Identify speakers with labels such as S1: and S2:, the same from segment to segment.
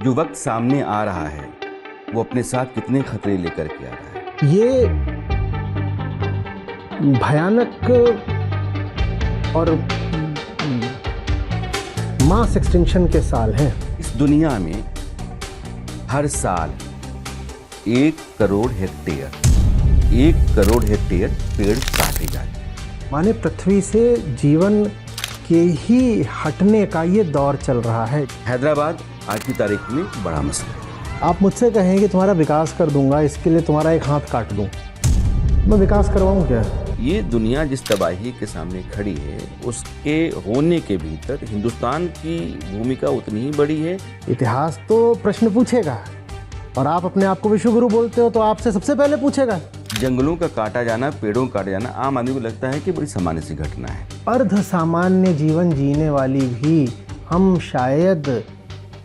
S1: जो वक्त सामने आ रहा है वो अपने साथ कितने खतरे लेकर के आ रहा है।
S2: ये भयानक और मास एक्सटिंक्शन के साल हैं।
S1: इस दुनिया में हर साल 1 करोड़ हेक्टेयर पेड़ काटे जाते हैं।
S2: माने पृथ्वी से जीवन के ही हटने का ये दौर चल रहा है।
S1: हैदराबाद आज की तारीख में बड़ा मसला है।
S2: आप मुझसे कहें कि तुम्हारा विकास कर दूंगा, इसके लिए तुम्हारा एक हाथ काट दूं, मैं विकास करवाऊं क्या?
S1: ये दुनिया जिस तबाही के सामने खड़ी है उसके होने के भीतर हिंदुस्तान की भूमिका उतनी ही बड़ी है।
S2: इतिहास तो प्रश्न पूछेगा और आप अपने आप को विश्वगुरु बोलते हो तो आपसे सबसे पहले पूछेगा।
S1: जंगलों का काटा जाना, पेड़ों का काटा जाना आम आदमी को लगता है कि बड़ी सामान्य सी घटना है।
S2: अर्ध सामान्य जीवन जीने वाली भी हम शायद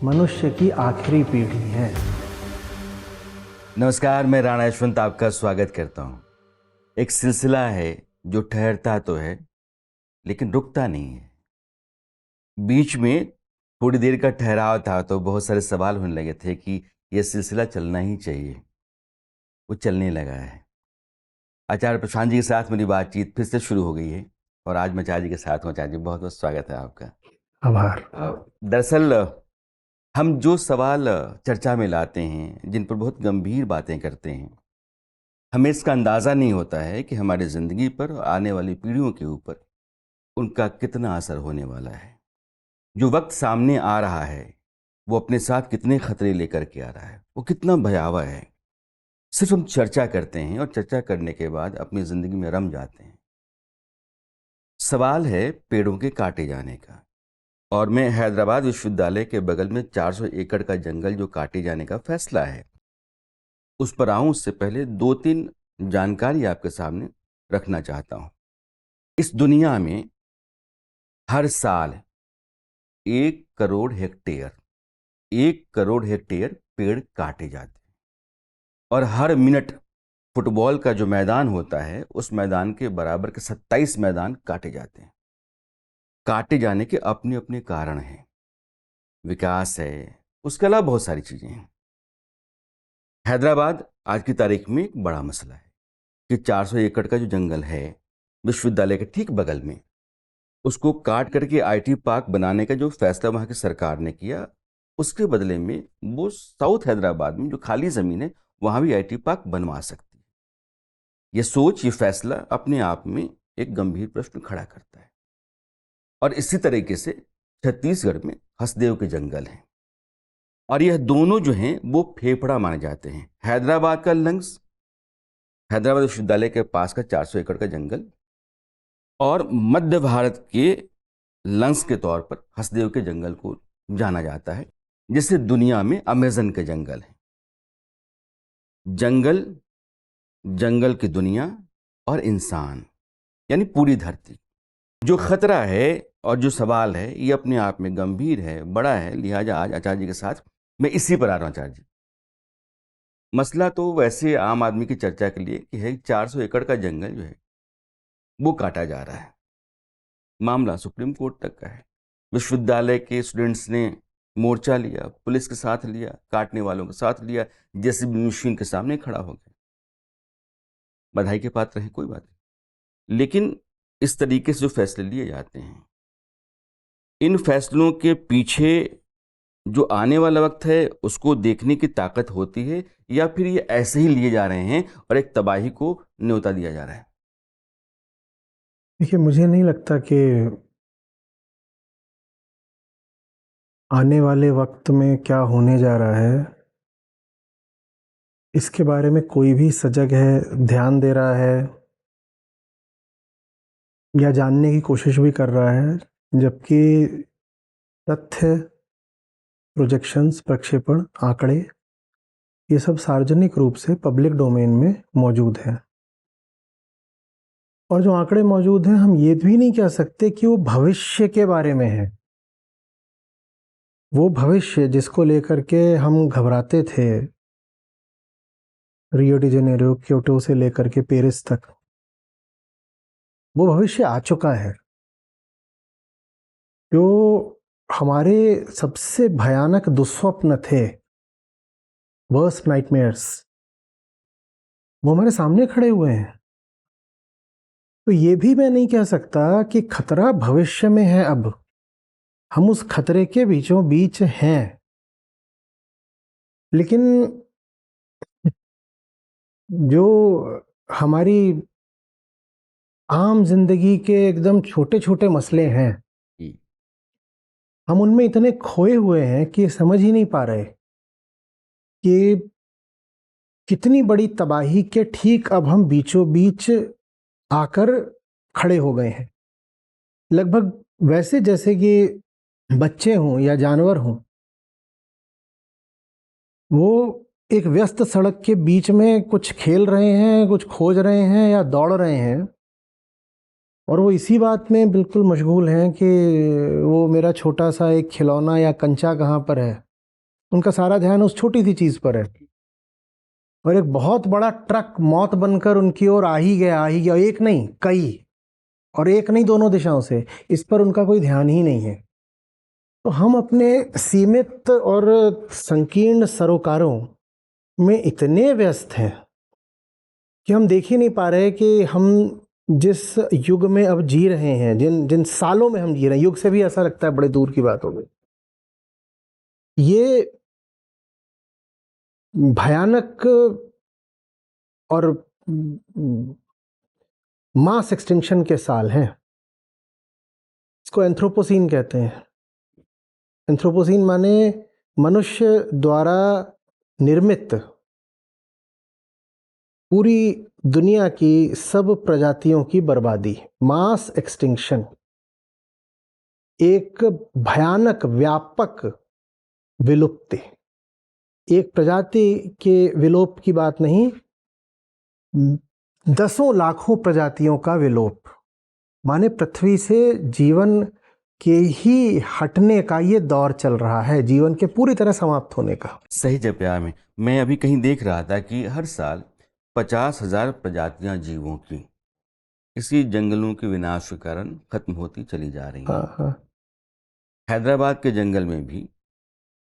S2: मनुष्य की आखिरी पीढ़ी है।
S1: नमस्कार, मैं राणा यशवंत आपका स्वागत करता हूँ। एक सिलसिला है जो ठहरता तो है लेकिन रुकता नहीं है। बीच में थोड़ी देर का ठहराव था तो बहुत सारे सवाल होने लगे थे कि यह सिलसिला चलना ही चाहिए। वो चलने लगा है। आचार्य प्रशांत जी के साथ मेरी बातचीत फिर से शुरू हो गई है और आज मैं आचार्य जी के साथ हूँ। आचार्य जी, बहुत बहुत स्वागत है आपका।
S2: आभार।
S1: दरअसल हम जो सवाल चर्चा में लाते हैं, जिन पर बहुत गंभीर बातें करते हैं, हमें इसका अंदाज़ा नहीं होता है कि हमारी ज़िंदगी पर और आने वाली पीढ़ियों के ऊपर उनका कितना असर होने वाला है। जो वक्त सामने आ रहा है वो अपने साथ कितने खतरे लेकर के आ रहा है, वो कितना भयावह है। सिर्फ हम चर्चा करते हैं और चर्चा करने के बाद अपनी ज़िंदगी में रम जाते हैं। सवाल है पेड़ों के काटे जाने का। और मैं हैदराबाद विश्वविद्यालय के बगल में 400 एकड़ का जंगल जो काटे जाने का फैसला है उस पर आऊं उससे पहले 2-3 जानकारी आपके सामने रखना चाहता हूं। इस दुनिया में हर साल 1 करोड़ हेक्टेयर पेड़ काटे जाते हैं और हर मिनट फुटबॉल का जो मैदान होता है उस मैदान के बराबर के 27 मैदान काटे जाते हैं। काटे जाने के अपने अपने कारण हैं, विकास है, उसके अलावा बहुत सारी चीजें हैं। हैदराबाद आज की तारीख में एक बड़ा मसला है कि 400 एकड़ का जो जंगल है विश्वविद्यालय के ठीक बगल में, उसको काट करके आईटी पार्क बनाने का जो फैसला वहाँ की सरकार ने किया, उसके बदले में वो साउथ हैदराबाद में जो खाली ज़मीन है वहाँ भी आईटी पार्क बनवा सकती है। ये सोच, ये फैसला अपने आप में एक गंभीर प्रश्न खड़ा करता है। और इसी तरीके से छत्तीसगढ़ में हसदेव के जंगल हैं और यह दोनों जो हैं वो फेफड़ा माने जाते हैं। हैदराबाद का लंग्स, हैदराबाद विश्वविद्यालय के पास का 400 एकड़ का जंगल और मध्य भारत के लंग्स के तौर पर हसदेव के जंगल को जाना जाता है, जिसे दुनिया में अमेजन के जंगल है। जंगल, जंगल की दुनिया और इंसान, यानी पूरी धरती। जो खतरा है और जो सवाल है ये अपने आप में गंभीर है, बड़ा है। लिहाजा आज आचार्य जी के साथ मैं इसी पर आ रहा हूँ। आचार्य जी, मसला तो वैसे आम आदमी की चर्चा के लिए कि है 400 एकड़ का जंगल जो है वो काटा जा रहा है। मामला सुप्रीम कोर्ट तक का है। विश्वविद्यालय के स्टूडेंट्स ने मोर्चा लिया, पुलिस के साथ लिया, काटने वालों के साथ लिया, जेसीबी मशीन के सामने खड़ा हो गए। बधाई के पात्र हैं, कोई बात नहीं। लेकिन इस तरीके से जो फैसले लिए जाते हैं, इन फैसलों के पीछे जो आने वाला वक्त है उसको देखने की ताकत होती है या फिर ये ऐसे ही लिए जा रहे हैं और एक तबाही को न्योता दिया जा रहा है?
S2: देखिए, मुझे नहीं लगता कि आने वाले वक्त में क्या होने जा रहा है इसके बारे में कोई भी सजग है, ध्यान दे रहा है या जानने की कोशिश भी कर रहा है, जबकि तथ्य, प्रोजेक्शंस, प्रक्षेपण, आंकड़े, ये सब सार्वजनिक रूप से पब्लिक डोमेन में मौजूद हैं। और जो आंकड़े मौजूद हैं, हम ये भी नहीं कह सकते कि वो भविष्य के बारे में है। वो भविष्य जिसको लेकर के हम घबराते थे, रियो डी जेनेरो, क्योटो से लेकर के पेरिस तक, वो भविष्य आ चुका है। जो हमारे सबसे भयानक दुस्वप्न थे, वर्स्ट नाइटमेयर्स, वो हमारे सामने खड़े हुए हैं। तो ये भी मैं नहीं कह सकता कि खतरा भविष्य में है। अब हम उस खतरे के बीचों बीच हैं, लेकिन जो हमारी आम जिंदगी के एकदम छोटे छोटे मसले हैं,
S1: हम्म,
S2: हम उनमें इतने खोए हुए हैं कि समझ ही नहीं पा रहे कि कितनी बड़ी तबाही के ठीक अब हम बीचों बीच आकर खड़े हो गए हैं। लगभग वैसे जैसे कि बच्चे हों या जानवर हों, वो एक व्यस्त सड़क के बीच में कुछ खेल रहे हैं, कुछ खोज रहे हैं या दौड़ रहे हैं, और वो इसी बात में बिल्कुल मशगूल हैं कि वो मेरा छोटा सा एक खिलौना या कंचा कहाँ पर है। उनका सारा ध्यान उस छोटी सी चीज़ पर है, और एक बहुत बड़ा ट्रक मौत बनकर उनकी ओर आ ही गया, एक नहीं कई, और एक नहीं दोनों दिशाओं से, इस पर उनका कोई ध्यान ही नहीं है। तो हम अपने सीमित और संकीर्ण सरोकारों में इतने व्यस्त हैं कि हम देख ही नहीं पा रहे कि हम जिस युग में अब जी रहे हैं, जिन जिन सालों में हम जी रहे हैं, युग से भी ऐसा लगता है बड़े दूर की बात हो गई, ये भयानक और मास एक्सटिंक्शन के साल हैं। इसको एंथ्रोपोसीन कहते हैं। एंथ्रोपोसीन माने मनुष्य द्वारा निर्मित पूरी दुनिया की सब प्रजातियों की बर्बादी, मास एक्सटिंक्शन, एक भयानक व्यापक विलुप्ति। एक प्रजाति के विलोप की बात नहीं, दसों लाखों प्रजातियों का विलोप, माने पृथ्वी से जीवन के ही हटने का ये दौर चल रहा है, जीवन के पूरी तरह समाप्त होने का।
S1: सही जगह में मैं अभी कहीं देख रहा था कि हर साल 50,000 प्रजातियां जीवों की इसी जंगलों के विनाश के कारण खत्म होती चली जा रही हैं।
S2: हाँ हाँ
S1: हैदराबाद के जंगल में भी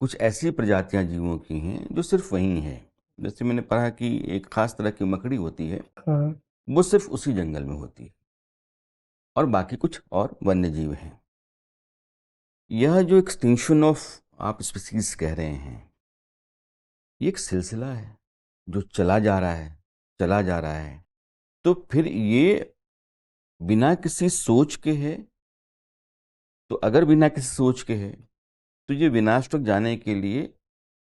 S1: कुछ ऐसी प्रजातियां जीवों की हैं जो सिर्फ वहीं हैं। जैसे मैंने पढ़ा कि एक खास तरह की मकड़ी होती है,
S2: हाँ।
S1: वो सिर्फ उसी जंगल में होती है, और बाकी कुछ और वन्य जीव हैं। यह जो एक्सटिंक्शन ऑफ आप स्पीसीज कह रहे हैं, ये एक सिलसिला है जो चला जा रहा है, चला जा रहा है। तो फिर ये बिना किसी सोच के है? तो अगर बिना किसी सोच के है तो ये विनाश तक जाने के लिए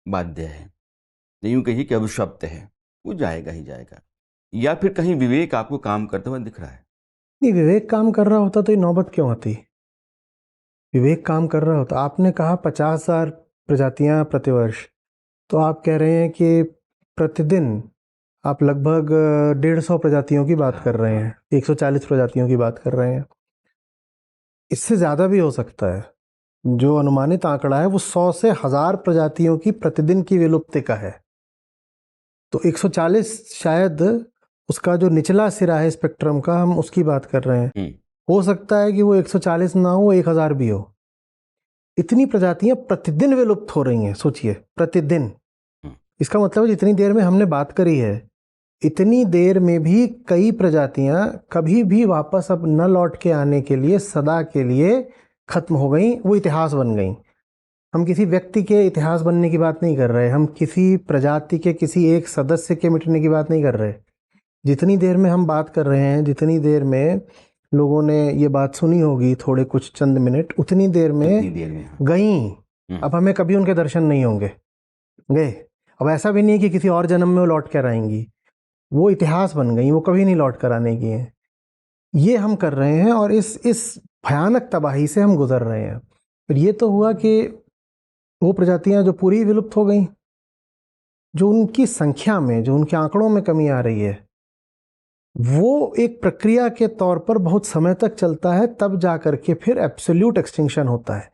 S1: बाध्य है। यूं कहिए कि अभिशप्त है, वो जाएगा ही जाएगा। या फिर कहीं विवेक आपको काम करते हुए दिख रहा है?
S2: नहीं, विवेक काम कर रहा होता तो ये नौबत क्यों आती? विवेक काम कर रहा होता। आपने कहा 50,000 प्रजातियां प्रतिवर्ष, तो आप कह रहे हैं कि प्रतिदिन आप लगभग 150 प्रजातियों की बात कर रहे हैं, 140 प्रजातियों की बात कर रहे हैं। इससे ज़्यादा भी हो सकता है। जो अनुमानित आंकड़ा है वो 100 से 1000 प्रजातियों की प्रतिदिन की विलुप्ति का है। तो 140 शायद उसका जो निचला सिरा है स्पेक्ट्रम का, हम उसकी बात कर रहे हैं। हो सकता है कि वो 140 ना हो, 1000 भी हो। इतनी प्रजातियां प्रतिदिन विलुप्त हो रही हैं, सोचिए, प्रतिदिन। इसका मतलब जितनी देर में हमने बात करी है, इतनी देर में भी कई प्रजातियां कभी भी वापस अब न लौट के आने के लिए, सदा के लिए खत्म हो गई, वो इतिहास बन गई। हम किसी व्यक्ति के इतिहास बनने की बात नहीं कर रहे, हम किसी प्रजाति के किसी एक सदस्य के मिटने की बात नहीं कर रहे। जितनी देर में हम बात कर रहे हैं, जितनी देर में लोगों ने ये बात सुनी होगी, थोड़े कुछ चंद मिनट, उतनी देर में गई। अब हमें कभी उनके दर्शन नहीं होंगे, गए। अब ऐसा भी नहीं कि किसी और जन्म में वो लौट कर आएंगी, वो इतिहास बन गई, वो कभी नहीं लौट कर आने की हैं। ये हम कर रहे हैं, और इस भयानक तबाही से हम गुजर रहे हैं। फिर ये तो हुआ कि वो प्रजातियां जो पूरी विलुप्त हो गई, जो उनकी संख्या में, जो उनके आंकड़ों में कमी आ रही है, वो एक प्रक्रिया के तौर पर बहुत समय तक चलता है, तब जा करके फिर एब्सोल्यूट एक्सटिंक्शन होता है।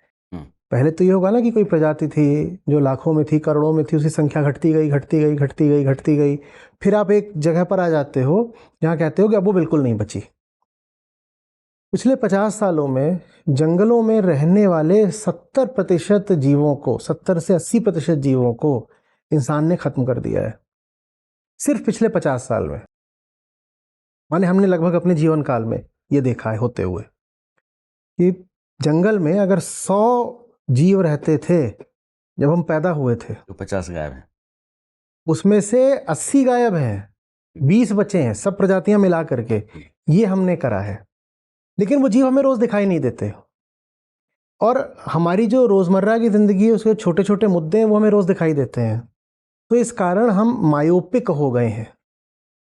S2: पहले तो ये होगा ना कि कोई प्रजाति थी जो लाखों में थी, करोड़ों में थी, उसकी संख्या घटती गई, घटती गई, घटती गई, घटती गई। फिर आप एक जगह पर आ जाते हो जहाँ कहते हो कि अब वो बिल्कुल नहीं बची। पिछले 50 सालों में जंगलों में रहने वाले 70% जीवों को, 70 से 80% जीवों को इंसान ने खत्म कर दिया है सिर्फ पिछले 50 साल में। माने हमने लगभग अपने जीवन काल में ये देखा है होते हुए कि जंगल में अगर 100 जीव रहते थे जब हम पैदा हुए थे,
S1: तो 50 गायब है।
S2: उसमें से 80 गायब हैं, 20 बचे हैं, सब प्रजातियां मिला करके। ये हमने करा है, लेकिन वो जीव हमें रोज दिखाई नहीं देते। और हमारी जो रोजमर्रा की जिंदगी है उसके छोटे छोटे मुद्दे हैं वो हमें रोज दिखाई देते हैं। तो इस कारण हम मायोपिक हो गए हैं,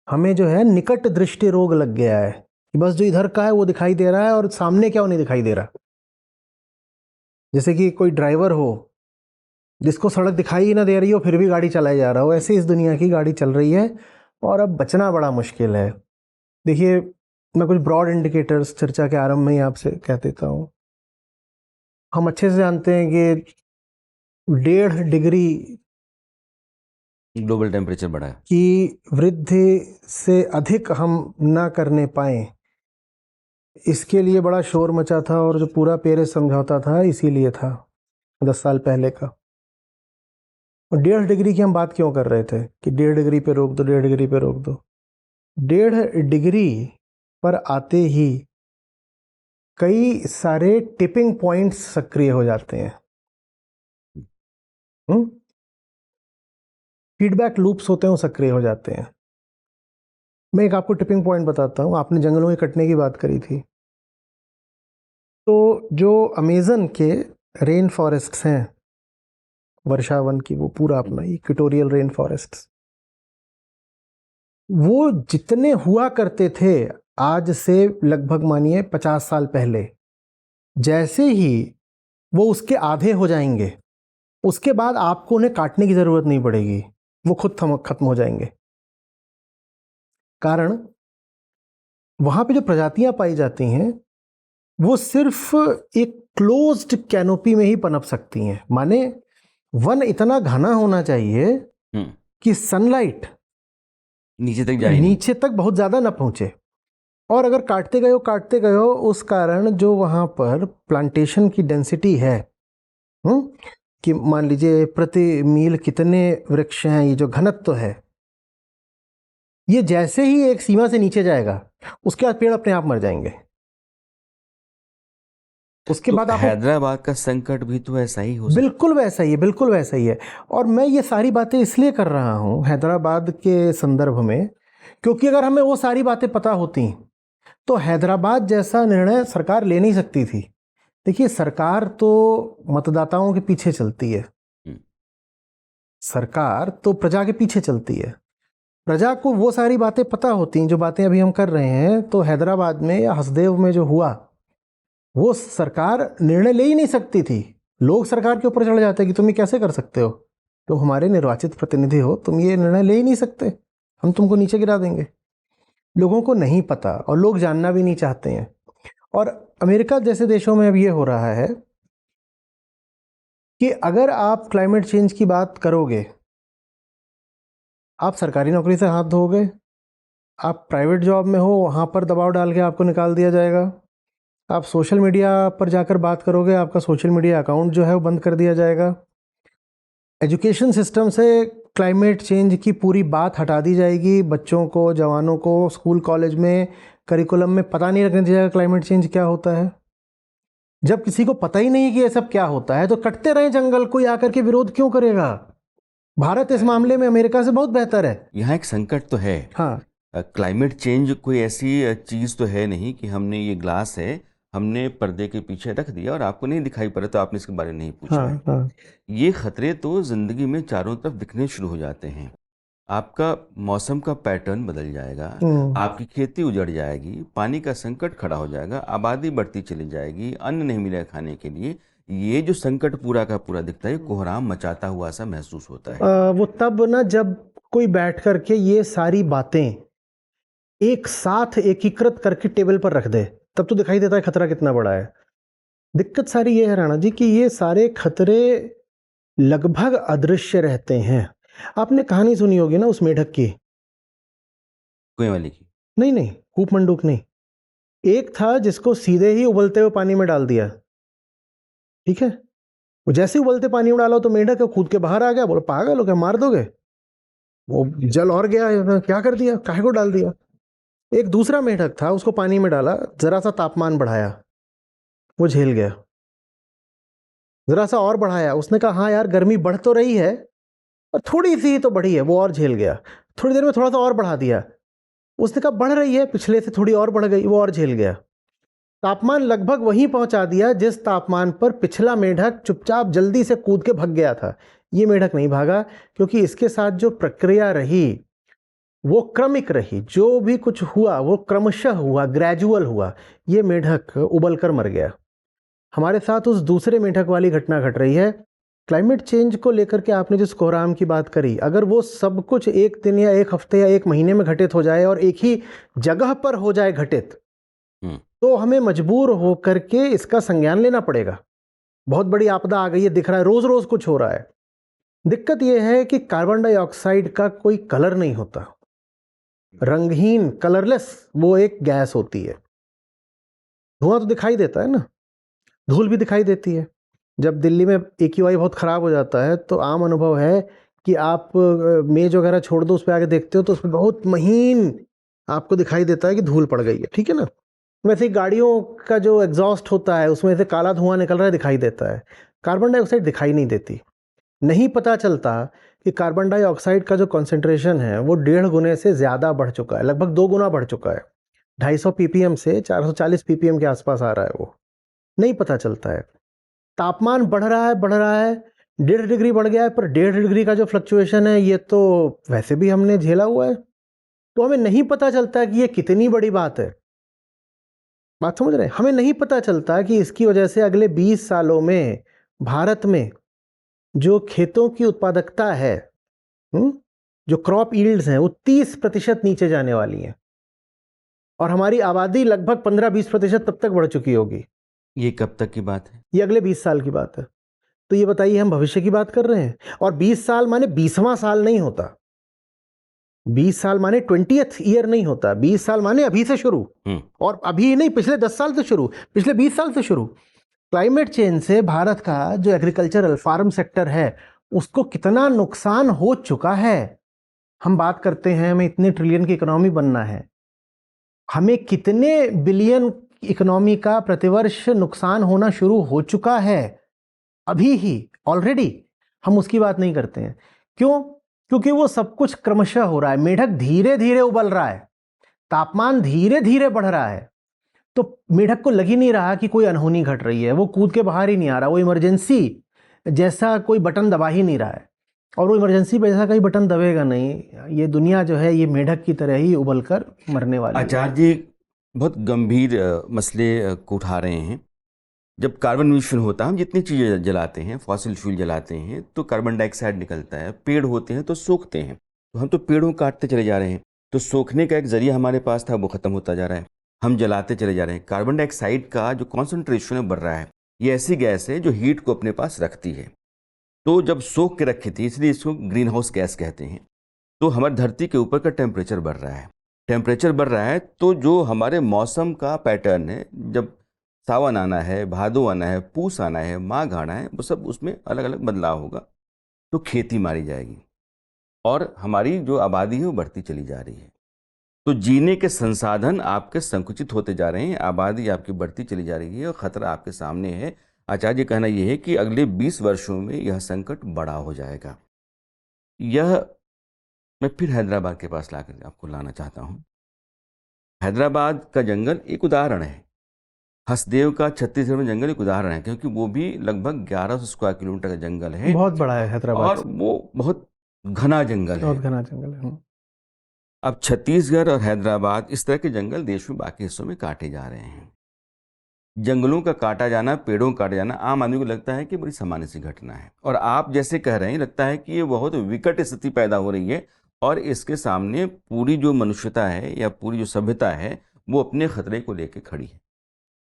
S2: हमें जो है निकट दृष्टि रोग लग गया है कि बस जो इधर का है वो दिखाई दे रहा है और सामने क्या वो नहीं दिखाई दे रहा। जैसे कि कोई ड्राइवर हो जिसको सड़क दिखाई ही ना दे रही हो फिर भी गाड़ी चलाई जा रहा हो, ऐसे इस दुनिया की गाड़ी चल रही है और अब बचना बड़ा मुश्किल है। देखिए, मैं कुछ ब्रॉड इंडिकेटर्स चर्चा के आरंभ में ही आपसे कह देता हूँ। हम अच्छे से जानते हैं कि 1.5 डिग्री
S1: ग्लोबल टेम्परेचर बढ़ा है।
S2: की वृद्धि से अधिक हम ना करने पाए, इसके लिए बड़ा शोर मचा था और जो पूरा पेरिस समझौता था इसीलिए था 10 साल पहले का। और 1.5 डिग्री की हम बात क्यों कर रहे थे कि 1.5 डिग्री पे रोक दो, 1.5 डिग्री पे रोक दो। 1.5 डिग्री पर आते ही कई सारे टिपिंग पॉइंट्स सक्रिय हो जाते हैं। फीडबैक लूप्स होते हैं वो सक्रिय हो जाते हैं। मैं एक आपको टिपिंग पॉइंट बताता हूँ। आपने जंगलों के कटने की बात करी थी, तो जो अमेज़न के रेन फॉरेस्ट्स हैं, वर्षा वन की, वो पूरा अपना इक्वेटोरियल रेन फॉरेस्ट्स, वो जितने हुआ करते थे आज से लगभग मानिए 50 साल पहले, जैसे ही वो उसके आधे हो जाएंगे उसके बाद आपको उन्हें काटने की जरूरत नहीं पड़ेगी, वो खुद खत्म हो जाएंगे। कारण वहां पे जो प्रजातियां पाई जाती हैं वो सिर्फ एक क्लोज्ड कैनोपी में ही पनप सकती हैं। माने वन इतना घना होना चाहिए कि सनलाइट
S1: नीचे तक जाए नहीं,
S2: नीचे तक बहुत ज्यादा ना पहुंचे। और अगर काटते गए हो उस कारण जो वहां पर प्लांटेशन की डेंसिटी है, कि मान लीजिए प्रति मील कितने वृक्ष हैं, ये जो घनत्व है, ये जैसे ही एक सीमा से नीचे जाएगा उसके बाद पेड़ अपने आप मर जाएंगे। उसके
S1: तो
S2: बाद आप
S1: हैदराबाद का संकट भी तो ऐसा ही हो सकता
S2: बिल्कुल वैसा ही है, बिल्कुल वैसा ही है। और मैं ये सारी बातें इसलिए कर रहा हूं हैदराबाद के संदर्भ में, क्योंकि अगर हमें वो सारी बातें पता होती तो हैदराबाद जैसा निर्णय सरकार ले नहीं सकती थी। देखिए, सरकार तो मतदाताओं के पीछे चलती है, सरकार तो प्रजा के पीछे चलती है। प्रजा को वो सारी बातें पता होती जो बातें अभी हम कर रहे हैं, तो हैदराबाद में या हसदेव में जो हुआ वो सरकार निर्णय ले ही नहीं सकती थी। लोग सरकार के ऊपर चढ़ जाते कि तुम ये कैसे कर सकते हो, तुम हमारे निर्वाचित प्रतिनिधि हो, तुम ये निर्णय ले ही नहीं सकते, हम तुमको नीचे गिरा देंगे। लोगों को नहीं पता और लोग जानना भी नहीं चाहते हैं। और अमेरिका जैसे देशों में अब ये हो रहा है कि अगर आप क्लाइमेट चेंज की बात करोगे, आप सरकारी नौकरी से हाथ धोगे, आप प्राइवेट जॉब में हो वहाँ पर दबाव डाल के आपको निकाल दिया जाएगा, आप सोशल मीडिया पर जाकर बात करोगे आपका सोशल मीडिया अकाउंट जो है वो बंद कर दिया जाएगा, एजुकेशन सिस्टम से क्लाइमेट चेंज की पूरी बात हटा दी जाएगी, बच्चों को, जवानों को स्कूल कॉलेज में करिकुलम में पता नहीं रखने दिया जाएगा क्लाइमेट चेंज क्या होता है। जब किसी को पता ही नहीं कि ये सब क्या होता है तो कटते रहे जंगल, कोई आकर के विरोध क्यों करेगा। भारत इस मामले में अमेरिका से बहुत बेहतर है।
S1: यहाँ एक संकट तो है।
S2: हाँ,
S1: क्लाइमेट चेंज कोई ऐसी चीज़ तो है नहीं कि हमने ये ग्लास है, हमने पर्दे के पीछे रख दिया और आपको नहीं दिखाई पड़ा तो आपने इसके बारे में नहीं पूछा है।
S2: हाँ।
S1: ये खतरे तो ज़िंदगी में चारों तरफ दिखने शुरू हो जाते हैं। आपका मौसम का पैटर्न बदल जाएगा, आपकी खेती उजड़ जाएगी, पानी का संकट खड़ा हो जाएगा, आबादी बढ़ती चली जाएगी, अन्न नहीं मिलेगा खाने के लिए। ये जो संकट पूरा का पूरा दिखता है, कोहराम मचाता हुआ सा महसूस होता है।
S2: वो तब ना जब कोई बैठ करके ये सारी बातें एक साथ एकीकृत करके टेबल पर रख दे, तब तो दिखाई देता है खतरा कितना बड़ा है। दिक्कत सारी ये है राणा जी कि ये सारे खतरे लगभग अदृश्य रहते हैं। आपने कहानी सुनी होगी ना उस मेढक की,
S1: कुएं वाली की।
S2: नहीं, कूप मंडूक नहीं, एक था जिसको सीधे ही उबलते हुए पानी में डाल दिया, ठीक है। वो जैसे ही उबलते पानी में डाला तो मेंढक कूद के बाहर आ गया, बोला पागल हो क्या, मार दोगे। वो जल और गया, क्या कर दिया, काहे को डाल दिया। एक दूसरा मेंढक था, उसको पानी में डाला, जरा सा तापमान बढ़ाया, वो झेल गया। जरा सा और बढ़ाया, उसने कहा हाँ यार गर्मी बढ़ तो रही है और थोड़ी सी तो बढ़ी है, वो और झेल गया। थोड़ी देर में थोड़ा सा और बढ़ा दिया, उसने कहा बढ़ रही है, पिछले से थोड़ी और बढ़ गई, वो और झेल गया। तापमान लगभग वहीं पहुंचा दिया जिस तापमान पर पिछला मेंढक चुपचाप जल्दी से कूद के भाग गया था। ये मेंढक नहीं भागा, क्योंकि इसके साथ जो प्रक्रिया रही वो क्रमिक रही, जो भी कुछ हुआ वो क्रमशः हुआ, ग्रेजुअल हुआ। ये मेंढक उबल कर मर गया। हमारे साथ उस दूसरे मेंढक वाली घटना घट रही है। क्लाइमेट चेंज को लेकर के आपने जिस कोहराम की बात करी, अगर वो सब कुछ एक दिन या एक हफ्ते या एक महीने में घटित हो जाए और एक ही जगह पर हो जाए घटित, तो हमें मजबूर होकर के इसका संज्ञान लेना पड़ेगा। बहुत बड़ी आपदा आ गई है, दिख रहा है रोज रोज कुछ हो रहा है। दिक्कत यह है कि कार्बन डाइऑक्साइड का कोई कलर नहीं होता, रंगहीन, कलरलेस वो एक गैस होती है। धुआं तो दिखाई देता है ना, धूल भी दिखाई देती है। जब दिल्ली में AQI बहुत ख़राब हो जाता है तो आम अनुभव है कि आप मेज वगैरह छोड़ दो, उस पर आगे देखते हो तो उसमें बहुत महीन आपको दिखाई देता है कि धूल पड़ गई है, ठीक है ना। वैसे ही गाड़ियों का जो एग्जॉस्ट होता है उसमें से काला धुआं निकल रहा है, दिखाई देता है। कार्बन डाइऑक्साइड दिखाई नहीं देती। नहीं पता चलता कि कार्बन डाइऑक्साइड का जो कॉन्सेंट्रेशन है वो 1.5 गुने से ज़्यादा बढ़ चुका है, लगभग 2 गुना बढ़ चुका है। 250 ppm से 440 ppm के आसपास आ रहा है, वो नहीं पता चलता है। तापमान बढ़ रहा है 1.5 डिग्री बढ़ गया है, पर 1.5 डिग्री का जो फ्लक्चुएशन है ये तो वैसे भी हमने झेला हुआ है। तो हमें नहीं पता चलता कि ये कितनी बड़ी बात है। बात समझ रहे हैं? हमें नहीं पता चलता कि इसकी वजह से अगले 20 सालों में भारत में जो खेतों की उत्पादकता है, जो क्रॉप यील्ड्स हैं, वो 30% नीचे जाने वाली हैं और हमारी आबादी लगभग 15-20% तब तक बढ़ चुकी होगी।
S1: ये कब तक की बात है?
S2: ये अगले 20 साल की बात है। तो ये बताइए, हम भविष्य की बात कर रहे हैं। और 20 साल माने 20वां साल नहीं होता, 20 साल माने 20th ईयर नहीं होता, 20 साल माने अभी से शुरू, और अभी नहीं, पिछले 10 साल से शुरू, पिछले 20 साल से शुरू। क्लाइमेट चेंज से भारत का जो एग्रीकल्चरल फार्म सेक्टर है उसको कितना नुकसान हो चुका है। हम बात करते हैं हमें इतने ट्रिलियन की इकोनॉमी बनना है, हमें कितने बिलियन इकोनॉमी का प्रतिवर्ष नुकसान होना शुरू हो चुका है अभी ही, ऑलरेडी। हम उसकी बात नहीं करते हैं। क्यों? क्योंकि वो सब कुछ क्रमशः हो रहा है। मेढक धीरे धीरे उबल रहा है, तापमान धीरे धीरे बढ़ रहा है, तो मेढक को लग ही नहीं रहा कि कोई अनहोनी घट रही है। वो कूद के बाहर ही नहीं आ रहा, वो इमरजेंसी जैसा कोई बटन दबा ही नहीं रहा है, और वो इमरजेंसी पे ऐसा कोई बटन दबेगा नहीं। ये दुनिया जो है ये मेढक की तरह ही उबल कर मरने वाली है।
S1: आचार्य जी बहुत गंभीर मसले को उठा रहे हैं। जब कार्बन मिशन होता है, हम जितनी चीज़ें जलाते हैं, फॉसिल फ्यूल जलाते हैं, तो कार्बन डाइऑक्साइड निकलता है। पेड़ होते हैं तो सूखते हैं, तो हम तो पेड़ों को काटते चले जा रहे हैं, तो सूखने का एक जरिया हमारे पास था वो ख़त्म होता जा रहा है। हम जलाते चले जा रहे हैं। कार्बन डाइऑक्साइड का जो कॉन्सेंट्रेशन है बढ़ रहा है। ये ऐसी गैस है जो हीट को अपने पास रखती है, तो जब सोख के रखी थी, इसलिए इसको ग्रीन हाउस गैस कहते हैं। तो हमारी धरती के ऊपर का टेम्परेचर बढ़ रहा है। टेम्परेचर बढ़ रहा है तो जो हमारे मौसम का पैटर्न है, जब सावन आना है, भादो आना है, पूस आना है, माघ आना है, वो सब उसमें अलग अलग बदलाव होगा, तो खेती मारी जाएगी और हमारी जो आबादी है वो बढ़ती चली जा रही है। तो जीने के संसाधन आपके संकुचित होते जा रहे हैं, आबादी आपकी बढ़ती चली जा रही है और ख़तरा आपके सामने है। आचार्य जी कहना यह है कि अगले 20 वर्षों में यह संकट बड़ा हो जाएगा। यह मैं फिर हैदराबाद के पास लाकर आपको लाना चाहता हूँ। हैदराबाद का जंगल एक उदाहरण है, हसदेव का छत्तीसगढ़ में जंगल एक उदाहरण है, क्योंकि वो भी लगभग 1100 स्क्वायर किलोमीटर का जंगल है,
S2: बहुत बड़ा है हैदराबाद,
S1: और वो बहुत घना जंगल
S2: बहुत
S1: है।
S2: घना जंगल है।
S1: अब छत्तीसगढ़ और हैदराबाद, इस तरह के जंगल देश में बाकी हिस्सों में काटे जा रहे हैं। जंगलों का काटा जाना, पेड़ों का काटा जाना आम आदमी को लगता है कि बड़ी सामान्य सी घटना है, और आप जैसे कह रहे हैं लगता है कि ये बहुत विकट स्थिति पैदा हो रही है और इसके सामने पूरी जो मनुष्यता है या पूरी जो सभ्यता है वो अपने खतरे को लेकर खड़ी है।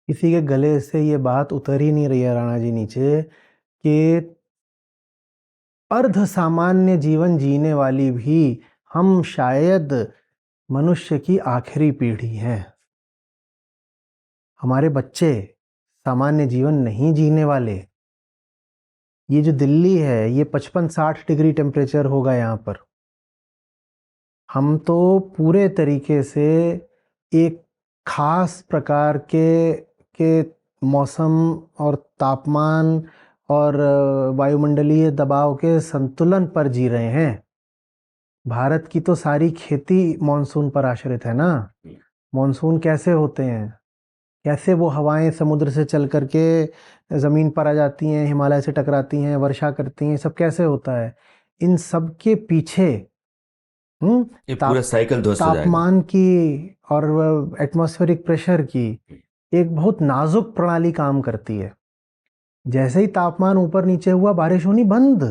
S2: किसी के गले से ये बात उतर ही नहीं रही है राणा जी नीचे कि अर्ध सामान्य जीवन जीने वाली भी हम शायद मनुष्य की आखिरी पीढ़ी हैं। हमारे बच्चे सामान्य जीवन नहीं जीने वाले। ये जो दिल्ली है, ये 55-60 डिग्री टेम्परेचर होगा यहाँ पर। हम तो पूरे तरीके से एक खास प्रकार के मौसम और तापमान और वायुमंडलीय दबाव के संतुलन पर जी रहे हैं। भारत की तो सारी खेती मॉनसून पर आश्रित है ना। मॉनसून कैसे होते हैं, कैसे वो हवाएं समुद्र से चल करके ज़मीन पर आ जाती हैं, हिमालय से टकराती हैं, वर्षा करती हैं, सब कैसे होता है। इन सब के पीछे
S1: ये पूरा साइकिल ध्वस्त हो जाएगा।
S2: तापमान की और एटमॉस्फेरिक प्रेशर की एक बहुत नाजुक प्रणाली काम करती है। जैसे ही तापमान ऊपर नीचे हुआ, बारिश होनी बंद।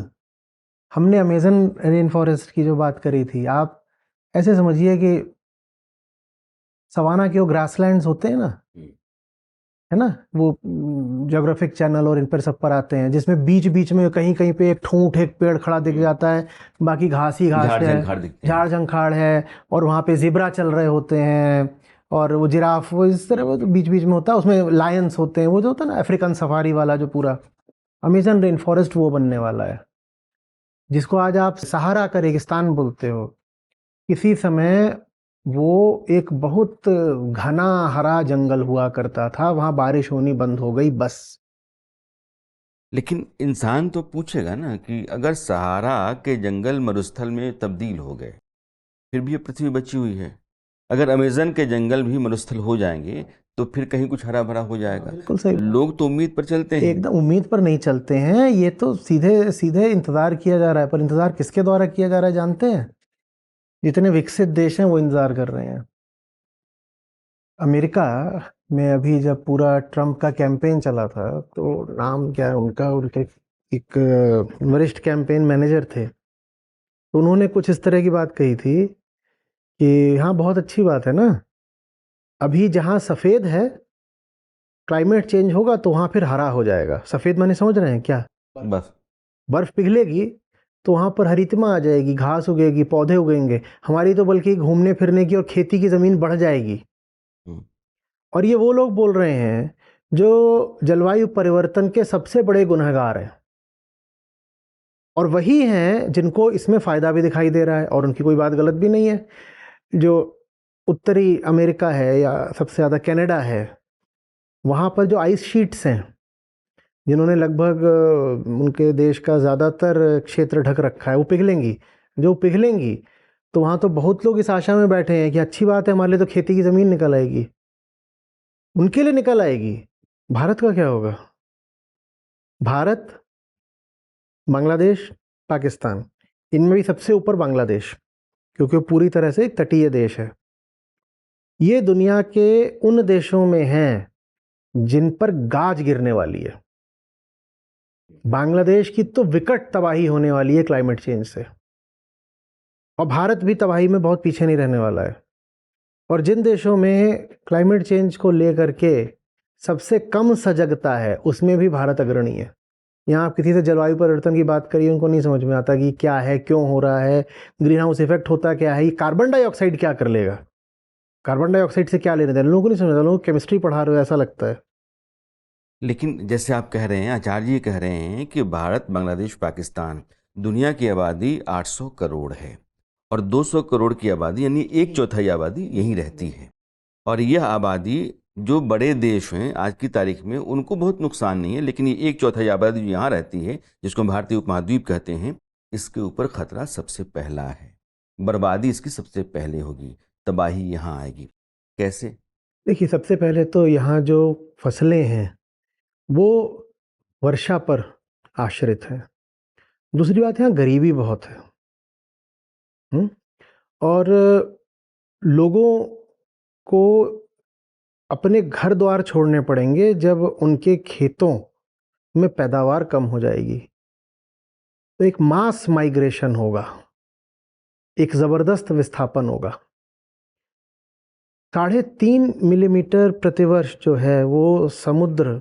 S2: हमने अमेजन रेन फॉरेस्ट की जो बात करी थी, आप ऐसे समझिए कि सवाना के वो ग्रासलैंड्स होते हैं ना, है ना, वो ज्योग्राफिक चैनल और इन पर सब पर आते हैं, जिसमें बीच बीच में कहीं कहीं पे एक ठूंठ एक पेड़ खड़ा दिख जाता है, बाकी घास ही घास
S1: झाड़
S2: है,
S1: झंखाड़ दिखते हैं।
S2: झाड़ झंखाड़ है, और वहाँ पे जिब्रा चल रहे होते हैं, और वो जिराफ, वो इस तरह वो तो बीच बीच में होता है, उसमें लायंस होते हैं, वो जो होता है ना अफ्रीकन सफारी वाला, जो पूरा अमेजन रेन फॉरेस्ट वो बनने वाला है, जिसको आज आप सहारा का रेगिस्तान बोलते हो। किसी समय वो एक बहुत घना हरा जंगल हुआ करता था, वहां बारिश होनी बंद हो गई बस।
S1: लेकिन इंसान तो पूछेगा ना कि अगर सहारा के जंगल मरुस्थल में तब्दील हो गए, फिर भी ये पृथ्वी बची हुई है। अगर अमेजन के जंगल भी मरुस्थल हो जाएंगे तो फिर कहीं कुछ हरा भरा हो जाएगा।
S2: बिल्कुल सही।
S1: लोग तो उम्मीद पर चलते हैं।
S2: एकदम उम्मीद पर नहीं चलते हैं, ये तो सीधे सीधे इंतजार किया जा रहा है। पर इंतजार किसके द्वारा किया जा रहा है जानते हैं? जितने विकसित देश हैं वो इंतजार कर रहे हैं। अमेरिका में अभी जब पूरा ट्रम्प का कैंपेन चला था, तो नाम क्या है उनका, उनके एक वरिष्ठ कैंपेन मैनेजर थे, तो उन्होंने कुछ इस तरह की बात कही थी कि हाँ, बहुत अच्छी बात है ना, अभी जहाँ सफ़ेद है क्लाइमेट चेंज होगा तो वहाँ फिर हरा हो जाएगा। सफ़ेद माने समझ रहे हैं क्या?
S1: बस
S2: बर्फ़ पिघलेगी तो वहाँ पर हरितमा आ जाएगी, घास उगेगी, पौधे उगेंगे। हमारी तो बल्कि घूमने फिरने की और खेती की ज़मीन बढ़ जाएगी। और ये वो लोग बोल रहे हैं जो जलवायु परिवर्तन के सबसे बड़े गुनहगार हैं, और वही हैं जिनको इसमें फ़ायदा भी दिखाई दे रहा है, और उनकी कोई बात गलत भी नहीं है। जो उत्तरी अमेरिका है या सबसे ज़्यादा कनाडा है, वहाँ पर जो आइस शीट्स हैं, जिन्होंने लगभग उनके देश का ज़्यादातर क्षेत्र ढक रखा है, वो पिघलेंगी। जो पिघलेंगी तो वहाँ तो बहुत लोग इस आशा में बैठे हैं कि अच्छी बात है, हमारे लिए तो खेती की ज़मीन निकल आएगी। उनके लिए निकल आएगी, भारत का क्या होगा? भारत, बांग्लादेश, पाकिस्तान, इनमें भी सबसे ऊपर बांग्लादेश, क्योंकि वो पूरी तरह से एक तटीय देश है। ये दुनिया के उन देशों में हैं जिन पर गाज गिरने वाली है। बांग्लादेश की तो विकट तबाही होने वाली है क्लाइमेट चेंज से, और भारत भी तबाही में बहुत पीछे नहीं रहने वाला है। और जिन देशों में क्लाइमेट चेंज को लेकर के सबसे कम सजगता है, उसमें भी भारत अग्रणी है। यहाँ आप किसी से जलवायु परिवर्तन की बात करिए, उनको नहीं समझ में आता कि क्या है, क्यों हो रहा है, ग्रीन हाउस इफेक्ट होता क्या है, ये कार्बन डाइऑक्साइड क्या कर लेगा, कार्बन डाइऑक्साइड से क्या लेने देना। लोगों को नहीं समझ आता, लोगों को केमिस्ट्री पढ़ा रहे हो ऐसा लगता है।
S1: लेकिन जैसे आप कह रहे हैं, आचार्य जी कह रहे हैं कि भारत, बांग्लादेश, पाकिस्तान, दुनिया की आबादी 800 करोड़ है और 200 करोड़ की आबादी यानी एक चौथाई आबादी यहीं रहती है। और यह आबादी, जो बड़े देश हैं आज की तारीख में, उनको बहुत नुकसान नहीं है, लेकिन ये एक चौथाई आबादी जो यहाँ रहती है, जिसको हम भारतीय उपमहाद्वीप कहते हैं, इसके ऊपर खतरा सबसे पहला है। बर्बादी इसकी सबसे पहले होगी, तबाही यहाँ आएगी। कैसे?
S2: देखिए, सबसे पहले तो यहाँ जो फसलें हैं वो वर्षा पर आश्रित है। दूसरी बात, यहाँ गरीबी बहुत है। और लोगों को अपने घर द्वार छोड़ने पड़ेंगे जब उनके खेतों में पैदावार कम हो जाएगी। तो एक मास माइग्रेशन होगा, एक ज़बरदस्त विस्थापन होगा। 3.5 मिलीमीटर प्रतिवर्ष जो है वो समुद्र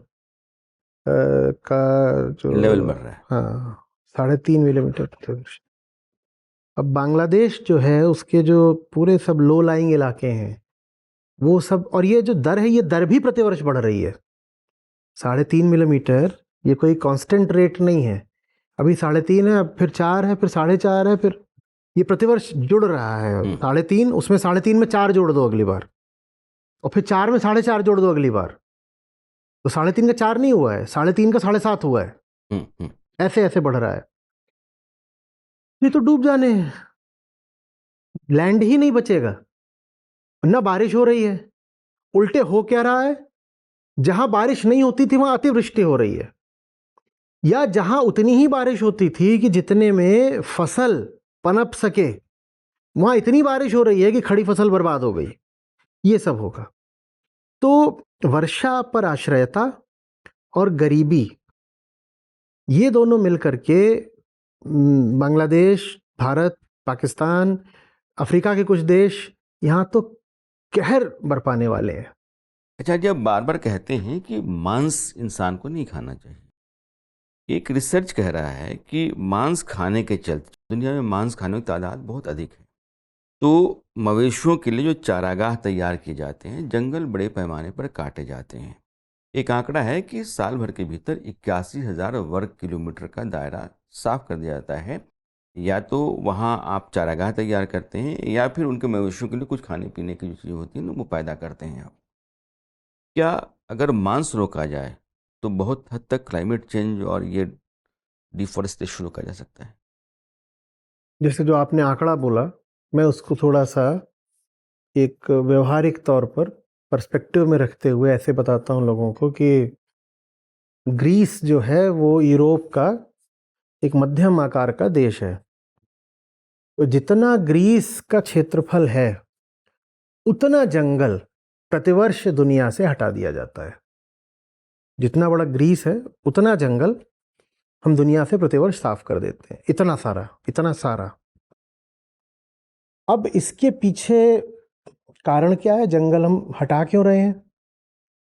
S2: का जो
S1: लेवल बढ़ रहा है।
S2: हाँ, 3.5 मिलीमीटर प्रतिवर्ष। अब बांग्लादेश जो है, उसके जो पूरे सब लो लाइंग इलाके हैं, वो सब, और ये जो दर है, ये दर भी प्रतिवर्ष बढ़ रही है। 3.5 मिलीमीटर ये कोई कांस्टेंट रेट नहीं है। अभी 3.5 है, अब फिर 4 है, फिर 4.5 है, फिर ये प्रतिवर्ष जुड़ रहा है। 3.5, उसमें 3.5 में 4 जोड़ दो अगली बार, और फिर 4 में 4.5 जोड़ दो अगली बार, तो 3.5 का 4 नहीं हुआ है, 3.5 का 7.5 हुआ है। ऐसे ऐसे बढ़ रहा है। ये तो डूब जाने हैं, लैंड ही नहीं बचेगा। ना बारिश हो रही है, उल्टे हो क्या रहा है, जहां बारिश नहीं होती थी वहां अतिवृष्टि हो रही है, या जहां उतनी ही बारिश होती थी कि जितने में फसल पनप सके, वहां इतनी बारिश हो रही है कि खड़ी फसल बर्बाद हो गई। ये सब होगा। तो वर्षा पर आश्रयता और गरीबी, ये दोनों मिलकर के बांग्लादेश, भारत, पाकिस्तान, अफ्रीका के कुछ देश, यहाँ तो कहर बरपाने वाले हैं।
S1: अच्छा, जब बार बार कहते हैं कि मांस इंसान को नहीं खाना चाहिए, एक रिसर्च कह रहा है कि मांस खाने के चलते दुनिया में मांस खाने की तादाद बहुत अधिक है। तो मवेशियों के लिए जो चारागाह तैयार किए जाते हैं, जंगल बड़े पैमाने पर काटे जाते हैं। एक आंकड़ा है कि साल भर के भीतर 81,000 वर्ग किलोमीटर का दायरा साफ कर दिया जाता है। या तो वहाँ आप चारागाह तैयार करते हैं, या फिर उनके मवेशियों के लिए कुछ खाने पीने की जो चीज़ें होती हैं ना, वो पैदा करते हैं आप। क्या अगर मांस रोका जाए तो बहुत हद तक क्लाइमेट चेंज और ये डिफॉरेस्टेशन रोका जा सकता है?
S2: जैसे जो आपने आंकड़ा बोला, मैं उसको थोड़ा सा एक व्यवहारिक तौर पर पर्सपेक्टिव में रखते हुए ऐसे बताता हूँ लोगों को कि ग्रीस जो है वो यूरोप का एक मध्यम आकार का देश है। तो जितना ग्रीस का क्षेत्रफल है, उतना जंगल प्रतिवर्ष दुनिया से हटा दिया जाता है। जितना बड़ा ग्रीस है, उतना जंगल हम दुनिया से प्रतिवर्ष साफ कर देते हैं। इतना सारा, इतना सारा। अब इसके पीछे कारण क्या है? जंगल हम हटा क्यों रहे हैं?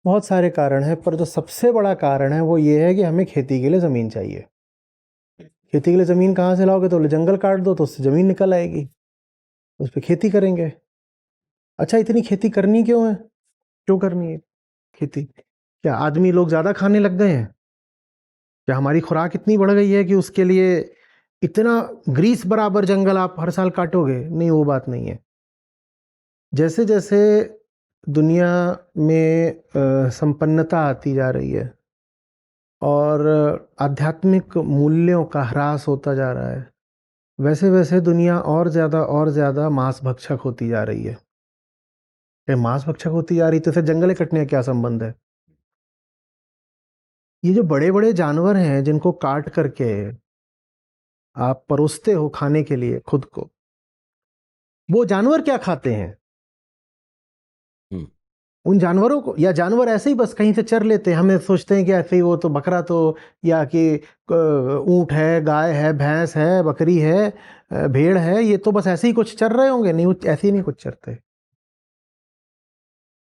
S2: बहुत सारे कारण हैं, पर जो सबसे बड़ा कारण है वो ये है कि हमें खेती के लिए ज़मीन चाहिए। खेती के लिए ज़मीन कहाँ से लाओगे? तो बोले जंगल काट दो तो उससे ज़मीन निकल आएगी, उस पर खेती करेंगे। अच्छा, इतनी खेती करनी क्यों है? क्यों करनी है खेती? क्या आदमी लोग ज़्यादा खाने लग गए हैं? क्या हमारी खुराक इतनी बढ़ गई है कि उसके लिए इतना ग्रीस बराबर जंगल आप हर साल काटोगे? नहीं, वो बात नहीं है। जैसे जैसे दुनिया में संपन्नता आती जा रही है और आध्यात्मिक मूल्यों का ह्रास होता जा रहा है, वैसे वैसे दुनिया और ज़्यादा मांस भक्षक होती जा रही है। मांस भक्षक होती जा रही तो इससे जंगलें कटने का क्या संबंध है? ये जो बड़े बड़े जानवर हैं जिनको काट करके आप परोसते हो खाने के लिए खुद को, वो जानवर क्या खाते हैं? उन जानवरों को, या जानवर ऐसे ही बस कहीं से चर लेते हैं, हमें सोचते हैं कि ऐसे ही वो तो बकरा तो, या कि ऊंट है, गाय है, भैंस है, बकरी है, भेड़ है, ये तो बस ऐसे ही कुछ चर रहे होंगे। नहीं, ऐसे ही नहीं कुछ चरते।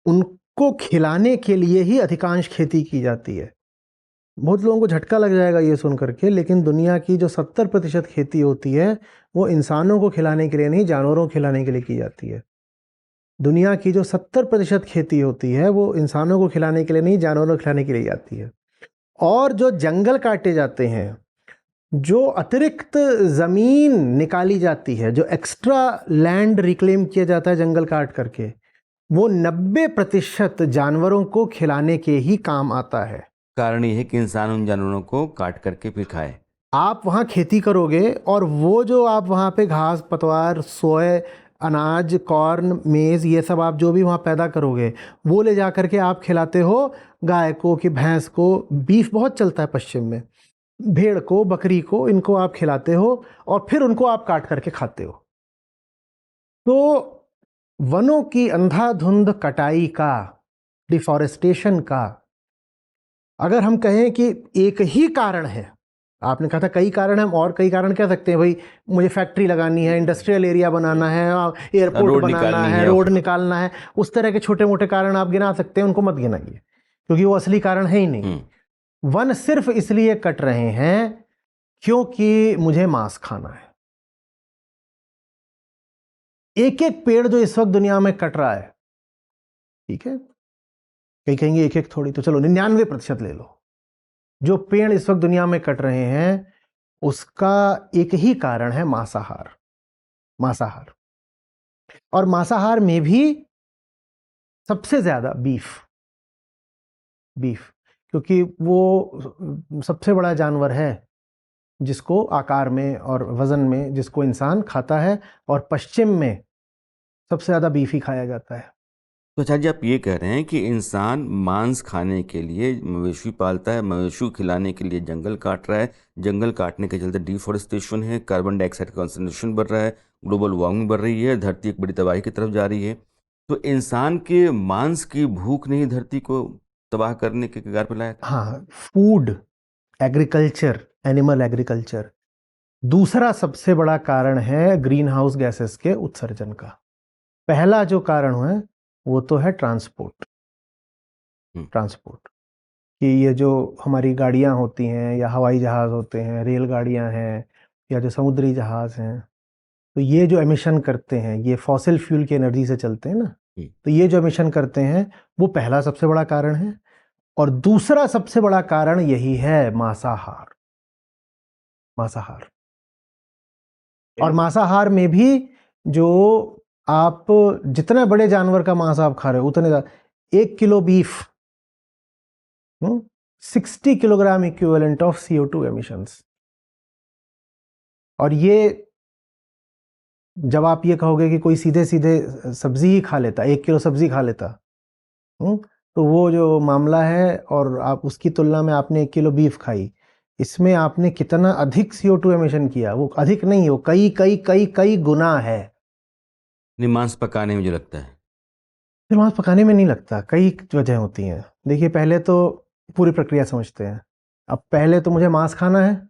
S2: उनको खिलाने के लिए ही अधिकांश खेती की जाती है। बहुत लोगों को झटका लग जाएगा ये सुन करके, लेकिन दुनिया की जो 70% खेती होती है वो इंसानों को खिलाने के लिए नहीं, जानवरों को खिलाने के लिए की जाती है। दुनिया की जो 70% खेती होती है वो इंसानों को खिलाने के लिए नहीं, जानवरों को खिलाने के लिए जाती है। और जो जंगल काटे जाते हैं, जो अतिरिक्त ज़मीन निकाली जाती है, जो एक्स्ट्रा लैंड रिक्लेम किया जाता है जंगल काट करके, वो 90% जानवरों को खिलाने के ही काम आता है।
S1: कारण ये है कि इंसान उन जानवरों को काट करके फिर खाए।
S2: आप वहाँ खेती करोगे और वो जो आप वहाँ पे घास पतवार, सोए, अनाज, कॉर्न, मेज़, ये सब आप जो भी वहाँ पैदा करोगे, वो ले जा करके आप खिलाते हो गाय को कि भैंस को। बीफ बहुत चलता है पश्चिम में, भेड़ को, बकरी को, इनको आप खिलाते हो और फिर उनको आप काट करके खाते हो। तो वनों की अंधाधुंध कटाई का, डिफॉरेस्टेशन का, अगर हम कहें कि एक ही कारण है, आपने कहा था कई कारण हैं, हम और कई कारण कह सकते हैं। भाई मुझे फैक्ट्री लगानी है, इंडस्ट्रियल एरिया बनाना है, एयरपोर्ट बनाना है, रोड निकालना है, उस तरह के छोटे मोटे कारण आप गिना सकते हैं, उनको मत गिनाइए क्योंकि वो असली कारण है ही नहीं। वन सिर्फ इसलिए कट रहे हैं क्योंकि मुझे मांस खाना है। एक एक पेड़ जो इस वक्त दुनिया में कट रहा है, ठीक है, कहीं कहेंगे एक एक थोड़ी, तो चलो 99% ले लो। जो पेड़ इस वक्त दुनिया में कट रहे हैं उसका एक ही कारण है, मांसाहार। मांसाहार, और मांसाहार में भी सबसे ज्यादा बीफ। क्योंकि वो सबसे बड़ा जानवर है जिसको आकार में और वजन में जिसको इंसान खाता है, और पश्चिम में सबसे ज्यादा बीफ ही खाया जाता है।
S1: तो आचार्य जी, आप ये कह रहे हैं कि इंसान मांस खाने के लिए मवेशी पालता है, मवेशी खिलाने के लिए जंगल काट रहा है, जंगल काटने के चलते डिफॉरेस्टेशन है, कार्बन डाइऑक्साइड का कंसंट्रेशन बढ़ रहा है, ग्लोबल वार्मिंग बढ़ रही है, धरती एक बड़ी तबाही की तरफ जा रही है। तो इंसान के मांस की भूख ने ही धरती को तबाह करने के कगार पर लाया था।
S2: हाँ, फूड, एग्रीकल्चर, एनिमल एग्रीकल्चर दूसरा सबसे बड़ा कारण है ग्रीन हाउस गैसेस के उत्सर्जन का। पहला जो कारण है वो तो है ट्रांसपोर्ट। कि ये जो हमारी गाड़ियां होती हैं या हवाई जहाज होते हैं, रेलगाड़ियां हैं या जो समुद्री जहाज हैं, तो ये जो एमिशन करते हैं ये फॉसिल फ्यूल की एनर्जी से चलते हैं ना, तो ये जो एमिशन करते हैं वो पहला सबसे बड़ा कारण है। और दूसरा सबसे बड़ा कारण यही है, मांसाहार। और मांसाहार में भी जो आप जितने बड़े जानवर का मांस आप खा रहे हो उतने 1 kilo beef 60 kilogram equivalent of CO2 emissions. और ये जब आप ये कहोगे कि कोई सीधे सीधे सब्जी ही खा लेता, 1 किलो सब्जी खा लेता, तो वो जो मामला है, और आप उसकी तुलना में आपने 1 किलो बीफ खाई, इसमें आपने कितना अधिक CO2 एमिशन किया, वो अधिक नहीं, वो कई कई कई कई गुना है।
S1: मांस पकाने में मुझे लगता है,
S2: फिर मांस पकाने में नहीं लगता, कई वजह होती हैं। देखिए, पहले तो पूरी प्रक्रिया समझते हैं। अब पहले तो मुझे मांस खाना है,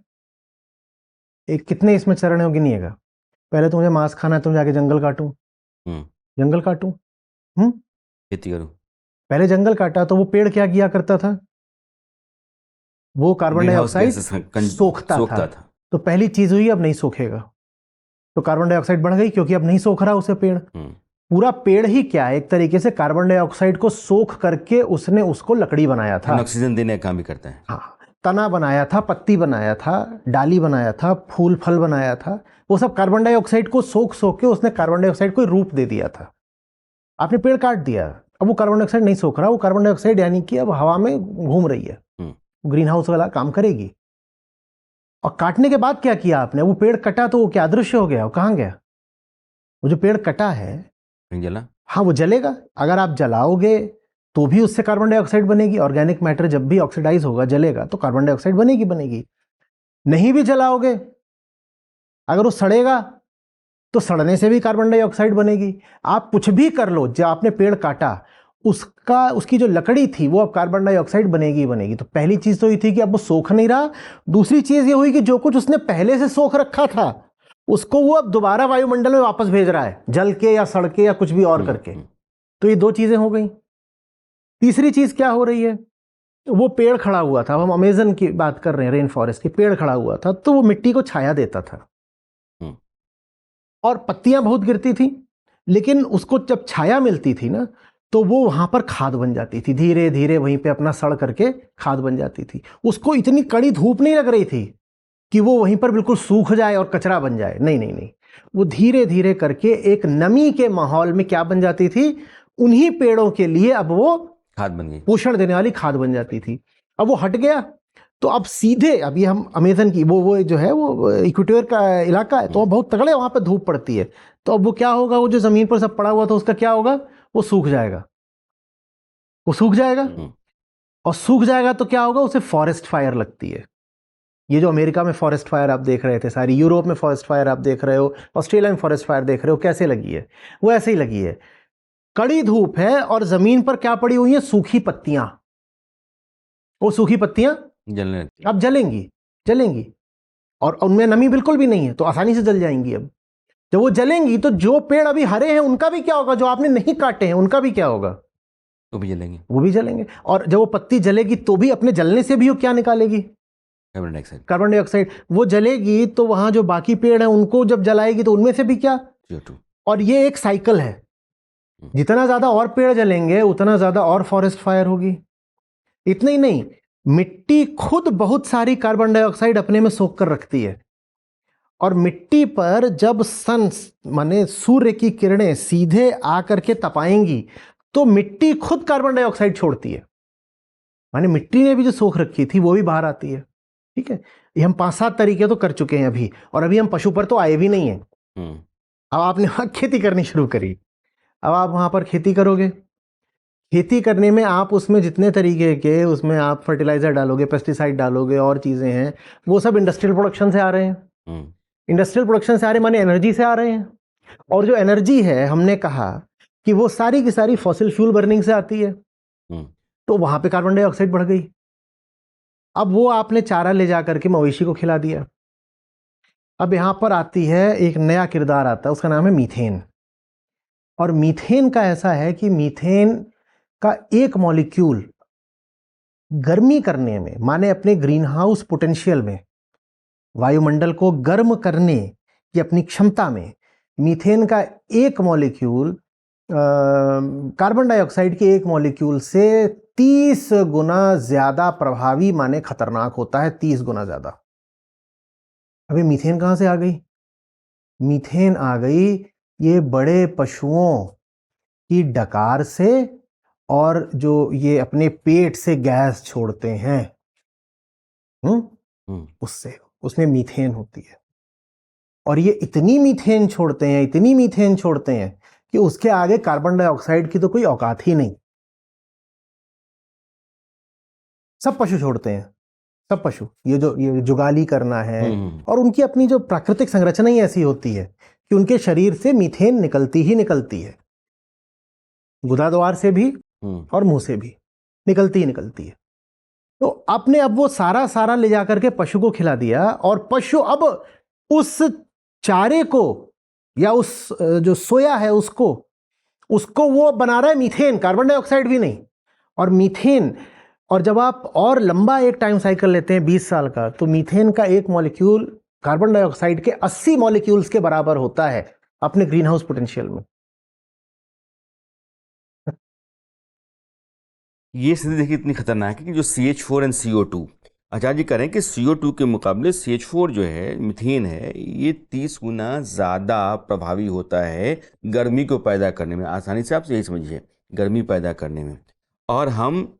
S2: एक कितने इसमें चरण है गिनिएगा। पहले तो मुझे मांस खाना है तो जाके जंगल काटूं,
S1: खेती करूं।
S2: पहले जंगल काटा तो वो पेड़ क्या किया करता था, वो कार्बन डाइऑक्साइड सोखता था। तो पहली चीज हुई, अब नहीं सोखेगा, तो कार्बन डाइऑक्साइड बढ़ गई, क्योंकि अब नहीं सोख रहा उसे पेड़। पूरा पेड़ ही क्या है, एक तरीके से कार्बन डाइऑक्साइड को सोख करके उसने उसको लकड़ी बनाया था,
S1: ऑक्सीजन देने का काम भी करता है।
S2: हाँ, तना बनाया था, पत्ती बनाया था, डाली बनाया था, फूल फल बनाया था, वो सब कार्बन डाइऑक्साइड को सोख सोख के उसने कार्बन डाइऑक्साइड को रूप दे दिया था। आपने पेड़ काट दिया, अब वो कार्बन डाइऑक्साइड नहीं सोख रहा, वो कार्बन डाइऑक्साइड यानी कि अब हवा में घूम रही है, ग्रीन हाउस वाला काम करेगी। और काटने के बाद क्या किया आपने, वो पेड़ कटा तो वो क्या अदृश्य हो गया, वो कहाँ गया? वो जो पेड़ कटा है
S1: जला,
S2: हाँ वो जलेगा, अगर आप जलाओगे तो भी उससे कार्बन डाइऑक्साइड बनेगी। ऑर्गेनिक मैटर जब भी ऑक्सीडाइज होगा, जलेगा तो कार्बन डाइऑक्साइड बनेगी। नहीं भी जलाओगे, अगर वो सड़ेगा तो सड़ने से भी कार्बन डाइऑक्साइड बनेगी। आप कुछ भी कर लो, जो आपने पेड़ काटा उसकी जो लकड़ी थी वो अब कार्बन डाइऑक्साइड बनेगी। तो पहली चीज तो ये थी कि अब वो सोख नहीं रहा। दूसरी चीज ये हुई कि जो कुछ उसने पहले से सोख रखा था उसको वो अब दोबारा वायुमंडल में वापस भेज रहा है, जल के या सड़ के या कुछ भी और करके। तो ये दो चीजें हो गई। तीसरी चीज क्या हो रही है, वो पेड़ खड़ा हुआ था, हम अमेजन की बात कर रहे हैं, रेन फॉरेस्ट की, पेड़ खड़ा हुआ था तो वो मिट्टी को छाया देता था और पत्तियां बहुत गिरती थी, लेकिन उसको जब छाया मिलती थी ना तो वो वहां पर खाद बन जाती थी, धीरे धीरे वहीं पे अपना सड़ करके खाद बन जाती थी। उसको इतनी कड़ी धूप नहीं लग रही थी कि वो वहीं पर बिल्कुल सूख जाए और कचरा बन जाए, नहीं, वो धीरे धीरे करके एक नमी के माहौल में क्या बन जाती थी, उन्हीं पेड़ों के लिए अब वो
S1: खाद बन गई,
S2: पोषण देने वाली खाद बन जाती थी। अब वो हट गया तो अब सीधे, अभी हम अमेजन की वो जो है वो इक्वेटर का इलाका है, तो बहुत तगड़े वहां पर धूप पड़ती है, तो अब वो क्या होगा, वो जो जमीन पर सब पड़ा हुआ था उसका क्या होगा, वो सूख जाएगा, और सूख जाएगा तो क्या होगा, उसे फॉरेस्ट फायर लगती है। ये जो अमेरिका में फॉरेस्ट फायर आप देख रहे थे, सारी यूरोप में फॉरेस्ट फायर आप देख रहे हो, ऑस्ट्रेलिया में फॉरेस्ट फायर देख रहे हो, कैसे लगी है, वो ऐसे ही लगी है। कड़ी धूप है और जमीन पर क्या पड़ी हुई है, सूखी पत्तियां। वो सूखी पत्तियां
S1: जलने,
S2: अब जलेंगी और उनमें नमी बिल्कुल भी नहीं है तो आसानी से जल जाएंगी। अब जब वो जलेंगी तो जो पेड़ अभी हरे हैं उनका भी क्या होगा, जो आपने नहीं काटे हैं उनका भी क्या होगा,
S1: वो भी जलेंगे।
S2: और जब वो पत्ती जलेगी तो भी अपने जलने से भी वो क्या निकालेगी, कार्बन डाइऑक्साइड। वो जलेगी तो वहां जो बाकी पेड़ हैं उनको जब जलाएगी तो उनमें से भी क्या, CO2। और ये एक साइकिल है, जितना ज़्यादा और पेड़ जलेंगे उतना ज़्यादा और फॉरेस्ट फायर होगी। इतना ही नहीं, मिट्टी खुद बहुत सारी कार्बन डाइऑक्साइड अपने में सोख कर रखती है, और मिट्टी पर जब सन माने सूर्य की किरणें सीधे आकर के तपाएंगी तो मिट्टी खुद कार्बन डाइऑक्साइड छोड़ती है, माने मिट्टी ने भी जो सोख रखी थी वो भी बाहर आती है। ठीक है, ये हम 5-7 तरीके तो कर चुके हैं अभी, और अभी हम पशु पर तो आए भी नहीं हैं। अब आपने वहां खेती करनी शुरू करी, अब आप वहां पर खेती करोगे, खेती करने में आप उसमें जितने तरीके के उसमें आप फर्टिलाइजर डालोगे, पेस्टिसाइड डालोगे और चीजें हैं, वो सब इंडस्ट्रियल प्रोडक्शन से आ रहे हैं। इंडस्ट्रियल प्रोडक्शन से आ रहे माने एनर्जी से आ रहे हैं, और जो एनर्जी है हमने कहा कि वो सारी की सारी फॉसिल फ्यूल बर्निंग से आती है, तो वहां पे कार्बन डाइऑक्साइड बढ़ गई। अब वो आपने चारा ले जा करके मवेशी को खिला दिया। अब यहां पर आती है एक नया किरदार आता है, उसका नाम है मीथेन। और मीथेन का ऐसा है कि मीथेन का एक मॉलिक्यूल गर्मी करने में, माने अपने ग्रीन हाउस पोटेंशियल में, वायुमंडल को गर्म करने की अपनी क्षमता में, मीथेन का एक मॉलिक्यूल कार्बन डाइऑक्साइड के एक मॉलिक्यूल से 30 गुना ज्यादा प्रभावी माने खतरनाक होता है, 30 गुना ज्यादा। अभी मीथेन कहां से आ गई? मीथेन आ गई ये बड़े पशुओं की डकार से, और जो ये अपने पेट से गैस छोड़ते हैं उससे, उसमें मीथेन होती है। और ये इतनी मीथेन छोड़ते हैं, इतनी मीथेन छोड़ते हैं कि उसके आगे कार्बन डाइऑक्साइड की तो कोई औकात ही नहीं। सब पशु छोड़ते हैं, सब पशु, ये जुगाली करना है, और उनकी अपनी जो प्राकृतिक संरचना ही ऐसी होती है कि उनके शरीर से मीथेन निकलती ही निकलती है, गुदाद्वार से भी और मुंह से भी निकलती ही निकलती है। तो आपने अब वो सारा ले जाकर के पशु को खिला दिया, और पशु अब उस चारे को या उस जो सोया है उसको वो बना रहा है मीथेन, कार्बन डाइऑक्साइड भी नहीं। और मीथेन, और जब आप और लंबा एक टाइम साइकिल लेते हैं 20 साल का, तो मीथेन का एक मॉलिक्यूल कार्बन डाइऑक्साइड के 80 मॉलिक्यूल्स के बराबर होता है अपने ग्रीन हाउस पोटेंशियल में।
S1: ये स्थिति देखिए इतनी खतरनाक है कि जो CH4 एंड CO2, आचार्य जी कह रहे हैं कि CO2 के मुकाबले CH4 जो है, मीथेन है, ये 30 गुना ज़्यादा प्रभावी होता है गर्मी को पैदा करने में। आसानी से आप यही समझिए, गर्मी पैदा करने में। और हम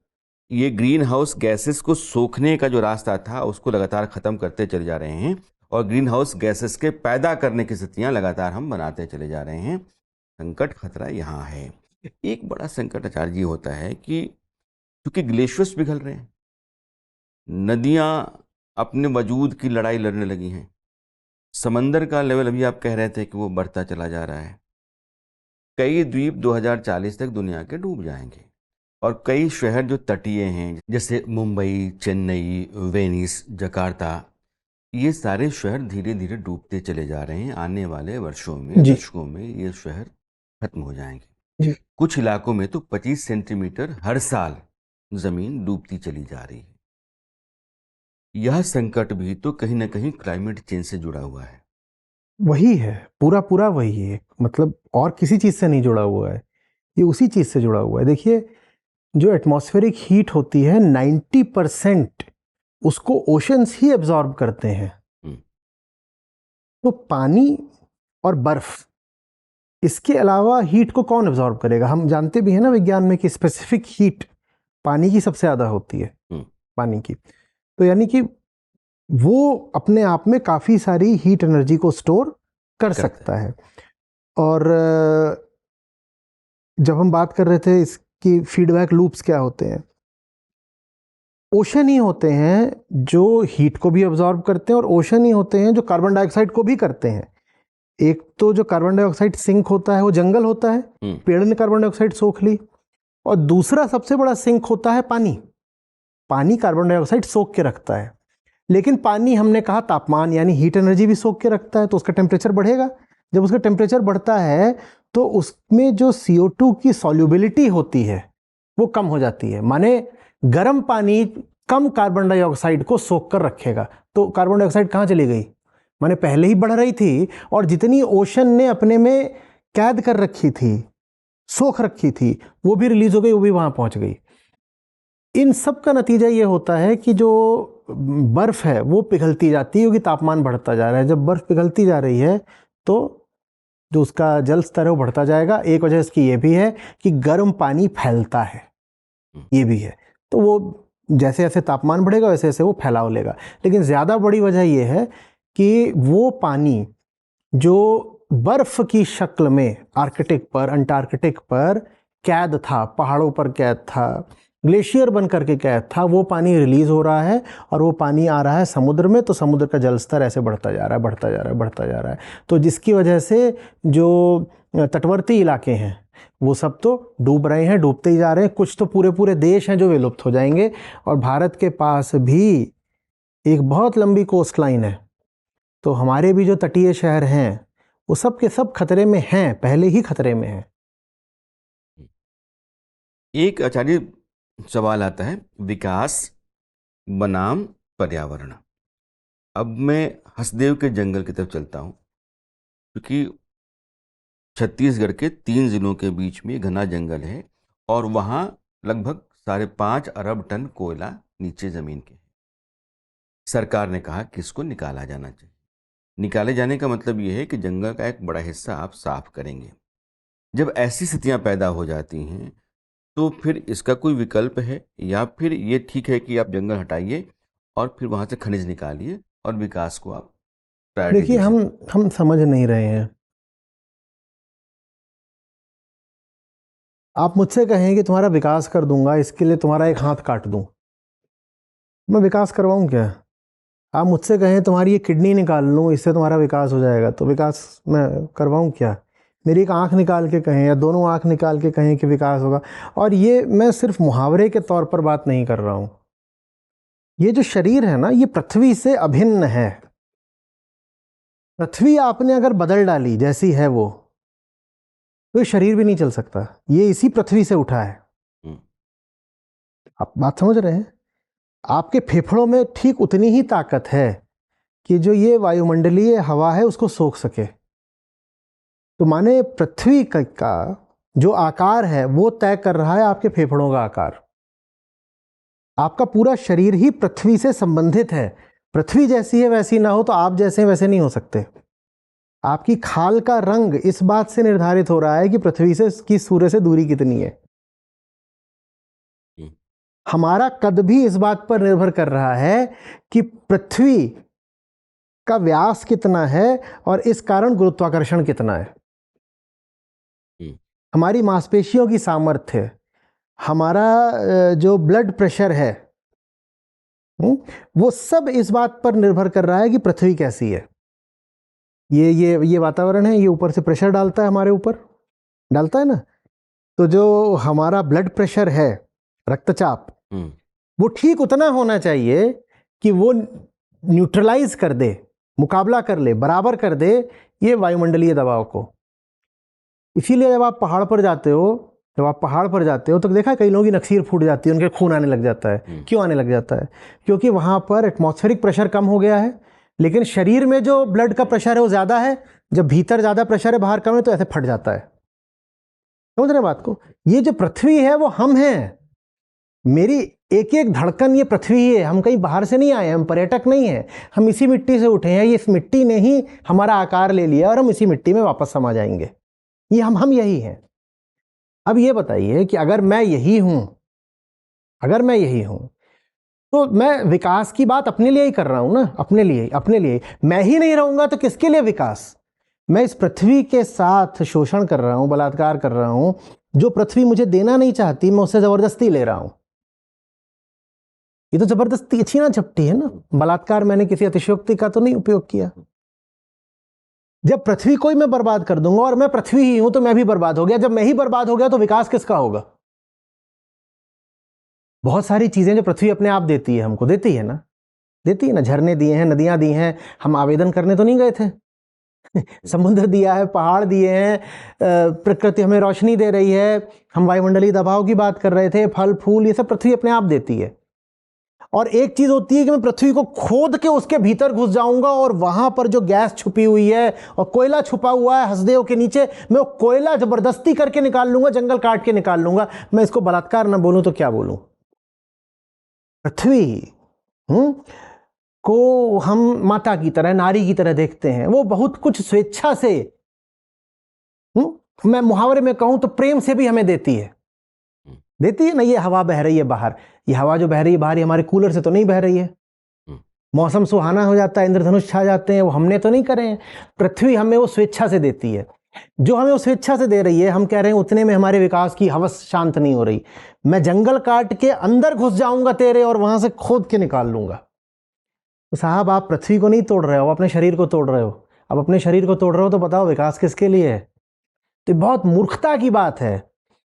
S1: ये ग्रीन हाउस गैसेस को सोखने का जो रास्ता था उसको लगातार ख़त्म करते चले जा रहे हैं, और ग्रीन हाउस गैसेस के पैदा करने की स्थितियाँ लगातार हम बनाते चले जा रहे हैं। संकट, खतरा यहाँ है। एक बड़ा संकट आचार्य जी होता है कि क्योंकि ग्लेशियर्स पिघल रहे हैं, नदियाँ अपने वजूद की लड़ाई लड़ने लगी हैं, समंदर का लेवल अभी आप कह रहे थे कि वो बढ़ता चला जा रहा है। कई द्वीप 2040 तक दुनिया के डूब जाएंगे, और कई शहर जो तटीय हैं जैसे मुंबई, चेन्नई, वेनिस, जकार्ता, ये सारे शहर धीरे धीरे डूबते चले जा रहे हैं। आने वाले वर्षों में, दशकों में ये शहर खत्म हो जाएंगे। कुछ इलाकों में तो 25 सेंटीमीटर हर साल जमीन डूबती चली जा रही है। यह संकट भी तो कहीं ना कहीं क्लाइमेट चेंज से जुड़ा हुआ है।
S2: वही है, पूरा वही है, मतलब और किसी चीज से नहीं जुड़ा हुआ है, ये उसी चीज से जुड़ा हुआ है। देखिए, जो एटमॉस्फेरिक हीट होती है 90% उसको ओशंस ही एब्जॉर्ब करते हैं। तो पानी और बर्फ, इसके अलावा हीट को कौन एब्जॉर्ब करेगा? हम जानते भी हैं ना विज्ञान में कि स्पेसिफिक हीट पानी की सबसे ज्यादा होती है, पानी की। तो यानी कि वो अपने आप में काफी सारी हीट एनर्जी को स्टोर कर सकता है। और जब हम बात कर रहे थे इसकी फीडबैक लूप्स क्या होते हैं, ओशन ही होते हैं जो हीट को भी अब्जॉर्ब करते हैं, और ओशन ही होते हैं जो कार्बन डाइऑक्साइड को भी करते हैं। एक तो जो कार्बन डाइऑक्साइड सिंक होता है वो जंगल होता है, पेड़ ने कार्बन डाइऑक्साइड सोख ली। और दूसरा सबसे बड़ा सिंक होता है पानी। पानी कार्बन डाइऑक्साइड सोख के रखता है, लेकिन पानी हमने कहा तापमान यानी हीट एनर्जी भी सोख के रखता है, तो उसका टेम्परेचर बढ़ेगा। जब उसका टेम्परेचर बढ़ता है तो उसमें जो CO2 की सॉल्युबिलिटी होती है वो कम हो जाती है, माने गर्म पानी कम कार्बन डाइऑक्साइड को सोख कर रखेगा। तो कार्बन डाइऑक्साइड कहाँ चली गई? माने पहले ही बढ़ रही थी, और जितनी ओशन ने अपने में कैद कर रखी थी सोख रखी थी, वो भी रिलीज हो गई, वो भी वहाँ पहुँच गई। इन सब का नतीजा ये होता है कि जो बर्फ़ है वो पिघलती जाती है, क्योंकि तापमान बढ़ता जा रहा है। जब बर्फ़ पिघलती जा रही है तो जो उसका जल स्तर है वो बढ़ता जाएगा। एक वजह इसकी ये भी है कि गर्म पानी फैलता है, ये भी है। तो वो जैसे जैसे तापमान बढ़ेगा वैसे वैसे वो फैलाव लेगा। लेकिन ज़्यादा बड़ी वजह ये है कि वो पानी जो बर्फ़ की शक्ल में आर्कटिक पर, अंटार्कटिक पर कैद था, पहाड़ों पर कैद था, ग्लेशियर बन करके कैद था, वो पानी रिलीज़ हो रहा है और वो पानी आ रहा है समुद्र में। तो समुद्र का जल स्तर ऐसे बढ़ता जा रहा है, बढ़ता जा रहा है, बढ़ता जा रहा है। तो जिसकी वजह से जो तटवर्ती इलाके हैं वो सब तो डूब रहे हैं, डूबते ही जा रहे हैं। कुछ तो पूरे पूरे देश हैं जो विलुप्त हो जाएंगे। और भारत के पास भी एक बहुत लंबी कोस्ट लाइन है, तो हमारे भी जो तटीय शहर हैं वो सब के सब खतरे में हैं, पहले ही खतरे में हैं।
S1: एक आचार्य सवाल आता है, विकास बनाम पर्यावरण। अब मैं हसदेव के जंगल की तरफ चलता हूँ, क्योंकि छत्तीसगढ़ के 3 जिलों के बीच में घना जंगल है और वहाँ लगभग 5.5 अरब टन कोयला नीचे ज़मीन के है। सरकार ने कहा कि इसको निकाला जाना चाहिए। निकाले जाने का मतलब ये है कि जंगल का एक बड़ा हिस्सा आप साफ करेंगे। जब ऐसी स्थितियाँ पैदा हो जाती हैं तो फिर इसका कोई विकल्प है, या फिर ये ठीक है कि आप जंगल हटाइए और फिर वहाँ से खनिज निकालिए और विकास को आप प्रायोरिटी
S2: देखिए,
S1: दीजिए?
S2: हम समझ नहीं रहे हैं। आप मुझसे कहें कि तुम्हारा विकास कर दूंगा, इसके लिए तुम्हारा एक हाथ काट दूं, मैं विकास करवाऊं क्या? आप मुझसे कहें तुम्हारी ये किडनी निकाल लूं, इससे तुम्हारा विकास हो जाएगा, तो विकास मैं करवाऊं क्या? मेरी एक आँख निकाल के कहें या दोनों आँख निकाल के कहें कि विकास होगा। और ये मैं सिर्फ मुहावरे के तौर पर बात नहीं कर रहा हूँ। ये जो शरीर है ना, ये पृथ्वी से अभिन्न है। पृथ्वी आपने अगर बदल डाली जैसी है वो, तो ये शरीर भी नहीं चल सकता। ये इसी पृथ्वी से उठा है। आप बात समझ रहे हैं? आपके फेफड़ों में ठीक उतनी ही ताकत है कि जो ये वायुमंडलीय हवा है उसको सोख सके। तो माने पृथ्वी का जो आकार है वो तय कर रहा है आपके फेफड़ों का आकार। आपका पूरा शरीर ही पृथ्वी से संबंधित है। पृथ्वी जैसी है वैसी ना हो तो आप जैसे हैं वैसे नहीं हो सकते। आपकी खाल का रंग इस बात से निर्धारित हो रहा है कि पृथ्वी से की सूर्य से दूरी कितनी है। हमारा कद भी इस बात पर निर्भर कर रहा है कि पृथ्वी का व्यास कितना है और इस कारण गुरुत्वाकर्षण कितना है। हमारी मांसपेशियों की सामर्थ्य, हमारा जो ब्लड प्रेशर है, वो सब इस बात पर निर्भर कर रहा है कि पृथ्वी कैसी है। ये वातावरण है, ये ऊपर से प्रेशर डालता है, हमारे ऊपर डालता है ना। तो जो हमारा ब्लड प्रेशर है, रक्तचाप, वो ठीक उतना होना चाहिए कि वो न्यूट्रलाइज कर दे, मुकाबला कर ले, बराबर कर दे ये वायुमंडलीय दबाव को। इसीलिए जब आप पहाड़ पर जाते हो तो देखा कई लोगों की नक्सीर फूट जाती है, उनके खून आने लग जाता है। क्यों आने लग जाता है? क्योंकि वहाँ पर एटमॉस्फेरिक प्रेशर कम हो गया है, लेकिन शरीर में जो ब्लड का प्रेशर है वो ज़्यादा है। जब भीतर ज़्यादा प्रेशर है, बाहर कम है, तो ऐसे फट जाता है। समझ रहे बात को? ये जो पृथ्वी है वो हम हैं। मेरी एक एक धड़कन ये पृथ्वी ही है। हम कहीं बाहर से नहीं आए, हम पर्यटक नहीं हैं। हम इसी मिट्टी से उठे हैं। इस मिट्टी ने ही हमारा आकार ले लिया और हम इसी मिट्टी में वापस समा जाएंगे। ये हम यही हैं। अब ये बताइए कि अगर मैं यही हूं तो मैं विकास की बात अपने लिए ही कर रहा हूं ना, अपने लिए। मैं ही नहीं रहूंगा तो किसके लिए विकास? मैं इस पृथ्वी के साथ शोषण कर रहा हूं, बलात्कार कर रहा हूं। जो पृथ्वी मुझे देना नहीं चाहती, मैं उससे जबरदस्ती ले रहा हूं। ये तो जबरदस्ती छीना झपटी है ना। बलात्कार मैंने किसी अतिशयोक्ति का तो नहीं उपयोग किया। जब पृथ्वी को ही मैं बर्बाद कर दूंगा, और मैं पृथ्वी ही हूं, तो मैं भी बर्बाद हो गया। जब मैं ही बर्बाद हो गया तो विकास किसका होगा? बहुत सारी चीजें जो पृथ्वी अपने आप देती है, हमको देती है ना। झरने दिए हैं, नदियां दी हैं, हम आवेदन करने तो नहीं गए थे। समुद्र दिया है, पहाड़ दिए हैं, प्रकृति हमें रोशनी दे रही है। हम वायुमंडलीय दबाव की बात कर रहे थे, फल फूल, ये सब पृथ्वी अपने आप देती है।
S3: और एक चीज होती है कि मैं पृथ्वी को खोद के उसके भीतर घुस जाऊंगा और वहां पर जो गैस छुपी हुई है और कोयला छुपा हुआ है हसदेव के नीचे, मैं वो कोयला जबरदस्ती करके निकाल लूंगा, जंगल काट के निकाल लूंगा। मैं इसको बलात्कार ना बोलूं तो क्या बोलूं? पृथ्वी को हम माता की तरह, नारी की तरह देखते हैं। वो बहुत कुछ स्वेच्छा से, मैं मुहावरे में कहूं तो प्रेम से भी हमें देती है। देती है ना। ये हवा बह रही है बाहर, ये हवा जो बह रही है बाहर, ये हमारे कूलर से तो नहीं बह रही है। मौसम सुहाना हो जाता है, इंद्रधनुष छा जाते हैं, वो हमने तो नहीं करे हैं। पृथ्वी हमें वो स्वेच्छा से देती है। जो हमें वो स्वेच्छा से दे रही है, हम कह रहे हैं उतने में हमारे विकास की हवस शांत नहीं हो रही। मैं जंगल काट के अंदर घुस जाऊंगा तेरे और वहां से खोद के निकाल लूंगा। तो साहब, आप पृथ्वी को नहीं तोड़ रहे हो, अपने शरीर को तोड़ रहे हो। अब अपने शरीर को तोड़ रहे हो तो बताओ विकास किसके लिए है? तो बहुत मूर्खता की बात है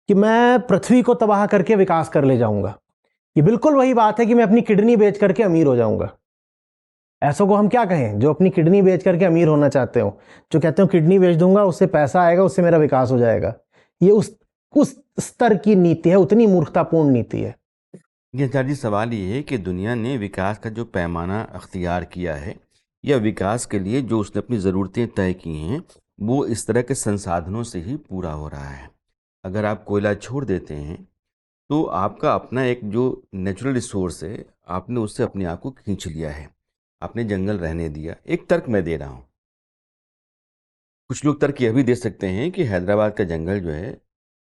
S3: कि मैं पृथ्वी को तबाह करके विकास कर ले जाऊंगा। ये बिल्कुल वही बात है कि मैं अपनी किडनी बेच करके अमीर हो जाऊंगा। ऐसों को हम क्या कहें जो अपनी किडनी बेच करके अमीर होना चाहते हो, जो कहते हो किडनी बेच दूंगा, उससे पैसा आएगा, उससे मेरा विकास हो जाएगा। ये उस स्तर की नीति है, उतनी मूर्खतापूर्ण नीति है।
S1: ये आचार्य जी, सवाल ये है कि दुनिया ने विकास का जो पैमाना अख्तियार किया है, या विकास के लिए जो उसने अपनी ज़रूरतें तय की हैं, वो इस तरह के संसाधनों से ही पूरा हो रहा है। अगर आप कोयला छोड़ देते हैं तो आपका अपना एक जो नेचुरल रिसोर्स है, आपने उससे अपने आप को खींच लिया है। आपने जंगल रहने दिया। एक तर्क मैं दे रहा हूँ, कुछ लोग तर्क यह भी दे सकते हैं कि हैदराबाद का जंगल जो है,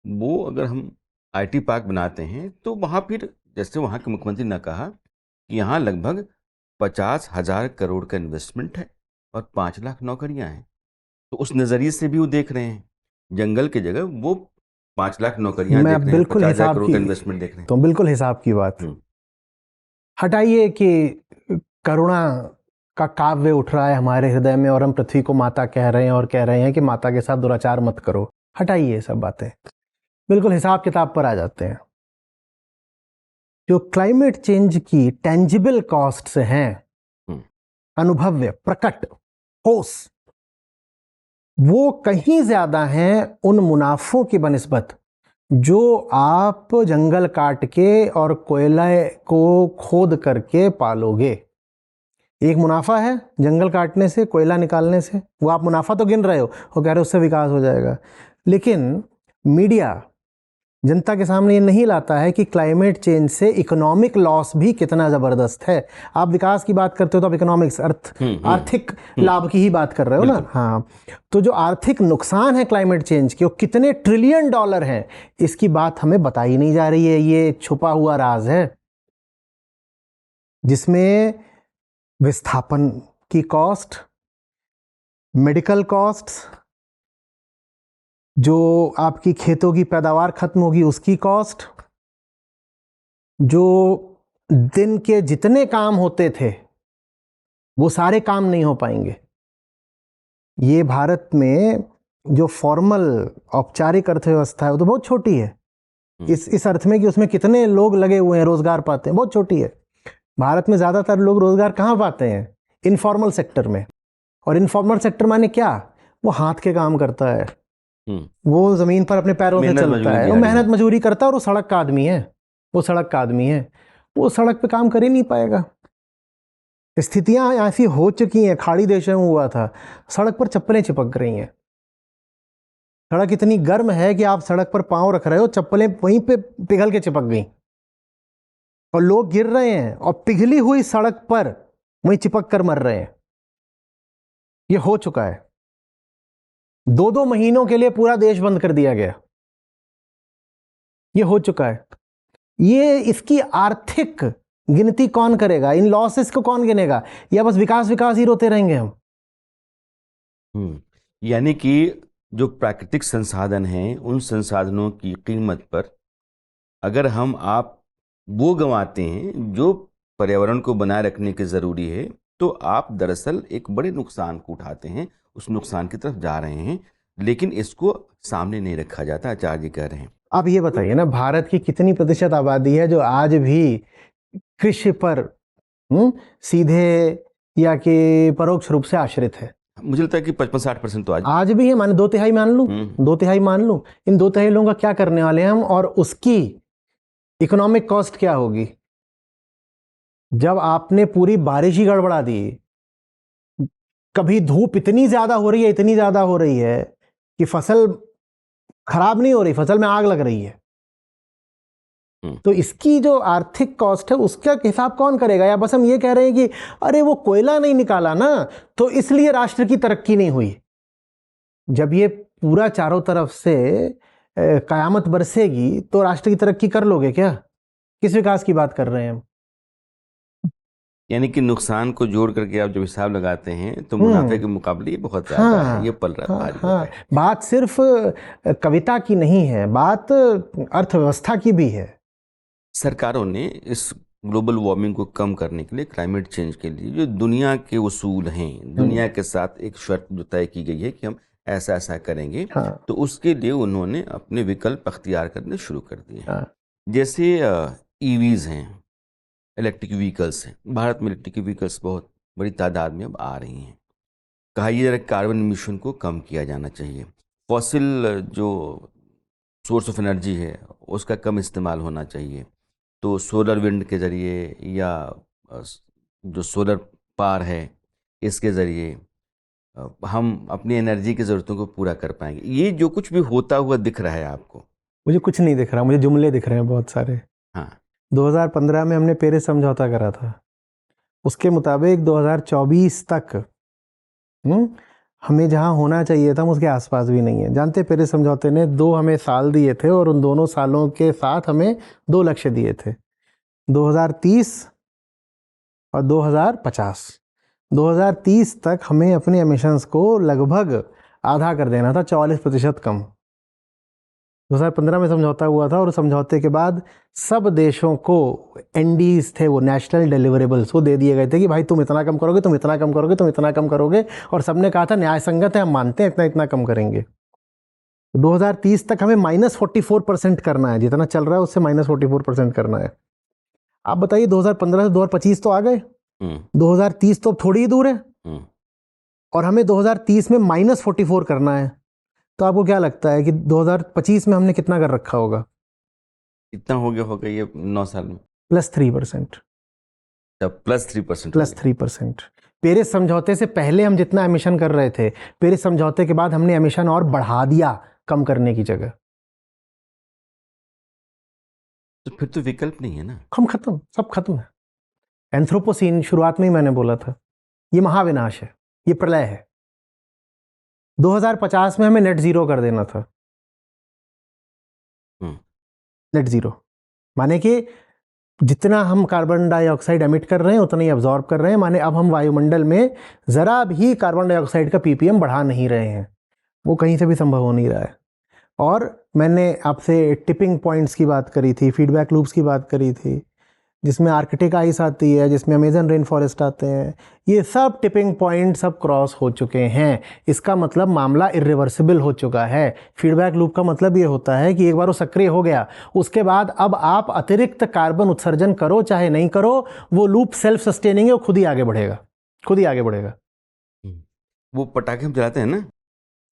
S1: वो अगर हम आईटी पार्क बनाते हैं तो वहाँ फिर, जैसे वहाँ के मुख्यमंत्री ने कहा कि यहाँ लगभग 50,000 करोड़ का इन्वेस्टमेंट है और 5 लाख नौकरियाँ हैं। तो उस नज़रिए से भी वो देख रहे हैं, जंगल की जगह वो 5 लाख नौकरियाँ
S3: मैं
S1: देख रहे हैं,
S3: बिल्कुल
S1: 50,000
S3: हिसाब
S1: करोड़
S3: की,
S1: का इन्वेस्टमेंट देख रहे हैं।
S3: तो बिल्कुल हिसाब की बात। हटाइए कि करुणा का काव्य उठ रहा है हमारे हृदय में और हम पृथ्वी को माता कह रहे हैं और कह रहे हैं कि माता के साथ दुराचार मत करो। हटाइए ये सब बातें, बिल्कुल हिसाब किताब पर आ जाते हैं। जो क्लाइमेट चेंज की टेंजिबल कॉस्ट्स हैं, अनुभव्य, प्रकट, ठोस, वो कहीं ज्यादा हैं उन मुनाफों की बनिस्बत जो आप जंगल काट के और कोयला को खोद करके पालोगे। एक मुनाफा है जंगल काटने से, कोयला निकालने से, वो आप मुनाफा तो गिन रहे हो और कह रहे हो उससे विकास हो जाएगा। लेकिन मीडिया जनता के सामने ये नहीं लाता है कि क्लाइमेट चेंज से इकोनॉमिक लॉस भी कितना ज़बरदस्त है। आप विकास की बात करते हो तो आप इकोनॉमिक्स, आर्थिक लाभ की ही बात कर रहे हो ना। हाँ, तो जो आर्थिक नुकसान है क्लाइमेट चेंज के, वो कितने ट्रिलियन डॉलर हैं, इसकी बात हमें बताई नहीं जा रही है। ये छुपा हुआ राज है जिसमें विस्थापन की कॉस्ट, मेडिकल कॉस्ट्स, जो आपकी खेतों की पैदावार खत्म होगी उसकी कॉस्ट, जो दिन के जितने काम होते थे वो सारे काम नहीं हो पाएंगे। ये भारत में जो फॉर्मल औपचारिक अर्थव्यवस्था है वो तो बहुत छोटी है, इस अर्थ में कि उसमें कितने लोग लगे हुए हैं, रोजगार पाते हैं, बहुत छोटी है। भारत में ज्यादातर लोग रोजगार कहाँ पाते हैं? इनफॉर्मल सेक्टर में। और इनफॉर्मल सेक्टर माने क्या? वो हाथ के काम करता है, वो जमीन पर अपने पैरों से चलता है, वो मेहनत मजदूरी करता है, और वो सड़क का आदमी है, वो सड़क का आदमी है, वो सड़क पे काम कर ही नहीं पाएगा। स्थितियां ऐसी हो चुकी हैं, खाड़ी देशों में हुआ था, सड़क पर चप्पलें चिपक रही हैं। सड़क इतनी गर्म है कि आप सड़क पर पांव रख रहे हो, चप्पलें वहीं पे पिघल के चिपक गई और लोग गिर रहे हैं और पिघली हुई सड़क पर वहीं चिपक कर मर रहे हैं। ये हो चुका है। 2-2 महीनों के लिए पूरा देश बंद कर दिया गया। ये हो चुका है। ये इसकी आर्थिक गिनती कौन करेगा? इन लॉसेस को कौन गिनेगा? या बस विकास विकास ही रोते रहेंगे हम?
S1: यानी कि जो प्राकृतिक संसाधन हैं, उन संसाधनों की कीमत पर अगर हम आप वो गंवाते हैं जो पर्यावरण को बनाए रखने के ज़रूरी है, तो आप दरअसल एक बड़े नुकसान को उठाते हैं, उस नुकसान की तरफ जा रहे हैं, लेकिन इसको सामने नहीं रखा जाता। आचार्य जी कह रहे हैं।
S3: आप ये बताइए ना, भारत की कितनी प्रतिशत आबादी है जो आज भी कृषि पर सीधे या कि परोक्ष रूप से आश्रित है?
S1: मुझे लगता है कि 55-60% तो
S3: आज भी है। माने 2/3 मान लूं, 2/3 मान लूं, इन 2/3 लोगों का क्या करने वाले हैं हम, और उसकी इकोनॉमिक कॉस्ट क्या होगी? जब आपने पूरी बारिश ही गड़बड़ा दी, कभी धूप इतनी ज्यादा हो रही है, इतनी ज्यादा हो रही है कि फसल खराब नहीं हो रही, फसल में आग लग रही है, तो इसकी जो आर्थिक कॉस्ट है उसका हिसाब कौन करेगा? या बस हम ये कह रहे हैं कि अरे वो कोयला नहीं निकाला ना, तो इसलिए राष्ट्र की तरक्की नहीं हुई। जब ये पूरा चारों तरफ से कयामत बरसेगी तो राष्ट्र की तरक्की कर लोगे क्या? किस विकास की बात कर रहे हैं हम?
S1: यानी कि नुकसान को जोड़ करके आप जब हिसाब लगाते हैं तो मुनाफे के मुकाबले ये बहुत ज्यादा है, ये पल रहा भारी होता है।
S3: बात सिर्फ कविता की नहीं है, बात अर्थव्यवस्था की भी है।
S1: सरकारों ने इस ग्लोबल वार्मिंग को कम करने के लिए, क्लाइमेट चेंज के लिए जो दुनिया के उसूल हैं, दुनिया के साथ एक शर्त जो तय की गई है कि हम ऐसा ऐसा करेंगे, तो उसके लिए उन्होंने अपने विकल्प अख्तियार करने शुरू कर दिए हैं। जैसे ईवीज हैं, इलेक्ट्रिक व्हीकल्स हैं। भारत में इलेक्ट्रिक व्हीकल्स बहुत बड़ी तादाद में अब आ रही हैं। कहा यह जरा कार्बन इमिशन को कम किया जाना चाहिए। फॉसिल जो सोर्स ऑफ एनर्जी है उसका कम इस्तेमाल होना चाहिए। तो सोलर विंड के ज़रिए या जो सोलर पावर है इसके ज़रिए हम अपनी एनर्जी की ज़रूरतों को पूरा कर पाएंगे। ये जो कुछ भी होता हुआ दिख रहा है आपको?
S2: मुझे कुछ नहीं दिख रहा, मुझे जुमले दिख रहे हैं बहुत सारे।
S1: हाँ,
S2: 2015 में हमने पेरिस समझौता करा था, उसके मुताबिक 2024 तक हमें जहाँ होना चाहिए था हम उसके आसपास भी नहीं है। जानते पेरिस समझौते ने 2 हमें साल दिए थे और उन दोनों सालों के साथ हमें 2 लक्ष्य दिए थे, 2030 और 2050। 2030 तक हमें अपने एमिशंस को लगभग आधा कर देना था, 44% कम। 2015 में समझौता हुआ था और उस समझौते के बाद सब देशों को एनडीज थे, वो नेशनल डिलीवरेबल्स, वो दे दिए गए थे कि भाई तुम इतना कम करोगे, तुम इतना कम करोगे, तुम इतना कम करोगे, और सबने कहा था न्याय संगत है, हम मानते हैं इतना इतना कम करेंगे। 2030 तक हमें -44% करना है, जितना चल रहा है उससे -44% करना है। आप बताइए 2015 से 2025 तो आ गए, 2030 तो थोड़ी ही दूर है, और हमें 2030 में -44 करना है। तो आपको क्या लगता है कि 2025 में हमने कितना कर रखा होगा?
S1: कितना हो गया ये 9 साल में?
S2: +3%।
S1: +3%।
S2: +3%। पेरिस समझौते से पहले हम जितना एमिशन कर रहे थे, पेरिस समझौते के बाद हमने एमिशन और बढ़ा दिया कम करने की जगह।
S1: तो फिर तो विकल्प नहीं है ना।
S2: हम खत्म, सब खत्म है। एंथ्रोपोसीन शुरुआत में ही मैंने बोला था, ये महाविनाश है, ये प्रलय है। 2050 में हमें नेट जीरो कर देना था। नेट जीरो माने कि जितना हम कार्बन डाइऑक्साइड एमिट कर रहे हैं उतना ही अब्जॉर्ब कर रहे हैं, माने अब हम वायुमंडल में जरा भी कार्बन डाइऑक्साइड का पीपीएम बढ़ा नहीं रहे हैं, वो कहीं से भी संभव हो नहीं रहा है। और मैंने आपसे टिपिंग पॉइंट्स की बात करी थी, फीडबैक लूप्स की बात करी थी, जिसमें आर्कटिक आइस आती है, जिसमें अमेजन रेन फॉरेस्ट आते हैं, ये सब टिपिंग पॉइंट सब क्रॉस हो चुके हैं। इसका मतलब मामला इरिवर्सिबल हो चुका है। फीडबैक लूप का मतलब ये होता है कि एक बार वो सक्रिय हो गया, उसके बाद अब आप अतिरिक्त कार्बन उत्सर्जन करो चाहे नहीं करो, वो लूप सेल्फ सस्टेनिंग है, वो खुद ही आगे बढ़ेगा, खुद ही आगे बढ़ेगा।
S1: वो पटाखे हम जलाते हैं ना,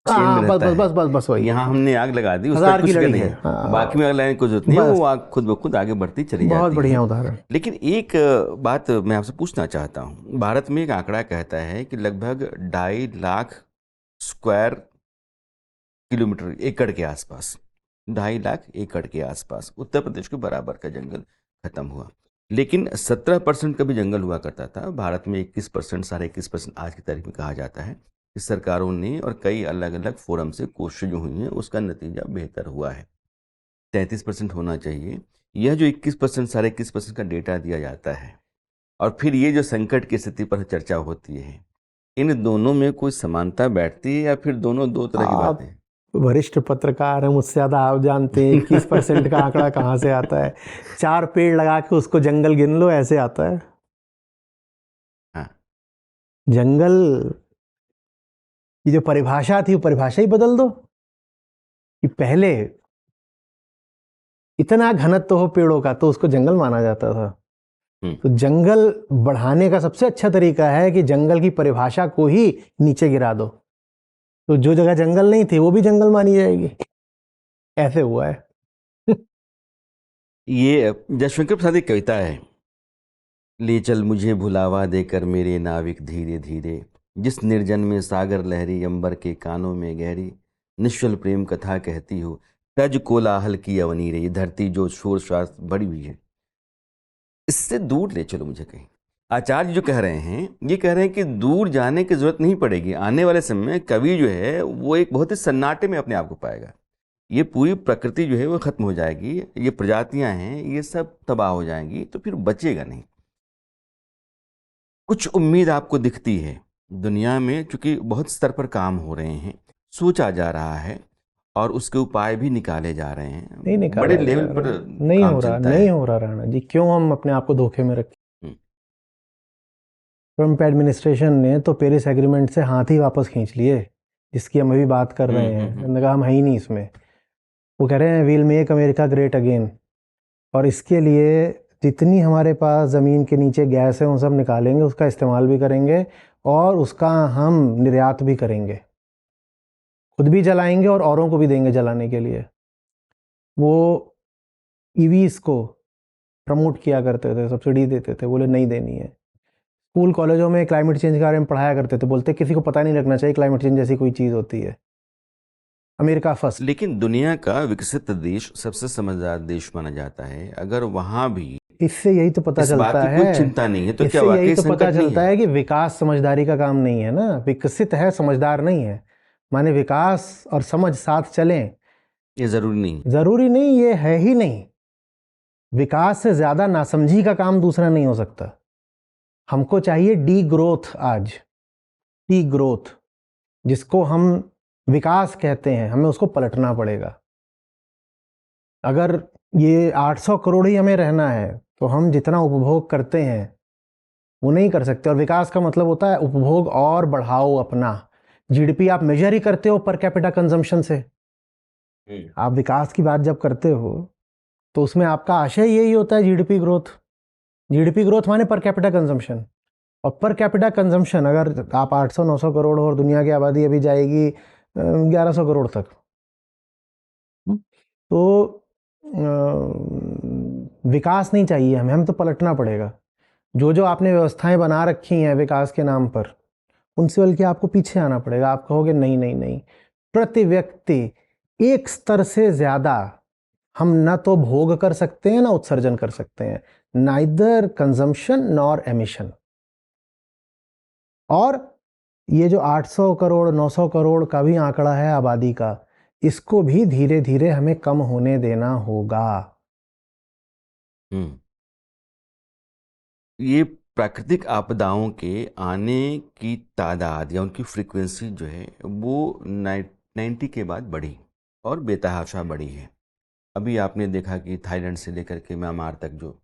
S2: बस वही।
S1: यहाँ हमने आग लगा दी, उसका कुछ नहीं है, बाकी में आग लगाने की कोई जरूरत नहीं है, वो आग खुद ब खुद आगे बढ़ती चली जाती है।
S2: बहुत बढ़िया उदाहरण।
S1: लेकिन एक बात मैं आपसे पूछना चाहता हूँ। भारत में एक आंकड़ा कहता है कि लगभग 2.5 लाख स्क्वायर किलोमीटर, एकड़ के आसपास, 2.5 लाख एकड़ के आसपास उत्तर प्रदेश के बराबर का जंगल खत्म हुआ। लेकिन 17% का भी जंगल हुआ करता था। भारत में 21%, 21.5% आज की तारीख में कहा जाता है कि सरकारों ने और कई अलग अलग फोरम से कोशिशें जो हुई हैं उसका नतीजा बेहतर हुआ है। 33% होना चाहिए। यह जो 21%, 21.5% का डेटा दिया जाता है, और फिर ये जो संकट की स्थिति पर चर्चा होती है, इन दोनों में कोई समानता बैठती है या फिर दोनों दो तरह की बातें हैं?
S2: वरिष्ठ पत्रकार हैं, मुझसे ज़्यादा आप जानते हैं 21% का आंकड़ा कहाँ से आता है। 4 पेड़ लगा के उसको जंगल गिन लो, ऐसे आता है।
S1: हाँ।
S2: जंगल की जो परिभाषा थी वो परिभाषा ही बदल दो कि पहले इतना घनत्व हो पेड़ों का तो उसको जंगल माना जाता था। तो जंगल बढ़ाने का सबसे अच्छा तरीका है कि जंगल की परिभाषा को ही नीचे गिरा दो, तो जो जगह जंगल नहीं थी वो भी जंगल मानी जाएगी। ऐसे हुआ है।
S1: ये जयशंकर प्रसाद की कविता है, ले चल मुझे भुलावा देकर मेरे नाविक धीरे धीरे, जिस निर्जन में सागर लहरी, अंबर के कानों में गहरी, निश्चल प्रेम कथा कहती हो, तज कोलाहल की अवनी रे। ये धरती जो शोर श्वास भरी हुई है, इससे दूर ले चलो मुझे कहीं। आचार्य जो कह रहे हैं, ये कह रहे हैं कि दूर जाने की जरूरत नहीं पड़ेगी। आने वाले समय में कवि जो है वो एक बहुत ही सन्नाटे में अपने आप को पाएगा। ये पूरी प्रकृति जो है वो खत्म हो जाएगी, ये प्रजातियां हैं ये सब तबाह हो जाएंगी, तो फिर बचेगा नहीं। कुछ उम्मीद आपको दिखती है दुनिया में, चूंकि बहुत स्तर पर काम हो रहे हैं, सोचा जा रहा है और उसके उपाय भी निकाले जा रहे हैं,
S3: नहीं निकाला
S1: बड़े
S3: जा
S1: लेवल
S3: रहा,
S1: पर
S3: नहीं
S1: काम
S3: हो रहा,
S1: चलता
S3: नहीं
S1: है।
S3: हो रहा राणा जी। क्यों हम अपने आप को धोखे में रखें?
S1: हम्म।
S3: ट्रम्प एडमिनिस्ट्रेशन ने तो पेरिस एग्रीमेंट से हाथ ही वापस खींच लिए, जिसकी हम अभी बात कर रहे हैं। उन्होंने कहा हम है ही नहीं इसमें। वो कह रहे हैं we'll make America great again, और इसके लिए जितनी हमारे पास ज़मीन के नीचे गैस है वो सब निकालेंगे, उसका इस्तेमाल भी करेंगे और उसका हम निर्यात भी करेंगे, खुद भी जलाएंगे और औरों को भी देंगे जलाने के लिए। वो ईवीज़ को प्रमोट किया करते थे, सब्सिडी देते थे, बोले नहीं देनी है। स्कूल कॉलेजों में क्लाइमेट चेंज के बारे में पढ़ाया करते थे, बोलते किसी को पता नहीं लगना चाहिए क्लाइमेट चेंज जैसी कोई चीज़ होती है। America first.
S1: लेकिन दुनिया का विकसित देश सबसे समझदार देश माना जाता है। अगर वहां भी
S3: इससे यही तो पता
S1: इस बात
S3: चलता
S1: की कोई
S3: है,
S1: चिंता नहीं है, तो क्या
S3: इससे यही
S1: वाकई
S3: तो पता
S1: संकट नहीं
S3: चलता
S1: है?
S3: है कि विकास समझदारी का काम नहीं है ना। विकसित है, समझदार नहीं है। माने विकास और समझ साथ चलें,
S1: ये जरूरी नहीं।
S3: जरूरी नहीं, ये है ही नहीं। विकास से ज्यादा नासमझी का काम दूसरा नहीं हो सकता। हमको चाहिए डी ग्रोथ आज, डी ग्रोथ जिसको हम विकास कहते हैं, हमें उसको पलटना पड़ेगा। अगर ये 800 करोड़ ही हमें रहना है तो हम जितना उपभोग करते हैं वो नहीं कर सकते। और विकास का मतलब होता है उपभोग और बढ़ाओ अपना। जीडीपी आप मेजर ही करते हो पर कैपिटा कंजम्पशन से। आप विकास की बात जब करते हो तो उसमें आपका आशय यही होता है जीडीपी ग्रोथ। जीडीपी ग्रोथ माने पर कैपिटा कंजम्पशन, और पर कैपिटा कंजम्पशन अगर आप 800-900 करोड़ हो और दुनिया की आबादी अभी जाएगी 1100 करोड़ तक, तो विकास नहीं चाहिए हमें तो पलटना पड़ेगा। जो आपने व्यवस्थाएं बना रखी हैं विकास के नाम पर, उनसे बल्कि आपको पीछे आना पड़ेगा। आप कहोगे नहीं नहीं नहीं, प्रति व्यक्ति एक स्तर से ज्यादा हम ना तो भोग कर सकते हैं ना उत्सर्जन कर सकते हैं, नाइदर कंजम्पशन नॉर एमिशन। और ये जो 800 करोड़ 900 करोड़ का भी आंकड़ा है आबादी का, इसको भी धीरे धीरे हमें कम होने देना होगा।
S1: ये प्राकृतिक आपदाओं के आने की तादाद या उनकी फ्रीक्वेंसी जो है वो 90 के बाद बढ़ी और बेतहाशा बढ़ी है। अभी आपने देखा कि थाईलैंड से लेकर के म्यांमार तक जो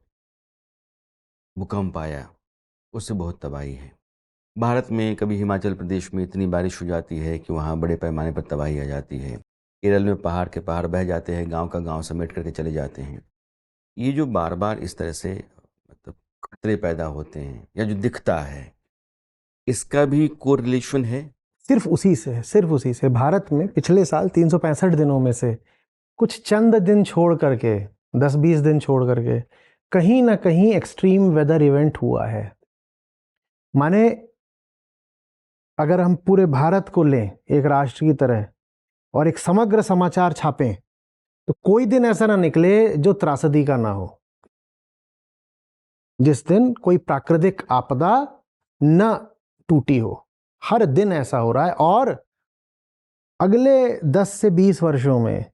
S1: भूकंप आया उससे बहुत तबाही है। भारत में कभी हिमाचल प्रदेश में इतनी बारिश हो जाती है कि वहाँ बड़े पैमाने पर तबाही आ जाती है। केरल में पहाड़ के पहाड़ बह जाते हैं, गांव का गांव समेट करके चले जाते हैं। ये जो बार बार इस तरह से मतलब खतरे पैदा होते हैं या जो दिखता है, इसका भी कोरिलेशन है।
S3: सिर्फ उसी से, सिर्फ उसी से। भारत में पिछले साल 365 दिनों में से कुछ चंद दिन छोड़ करके, 10-20 दिन छोड़ करके कहीं ना कहीं एक्सट्रीम वेदर इवेंट हुआ है। माने अगर हम पूरे भारत को लें एक राष्ट्र की तरह और एक समग्र समाचार छापें, तो कोई दिन ऐसा ना निकले जो त्रासदी का ना हो, जिस दिन कोई प्राकृतिक आपदा न टूटी हो। हर दिन ऐसा हो रहा है। और अगले 10 से 20 वर्षों में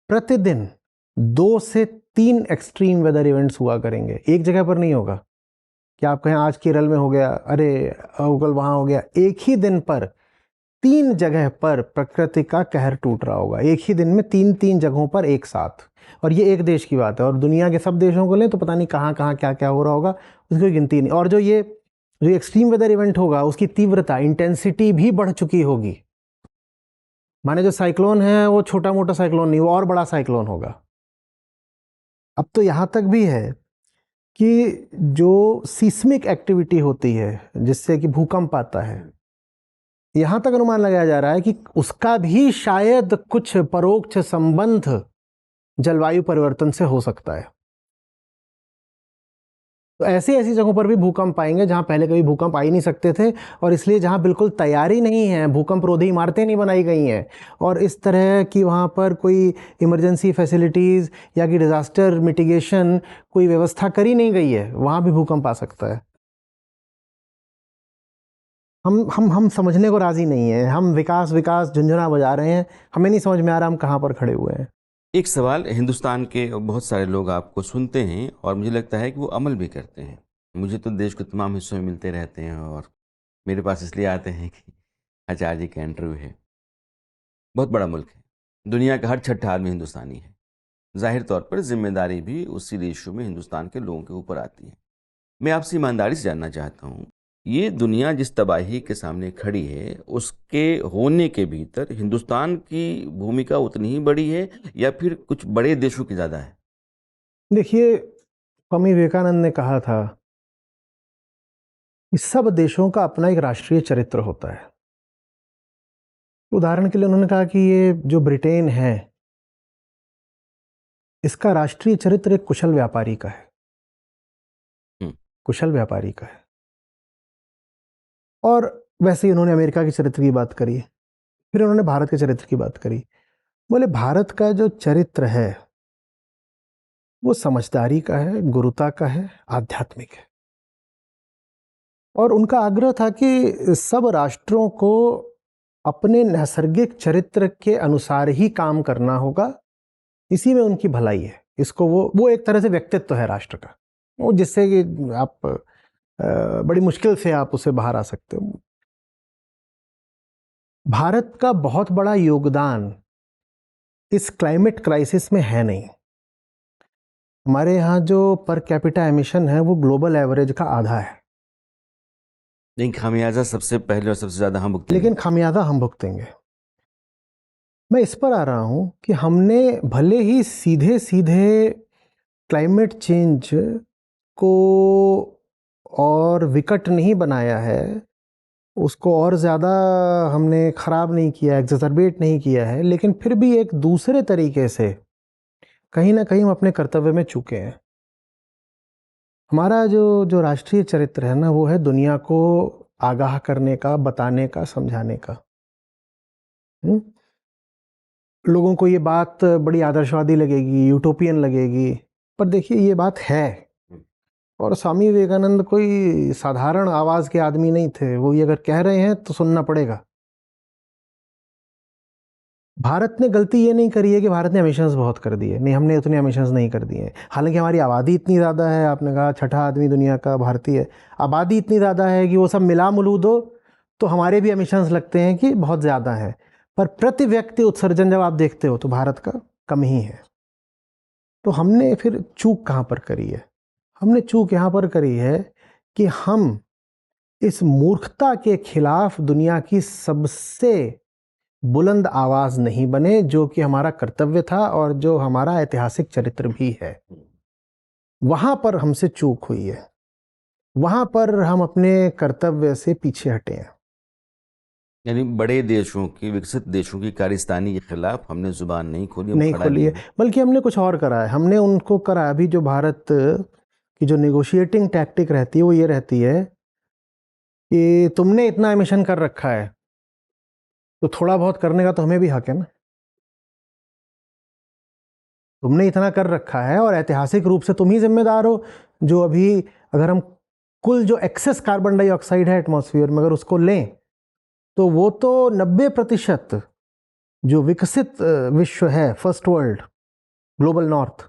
S3: प्रतिदिन 2 से 3 एक्सट्रीम वेदर इवेंट्स हुआ करेंगे। एक जगह पर नहीं होगा कि आप कहें आज केरल में हो गया, अरे कल वहां हो गया। एक ही दिन पर 3 जगह पर प्रकृति का कहर टूट रहा होगा, एक ही दिन में 3 जगहों पर एक साथ। और ये एक देश की बात है, और दुनिया के सब देशों को लें तो पता नहीं कहाँ कहाँ क्या क्या हो रहा होगा, उसकी कोई गिनती नहीं। और जो एक्सट्रीम वेदर इवेंट होगा उसकी तीव्रता, इंटेंसिटी भी बढ़ चुकी होगी। माने जो साइक्लोन है वो छोटा मोटा साइक्लोन नहीं, वो और बड़ा साइक्लोन होगा। अब तो यहाँ तक भी है कि जो सीस्मिक एक्टिविटी होती है जिससे कि भूकंप आता है, यहाँ तक अनुमान लगाया जा रहा है कि उसका भी शायद कुछ परोक्ष संबंध जलवायु परिवर्तन से हो सकता है। तो ऐसी ऐसी जगहों पर भी भूकंप आएंगे जहां पहले कभी भूकंप आ ही नहीं सकते थे, और इसलिए जहां बिल्कुल तैयारी नहीं है, भूकंप रोधी इमारतें नहीं बनाई गई हैं, और इस तरह की वहां पर कोई इमरजेंसी फैसिलिटीज़ या कि डिज़ास्टर मिटिगेशन कोई व्यवस्था करी नहीं गई है, वहां भी भूकंप आ सकता है। हम समझने को राज़ी नहीं है। हम विकास विकास झुंझुना बजा रहे हैं, हमें नहीं समझ में आ रहा हम कहाँ पर खड़े हुए हैं।
S1: एक सवाल, हिंदुस्तान के बहुत सारे लोग आपको सुनते हैं और मुझे लगता है कि वो अमल भी करते हैं। मुझे तो देश के तमाम हिस्सों में मिलते रहते हैं और मेरे पास इसलिए आते हैं कि आचार्य जी का इंटरव्यू है। बहुत बड़ा मुल्क है, दुनिया का हर छठा आदमी हिंदुस्तानी है। जाहिर तौर पर जिम्मेदारी भी उसी रेशियो में हिंदुस्तान के लोगों के ऊपर आती है। मैं आपसे ईमानदारी से जानना चाहता हूँ, ये दुनिया जिस तबाही के सामने खड़ी है, उसके होने के भीतर हिंदुस्तान की भूमिका उतनी ही बड़ी है या फिर कुछ बड़े देशों की ज़्यादा है?
S3: देखिए, स्वामी विवेकानंद ने कहा था कि सब देशों का अपना एक राष्ट्रीय चरित्र होता है। उदाहरण के लिए उन्होंने कहा कि ये जो ब्रिटेन है, इसका राष्ट्रीय चरित्र एक कुशल व्यापारी का है,
S1: हम्म,
S3: कुशल व्यापारी का है। और वैसे ही उन्होंने अमेरिका के चरित्र की बात करी, फिर उन्होंने भारत के चरित्र की बात करी। बोले भारत का जो चरित्र है वो समझदारी का है, गुरुता का है, आध्यात्मिक है। और उनका आग्रह था कि सब राष्ट्रों को अपने नैसर्गिक चरित्र के अनुसार ही काम करना होगा, इसी में उनकी भलाई है। इसको वो एक तरह से व्यक्तित्व है राष्ट्र का, वो जिससे कि आप बड़ी मुश्किल से आप उसे बाहर आ सकते हो। भारत का बहुत बड़ा योगदान इस क्लाइमेट क्राइसिस में है नहीं। हमारे यहाँ जो पर कैपिटा एमिशन है वो ग्लोबल एवरेज का आधा है,
S1: लेकिन खामियाजा सबसे पहले और सबसे ज़्यादा हम भुगतेंगे।
S3: लेकिन खामियाजा हम भुगतेंगे। मैं इस पर आ रहा हूँ कि हमने भले ही सीधे सीधे क्लाइमेट चेंज को और विकट नहीं बनाया है, उसको और ज़्यादा हमने ख़राब नहीं किया, एग्जैजरबेट नहीं किया है, लेकिन फिर भी एक दूसरे तरीके से कहीं ना कहीं हम अपने कर्तव्य में चूके हैं। हमारा जो राष्ट्रीय चरित्र है ना, वो है दुनिया को आगाह करने का, बताने का, समझाने का। लोगों को ये बात बड़ी आदर्शवादी लगेगी, यूटोपियन लगेगी, पर देखिए ये बात है। और स्वामी विवेकानंद कोई साधारण आवाज़ के आदमी नहीं थे, वो ये अगर कह रहे हैं तो सुनना पड़ेगा। भारत ने गलती ये नहीं करी है कि भारत ने एमिशंस बहुत कर दिए, नहीं, हमने उतने एमिशंस नहीं कर दिए। हालांकि हमारी आबादी इतनी ज़्यादा है, आपने कहा छठा आदमी दुनिया का भारतीय, आबादी इतनी ज़्यादा है कि वो सब मिला मुलू दो तो हमारे भी एमिशंस लगते हैं कि बहुत ज़्यादा है, पर प्रति व्यक्ति उत्सर्जन जब आप देखते हो तो भारत का कम ही है। तो हमने फिर चूक कहाँ पर करी है? हमने चूक यहाँ पर करी है कि हम इस मूर्खता के खिलाफ दुनिया की सबसे बुलंद आवाज नहीं बने, जो कि हमारा कर्तव्य था और जो हमारा ऐतिहासिक चरित्र भी है। वहां पर हमसे चूक हुई है, वहां पर हम अपने कर्तव्य से पीछे हटे हैं।
S1: यानी बड़े देशों की, विकसित देशों की कारस्तानी के खिलाफ हमने जुबान नहीं खोली,
S3: नहीं खोली है, बल्कि हमने कुछ और करा है। हमने उनको करा, अभी जो भारत की जो नेगोशिएटिंग टैक्टिक रहती है वो ये रहती है कि तुमने इतना एमिशन कर रखा है तो थोड़ा बहुत करने का तो हमें भी हक है ना। तुमने इतना कर रखा है और ऐतिहासिक रूप से तुम ही जिम्मेदार हो। जो अभी अगर हम कुल जो एक्सेस कार्बन डाइऑक्साइड है एटमॉस्फेयर में अगर उसको लें तो वो तो 90% जो विकसित विश्व है, फर्स्ट वर्ल्ड, ग्लोबल नॉर्थ,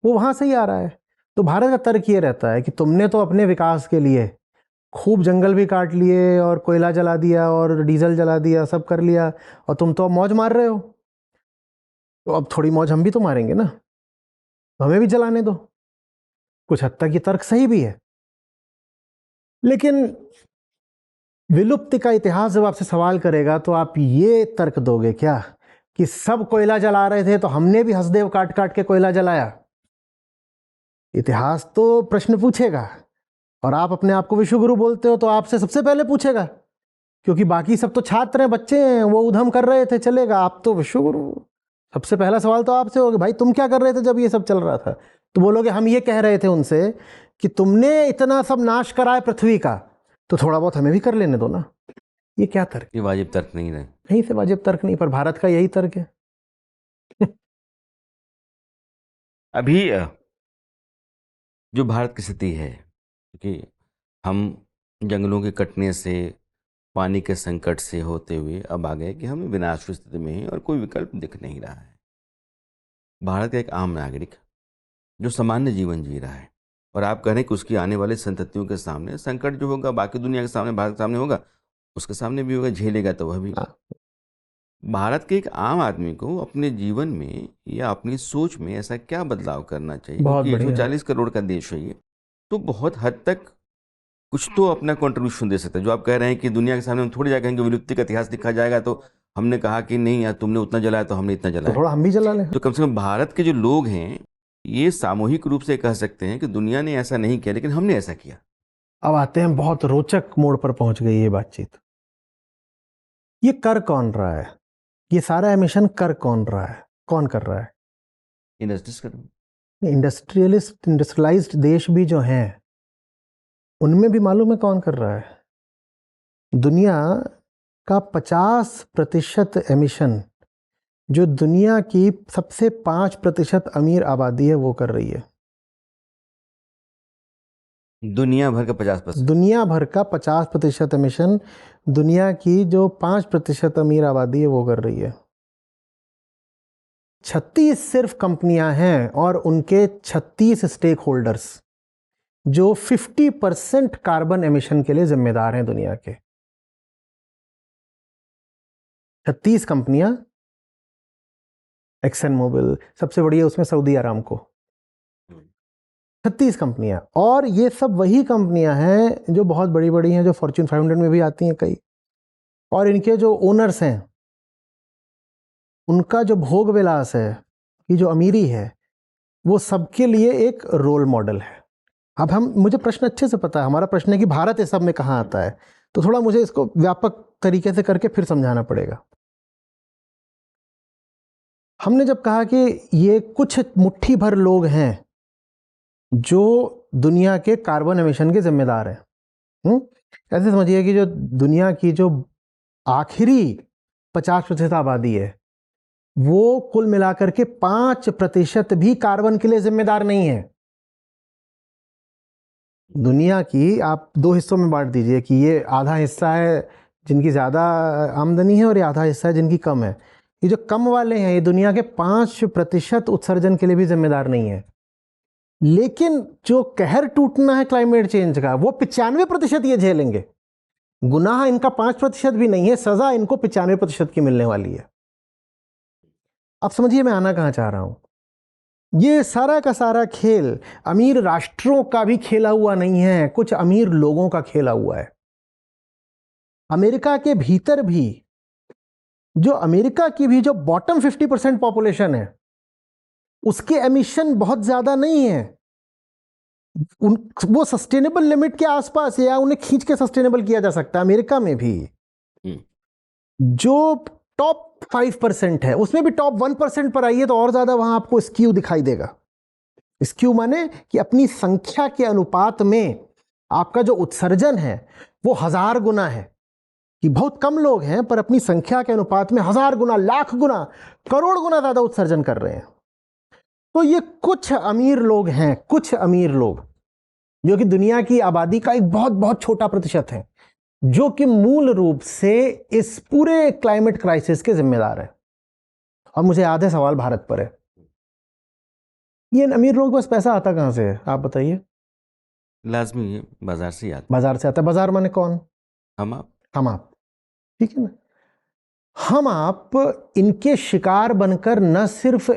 S3: वो वहां से ही आ रहा है। तो भारत का तर्क ये रहता है कि तुमने तो अपने विकास के लिए खूब जंगल भी काट लिए और कोयला जला दिया और डीजल जला दिया, सब कर लिया, और तुम तो अब मौज मार रहे हो, तो अब थोड़ी मौज हम भी तो मारेंगे ना, तो हमें भी जलाने दो। कुछ हद तक ये तर्क सही भी है, लेकिन विलुप्ति का इतिहास जब आपसे सवाल करेगा तो आप ये तर्क दोगे क्या कि सब कोयला जला रहे थे तो हमने भी हसदेव काट काट के कोयला जलाया? इतिहास तो प्रश्न पूछेगा, और आप अपने आप को विश्वगुरु बोलते हो तो आपसे सबसे पहले पूछेगा, क्योंकि बाकी सब तो छात्र हैं, बच्चे हैं, वो उधम कर रहे थे, चलेगा, आप तो विश्वगुरु। सबसे पहला सवाल तो आपसे होगा, भाई तुम क्या कर रहे थे जब ये सब चल रहा था? तो बोलोगे हम ये कह रहे थे उनसे कि तुमने इतना सब नाश करा है पृथ्वी का, तो थोड़ा बहुत हमें भी कर लेने दो ना। ये क्या तर्क?
S1: ये वाजिब तर्क नहीं रहे।
S3: कहीं से वाजिब तर्क नहीं, पर भारत का यही तर्क है।
S1: अभी जो भारत की स्थिति है कि हम जंगलों के कटने से, पानी के संकट से होते हुए अब आ गए कि हम विनाश की स्थिति में हैं और कोई विकल्प दिख नहीं रहा है। भारत का एक आम नागरिक जो सामान्य जीवन जी रहा है, और आप कह रहे हैं कि उसकी आने वाली संततियों के सामने संकट जो होगा बाकी दुनिया के सामने, भारत के सामने होगा, उसके सामने भी होगा, झेलेगा तो वह भी।
S3: हाँ।
S1: भारत के एक आम आदमी को अपने जीवन में या अपनी सोच में ऐसा क्या बदलाव करना चाहिए,
S3: बहुत
S1: क्योंकि
S3: बढ़िया।
S1: 140 करोड़ का देश है ये, तो बहुत हद तक कुछ तो अपना कंट्रीब्यूशन दे सकता है। जो आप कह रहे हैं कि दुनिया के सामने हम थोड़ी जा कहेंगे विलुप्ति का इतिहास लिखा जाएगा, तो हमने कहा कि नहीं यार तुमने उतना जलाया तो हमने इतना
S3: तो
S1: जलाया।
S3: थोड़ा हम भी जला लें।
S1: तो कम से कम भारत के जो लोग हैं ये सामूहिक रूप से कह सकते हैं कि दुनिया ने ऐसा नहीं किया लेकिन हमने ऐसा किया।
S3: अब आते हैं, बहुत रोचक मोड़ पर पहुंच गई ये बातचीत। ये कर कौन रहा है? ये सारा एमिशन कर कौन रहा है? कौन कर रहा है?
S1: इंडस्ट्रीज कर
S3: इंडस्ट्रियलाइज्ड देश भी जो हैं उनमें भी मालूम है कौन कर रहा है? दुनिया का 50% एमिशन जो दुनिया की सबसे 5% अमीर आबादी है वो कर रही है।
S1: दुनिया भर का 50%।
S3: दुनिया भर का 50% एमिशन दुनिया की जो 5% अमीर आबादी है वो कर रही है। 36 सिर्फ कंपनियां हैं और उनके 36 स्टेक होल्डर्स जो 50% कार्बन एमिशन के लिए जिम्मेदार हैं दुनिया के। 36 कंपनियां, एक्सन मोबिल सबसे बड़ी है, उसमें सऊदी अरामको, 36 कंपनियां। और ये सब वही कंपनियां हैं जो बहुत बड़ी बड़ी हैं, जो फॉर्च्यून 500 में भी आती हैं कई। और इनके जो ओनर्स हैं उनका जो भोग विलास है, ये जो अमीरी है, वो सबके लिए एक रोल मॉडल है। अब मुझे प्रश्न अच्छे से पता है, हमारा प्रश्न है कि भारत इस सब में कहाँ आता है, तो थोड़ा मुझे इसको व्यापक तरीके से करके फिर समझाना पड़ेगा। हमने जब कहा कि ये कुछ मुट्ठी भर लोग हैं जो दुनिया के कार्बन एमिशन के जिम्मेदार हैं, ऐसे समझिए कि जो दुनिया की जो आखिरी 50% आबादी है वो कुल मिलाकर के 5% भी कार्बन के लिए जिम्मेदार नहीं है। दुनिया की आप 2 हिस्सों में बांट दीजिए कि ये आधा हिस्सा है जिनकी ज़्यादा आमदनी है और ये आधा हिस्सा है जिनकी कम है। ये जो कम वाले हैं ये दुनिया के 5% उत्सर्जन के लिए भी जिम्मेदार नहीं है। लेकिन जो कहर टूटना है क्लाइमेट चेंज का वो 95% ये झेलेंगे। गुनाह इनका 5% भी नहीं है, सजा इनको 95% की मिलने वाली है। अब समझिए मैं आना कहाँ चाह रहा हूं। ये सारा का सारा खेल अमीर राष्ट्रों का भी खेला हुआ नहीं है, कुछ अमीर लोगों का खेला हुआ है। अमेरिका के भीतर भी जो अमेरिका की भी जो बॉटम 50% पॉपुलेशन है उसके एमिशन बहुत ज्यादा नहीं है। वो सस्टेनेबल लिमिट के आसपास है या उन्हें खींच के सस्टेनेबल किया जा सकता है। अमेरिका में भी जो टॉप 5% है उसमें भी टॉप 1% पर आइए तो और ज्यादा वहां आपको स्क्यू दिखाई देगा। स्क्यू माने कि अपनी संख्या के अनुपात में आपका जो उत्सर्जन है वो 1000 गुना है, कि बहुत कम लोग हैं पर अपनी संख्या के अनुपात में 1000 गुना, लाख गुना, करोड़ गुना ज्यादा उत्सर्जन कर रहे हैं। तो ये कुछ अमीर लोग हैं, कुछ अमीर लोग जो कि दुनिया की आबादी का एक बहुत बहुत छोटा प्रतिशत है, जो कि मूल रूप से इस पूरे क्लाइमेट क्राइसिस के जिम्मेदार है। और मुझे याद है सवाल भारत पर है, ये अमीर लोगों के पास पैसा आता कहां से है आप बताइए?
S1: लाजमी है, बाजार से आता।
S3: बाजार से आता है। बाजार माने कौन?
S1: हम आप।
S3: ठीक है ना। हम आप इनके शिकार बनकर न सिर्फ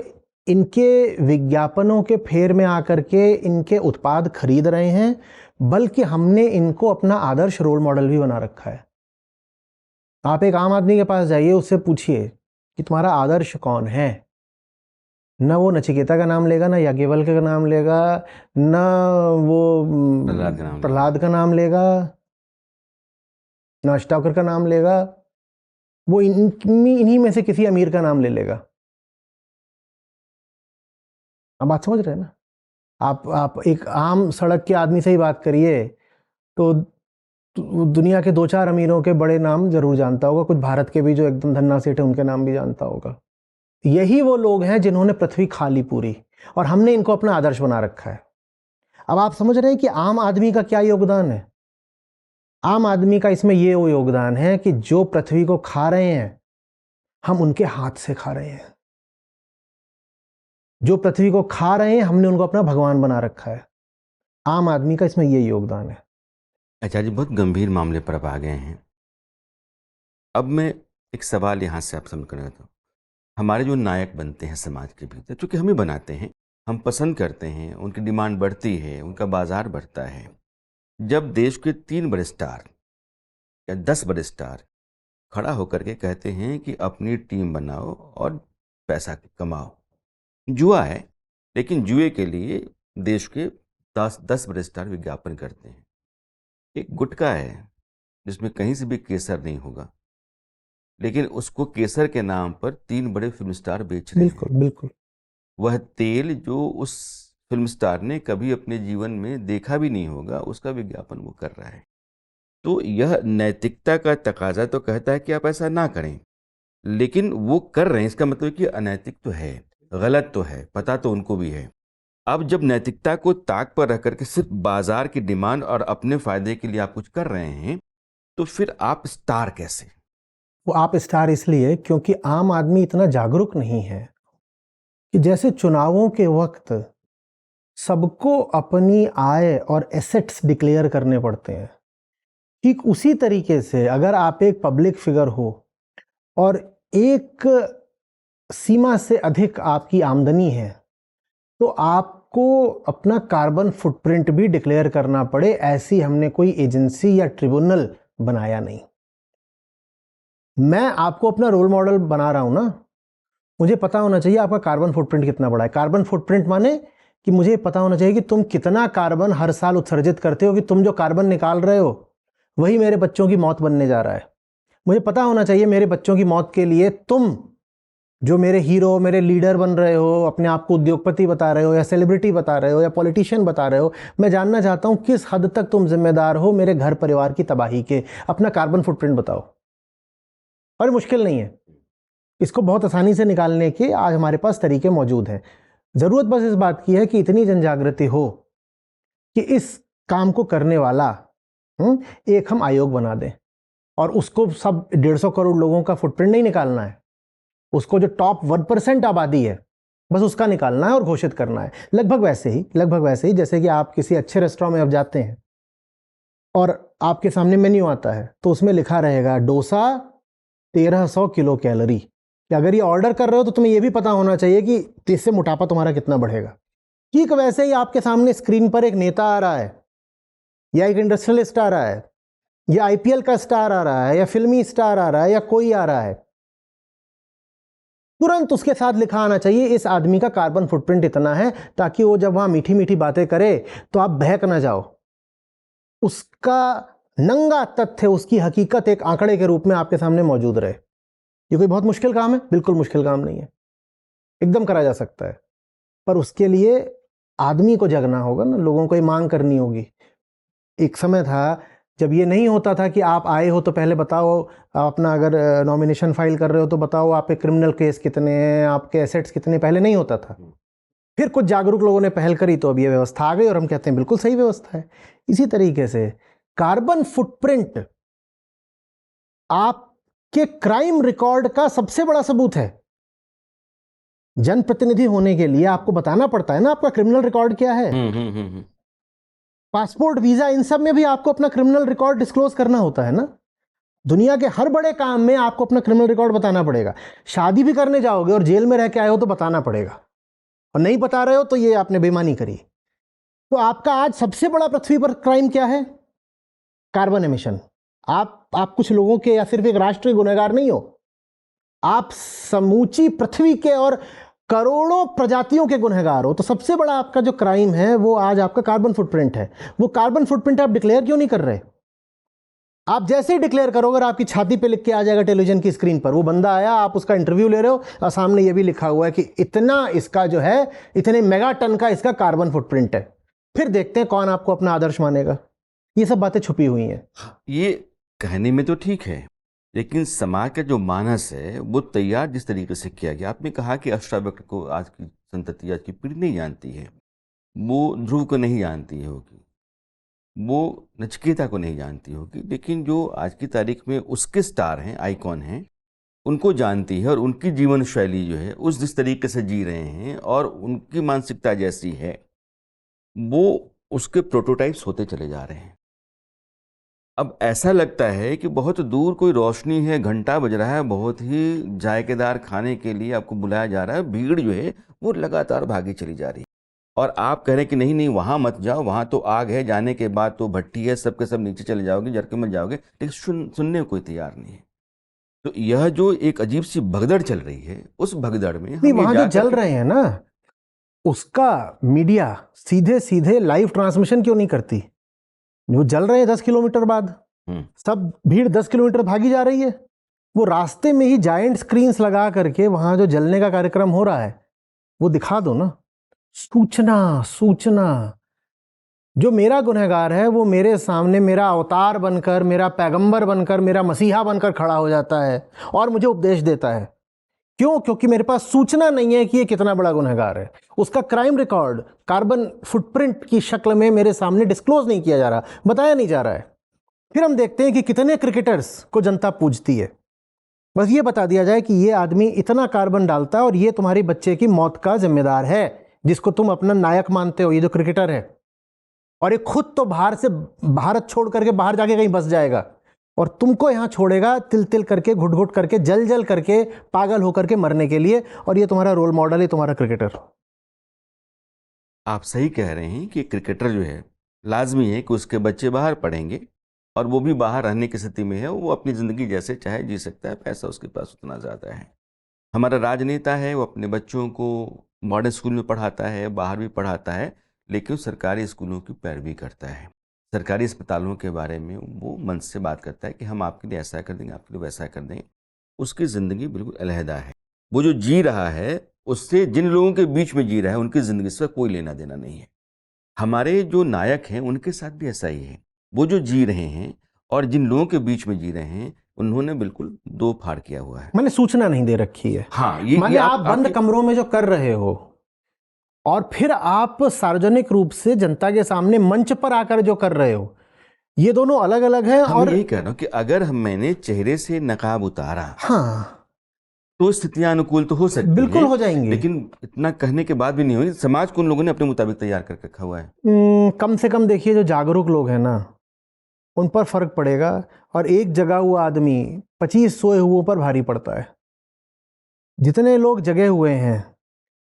S3: इनके विज्ञापनों के फेर में आकर के इनके उत्पाद खरीद रहे हैं, बल्कि हमने इनको अपना आदर्श रोल मॉडल भी बना रखा है। आप एक आम आदमी के पास जाइए, उससे पूछिए कि तुम्हारा आदर्श कौन है, न वो नचिकेता का नाम लेगा, ना याज्ञवल्क्य का नाम लेगा, न वो प्रहलाद का नाम लेगा, न अष्टावक्र का नाम लेगा। वो इन्हीं में से किसी अमीर का नाम ले लेगा। अब बात समझ रहे हैं ना। आप एक आम सड़क के आदमी से ही बात करिए तो दुनिया के 2-4 अमीरों के बड़े नाम जरूर जानता होगा, कुछ भारत के भी जो एकदम धन्ना सेठ है उनके नाम भी जानता होगा। यही वो लोग हैं जिन्होंने पृथ्वी खा ली पूरी, और हमने इनको अपना आदर्श बना रखा है। अब आप समझ रहे हैं कि आम आदमी का क्या योगदान है? आम आदमी का इसमें ये वो योगदान है कि जो पृथ्वी को खा रहे हैं हम उनके हाथ से खा रहे हैं। जो पृथ्वी को खा रहे हैं हमने उनको अपना भगवान बना रखा है। आम आदमी का इसमें ये योगदान है।
S1: आचार्य जी, बहुत गंभीर मामले पर अब आ गए हैं। अब मैं एक सवाल यहाँ से आपसे करना था। हमारे जो नायक बनते हैं समाज के भीतर, चूँकि हम ही बनाते हैं, हम पसंद करते हैं, उनकी डिमांड बढ़ती है, उनका बाजार बढ़ता है। जब देश के 3 बड़े स्टार या 10 बड़े स्टार खड़ा होकर के कहते हैं कि अपनी टीम बनाओ और पैसा कमाओ, जुआ है, लेकिन जुए के लिए देश के 10 बड़े स्टार विज्ञापन करते हैं। एक गुटखा है जिसमें कहीं से भी केसर नहीं होगा, लेकिन उसको केसर के नाम पर 3 बड़े फिल्म स्टार बेच रहे हैं।
S3: बिल्कुल बिल्कुल।
S1: वह तेल जो उस फिल्म स्टार ने कभी अपने जीवन में देखा भी नहीं होगा, उसका विज्ञापन वो कर रहा है। तो यह नैतिकता का तकाजा तो कहता है कि आप ऐसा ना करें, लेकिन वो कर रहे हैं, इसका मतलब कि अनैतिक तो है, गलत तो है, पता तो उनको भी है। अब जब नैतिकता को ताक पर रख करके सिर्फ बाजार की डिमांड और अपने फायदे के लिए आप कुछ कर रहे हैं, तो फिर आप स्टार कैसे?
S3: वो आप स्टार इसलिए क्योंकि आम आदमी इतना जागरूक नहीं है कि जैसे चुनावों के वक्त सबको अपनी आय और एसेट्स डिक्लेयर करने पड़ते हैं, ठीक उसी तरीके से अगर आप एक पब्लिक फिगर हो और एक सीमा से अधिक आपकी आमदनी है तो आपको अपना कार्बन फुटप्रिंट भी डिक्लेयर करना पड़े, ऐसी हमने कोई एजेंसी या ट्रिब्यूनल बनाया नहीं। मैं आपको अपना रोल मॉडल बना रहा हूं ना, मुझे पता होना चाहिए आपका कार्बन फुटप्रिंट कितना बड़ा है। कार्बन फुटप्रिंट माने कि मुझे पता होना चाहिए कि तुम कितना कार्बन हर साल उत्सर्जित करते हो, कि तुम जो कार्बन निकाल रहे हो वही मेरे बच्चों की मौत बनने जा रहा है। मुझे पता होना चाहिए मेरे बच्चों की मौत के लिए तुम जो मेरे हीरो, मेरे लीडर बन रहे हो, अपने आप को उद्योगपति बता रहे हो या सेलिब्रिटी बता रहे हो या पॉलिटिशियन बता रहे हो, मैं जानना चाहता हूं किस हद तक तुम जिम्मेदार हो मेरे घर परिवार की तबाही के। अपना कार्बन फुटप्रिंट बताओ। और मुश्किल नहीं है, इसको बहुत आसानी से निकालने के आज हमारे पास तरीके मौजूद हैं। जरूरत बस इस बात की है कि इतनी जनजागृति हो कि इस काम को करने वाला एक हम आयोग बना दें, और उसको सब 150 करोड़ लोगों का फुटप्रिंट नहीं निकालना है, उसको जो टॉप 1% आबादी है बस उसका निकालना है और घोषित करना है। लगभग वैसे ही जैसे कि आप किसी अच्छे रेस्टोरेंट में अब जाते हैं और आपके सामने मेन्यू आता है तो उसमें लिखा रहेगा डोसा 1300 किलो कैलोरी। अगर ये ऑर्डर कर रहे हो तो तुम्हें ये भी पता होना चाहिए कि इससे मोटापा तुम्हारा कितना बढ़ेगा। ठीक वैसे ही आपके सामने स्क्रीन पर एक नेता आ रहा है या एक इंडस्ट्रियलिस्ट आ रहा है या आईपीएल का स्टार आ रहा है या फिल्मी स्टार आ रहा है या कोई आ रहा है, तुरंत उसके साथ लिखा आना चाहिए इस आदमी का कार्बन फुटप्रिंट इतना है, ताकि वो जब वहां मीठी मीठी बातें करे तो आप बहक ना जाओ। उसका नंगा तथ्य, उसकी हकीकत एक आंकड़े के रूप में आपके सामने मौजूद रहे। ये कोई बहुत मुश्किल काम है? बिल्कुल मुश्किल काम नहीं है, एकदम करा जा सकता है। पर उसके लिए आदमी को जगना होगा ना, लोगों को ये मांग करनी होगी। एक समय था जब ये नहीं होता था कि आप आए हो तो पहले बताओ अपना, अगर नॉमिनेशन फाइल कर रहे हो तो बताओ आपके क्रिमिनल केस कितने हैं, आपके एसेट्स कितने, पहले नहीं होता था। फिर कुछ जागरूक लोगों ने पहल करी तो अब ये व्यवस्था आ गई और हम कहते हैं बिल्कुल सही व्यवस्था है। इसी तरीके से कार्बन फुटप्रिंट आपके क्राइम रिकॉर्ड का सबसे बड़ा सबूत है। जनप्रतिनिधि होने के लिए आपको बताना पड़ता है ना आपका क्रिमिनल रिकॉर्ड क्या है। पासपोर्ट, वीजा, इन सब में भी आपको अपना क्रिमिनल रिकॉर्ड डिस्क्लोज करना होता है ना। दुनिया के हर बड़े काम में आपको अपना क्रिमिनल रिकॉर्ड बताना पड़ेगा। शादी भी करने जाओगे और जेल में रह के आए हो तो बताना पड़ेगा, और नहीं बता रहे हो तो ये आपने बेईमानी करी। तो आपका आज सबसे बड़ा पृथ्वी पर क्राइम क्या है? Carbon emission. आप कुछ लोगों के या सिर्फ एक राष्ट्र के गुनहगार नहीं हो, आप समूची पृथ्वी के और करोड़ों प्रजातियों के गुनहगार हो। तो सबसे बड़ा आपका जो क्राइम है वो आज आपका कार्बन फुटप्रिंट है। वो कार्बन फुटप्रिंट आप डिक्लेयर क्यों नहीं कर रहे? आप जैसे ही डिक्लेयर करोगे आपकी छाती पे लिख के आ जाएगा टेलीविजन की स्क्रीन पर, वो बंदा आया, आप उसका इंटरव्यू ले रहे हो और सामने ये भी लिखा हुआ है कि इतना इसका जो है, इतने मेगा टन का इसका कार्बन फुटप्रिंट है। फिर देखते हैं कौन आपको अपना आदर्श मानेगा। ये सब बातें छुपी हुई हैं।
S1: ये कहने में तो ठीक है, लेकिन समाज का जो मानस है वो तैयार जिस तरीके से किया गया। आपने कहा कि अष्टावक्र को आज की संतति, आज की पीढ़ी नहीं जानती है, वो ध्रुव को नहीं जानती होगी, वो नचिकेता को नहीं जानती होगी, लेकिन जो आज की तारीख में उसके स्टार हैं, आइकॉन हैं, उनको जानती है। और उनकी जीवन शैली जो है उस जिस तरीके से जी रहे हैं और उनकी मानसिकता जैसी है, वो उसके प्रोटोटाइप्स होते चले जा रहे हैं। अब ऐसा लगता है कि बहुत दूर कोई रोशनी है, घंटा बज रहा है, बहुत ही जायकेदार खाने के लिए आपको बुलाया जा रहा है, भीड़ जो है वो लगातार भागी चली जा रही है, और आप कह रहे हैं कि नहीं नहीं वहाँ मत जाओ, वहाँ तो आग है, जाने के बाद तो भट्टी है, सबके सब नीचे चले जाओगे, झटके मत जाओगे, लेकिन सुनने को कोई तैयार नहीं है। तो यह जो एक अजीब सी भगदड़ चल रही है, उस भगदड़ में
S3: नहीं, वहां जो जल रहे हैं ना, उसका मीडिया सीधे सीधे लाइव ट्रांसमिशन क्यों नहीं करती? वो जल रहे हैं 10 किलोमीटर बाद, सब भीड़ 10 किलोमीटर भागी जा रही है, वो रास्ते में ही जायंट स्क्रीन्स लगा करके वहां जो जलने का कार्यक्रम हो रहा है वो दिखा दो ना। सूचना सूचना, जो मेरा गुनहगार है वो मेरे सामने मेरा अवतार बनकर, मेरा पैगंबर बनकर, मेरा मसीहा बनकर खड़ा हो जाता है और मुझे उपदेश देता है। क्यों? क्योंकि मेरे पास सूचना नहीं है कि ये कितना बड़ा गुनहगार है। उसका क्राइम रिकॉर्ड कार्बन फुटप्रिंट की शक्ल में मेरे सामने डिस्क्लोज नहीं किया जा रहा, बताया नहीं जा रहा है। फिर हम देखते हैं कि कितने क्रिकेटर्स को जनता पूजती है, बस ये बता दिया जाए कि ये आदमी इतना कार्बन डालता है और ये तुम्हारी बच्चे की मौत का जिम्मेदार है, जिसको तुम अपना नायक मानते हो, ये जो क्रिकेटर है। और ये खुद तो बाहर से भारत छोड़ करके बाहर जाके कहीं बस जाएगा और तुमको यहाँ छोड़ेगा तिल तिल करके, घुट घुट करके, जल जल करके, पागल होकर के मरने के लिए। और ये तुम्हारा रोल मॉडल है, तुम्हारा क्रिकेटर।
S1: आप सही कह रहे हैं कि क्रिकेटर जो है लाजमी है कि उसके बच्चे बाहर पढ़ेंगे, और वो भी बाहर रहने की स्थिति में है, वो अपनी ज़िंदगी जैसे चाहे जी सकता है, पैसा उसके पास उतना ज़्यादा है। हमारा राजनेता है, वो अपने बच्चों को मॉडर्न स्कूल में पढ़ाता है, बाहर भी पढ़ाता है, लेकिन सरकारी स्कूलों की पैरवी करता है। सरकारी अस्पतालों के बारे में वो मन से बात करता है कि हम आपके लिए ऐसा कर देंगे, आपके लिए वैसा कर देंगे। उसकी ज़िंदगी बिल्कुल अलहदा है। वो जो जी रहा है उससे जिन लोगों के बीच में जी रहा है उनकी ज़िंदगी से कोई लेना देना नहीं है। हमारे जो नायक हैं उनके साथ भी ऐसा ही है। वो जो जी रहे हैं और जिन लोगों के बीच में जी रहे हैं, उन्होंने बिल्कुल दो फाड़ किया हुआ है।
S3: मैंने सूचना नहीं दे रखी है।
S1: हाँ,
S3: माने आप बंद कमरों में जो कर रहे हो और फिर आप सार्वजनिक रूप से जनता के सामने मंच पर आकर जो कर रहे हो, ये दोनों अलग अलग हैं। और
S1: यही कह रहा हूं कि अगर मैंने चेहरे से नकाब उतारा,
S3: हाँ,
S1: तो स्थितियां अनुकूल तो हो सकती
S3: बिल्कुल
S1: हैं,
S3: हो जाएंगी,
S1: लेकिन इतना कहने के बाद भी नहीं होगी। समाज को उन लोगों ने अपने मुताबिक तैयार कर रखा हुआ है।
S3: कम से कम देखिए, जो जागरूक लोग हैं ना, उन पर फर्क पड़ेगा। और एक जगा हुआ आदमी 25 सोए हुओं पर भारी पड़ता है। जितने लोग जगे हुए हैं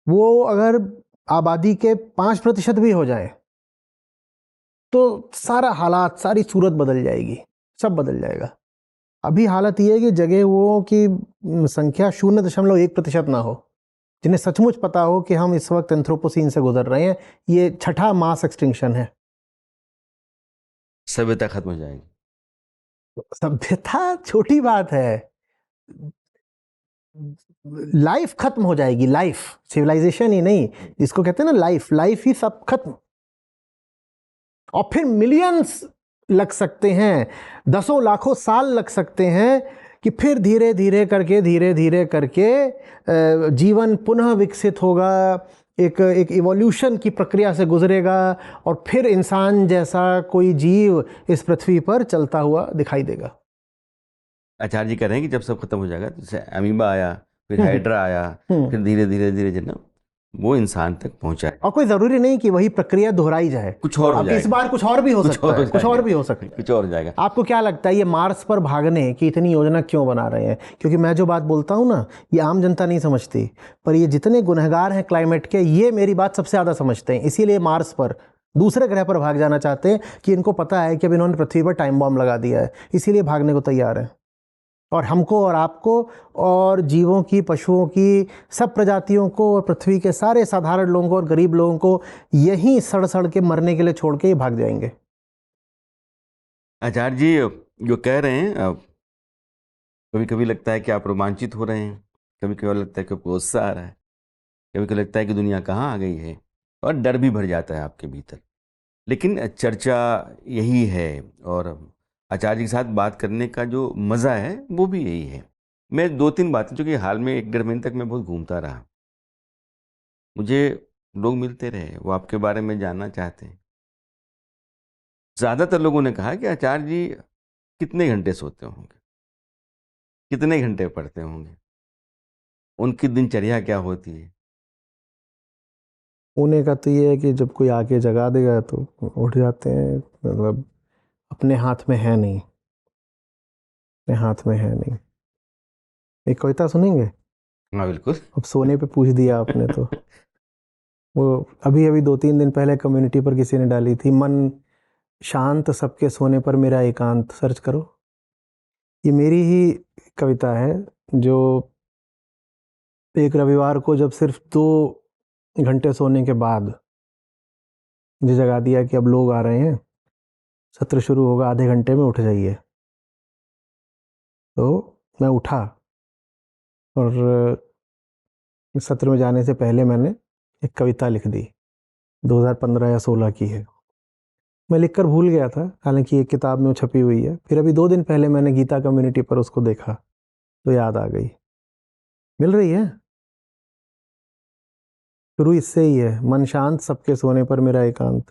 S3: वो अगर आबादी के 5% भी हो जाए तो सारा हालात, सारी सूरत बदल जाएगी, सब बदल जाएगा। अभी हालत ये है कि जगे हुओं की संख्या 0.1% ना हो, जिन्हें सचमुच पता हो कि हम इस वक्त एंथ्रोपोसीन से गुजर रहे हैं, ये छठा मास एक्सटिंक्शन है।
S1: सभ्यता खत्म हो जाएगी।
S3: सभ्यता छोटी बात है, लाइफ खत्म हो जाएगी। लाइफ, सिविलाइजेशन ही नहीं, जिसको कहते हैं ना लाइफ, लाइफ ही सब खत्म। और फिर मिलियंस लग सकते हैं, दसों लाखों साल लग सकते हैं कि फिर धीरे धीरे करके जीवन पुनः विकसित होगा, एक इवोल्यूशन की प्रक्रिया से गुजरेगा और फिर इंसान जैसा कोई जीव इस पृथ्वी पर चलता हुआ दिखाई देगा।
S1: आचार्य जी कह रहे हैं कि जब सब खत्म हो जाएगा, जैसे अमीबा आया, फिर हाइड्रा आया, फिर धीरे धीरे जन्म वो इंसान तक पहुंचा है।
S3: और कोई जरूरी नहीं कि वही प्रक्रिया दोहराई जाए,
S1: कुछ और हो जाएगा।
S3: इस बार कुछ और भी हो सकता है, कुछ और भी हो सकता है,
S1: कुछ और हो जाएगा।
S3: आपको क्या लगता है ये मार्स पर भागने की इतनी योजना क्यों बना रहे हैं? क्योंकि मैं जो बात बोलता हूँ ना, ये आम जनता नहीं समझती, पर ये जितने गुनहगार हैं क्लाइमेट के, ये मेरी बात सबसे ज़्यादा समझते हैं। इसीलिए मार्स पर, दूसरे ग्रह पर भाग जाना चाहते हैं कि इनको पता है कि अब इन्होंने पृथ्वी पर टाइम बॉम्ब लगा दिया है, इसीलिए भागने को तैयार है। और हमको और आपको और जीवों की, पशुओं की, सब प्रजातियों को और पृथ्वी के सारे साधारण लोगों को और गरीब लोगों को यहीं सड़ सड़ के मरने के लिए छोड़ के ही भाग जाएंगे।
S1: आचार्य जी जो कह रहे हैं, कभी कभी लगता है कि आप रोमांचित हो रहे हैं, कभी कभी लगता है कि आपको गुस्सा आ रहा है, कभी कभी लगता है कि दुनिया कहाँ आ गई है, और डर भी भर जाता है आपके भीतर। लेकिन चर्चा यही है, और आचार्य जी के साथ बात करने का जो मज़ा है वो भी यही है। मैं दो तीन बातें, जो कि हाल में 1-1.5 महीने तक मैं बहुत घूमता रहा, मुझे लोग मिलते रहे, वो आपके बारे में जानना चाहते हैं। ज़्यादातर लोगों ने कहा कि आचार्य जी कितने घंटे सोते होंगे, कितने घंटे पढ़ते होंगे, उनकी दिनचर्या क्या होती है।
S2: होने का तो ये है कि जब कोई आके जगा देगा तो उठ जाते हैं, मतलब अपने हाथ में है नहीं, अपने हाथ में है नहीं। एक कविता सुनेंगे?
S1: हाँ बिल्कुल।
S2: अब सोने पे पूछ दिया आपने तो वो अभी अभी 2-3 दिन पहले कम्युनिटी पर किसी ने डाली थी, मन शांत सबके सोने पर मेरा एकांत। सर्च करो, ये मेरी ही कविता है, जो एक रविवार को जब सिर्फ 2 घंटे सोने के बाद मुझे जगा दिया कि अब लोग आ रहे हैं, सत्र शुरू होगा आधे घंटे में, उठ जाइए। तो मैं उठा और इस सत्र में जाने से पहले मैंने एक कविता लिख दी, 2015 या 16 की है। मैं लिखकर भूल गया था, हालांकि एक किताब में वो छपी हुई है। फिर अभी 2 दिन पहले मैंने गीता कम्युनिटी पर उसको देखा तो याद आ गई। मिल रही है? शुरू इससे ही है, मन शांत सबके सोने पर मेरा एकांत।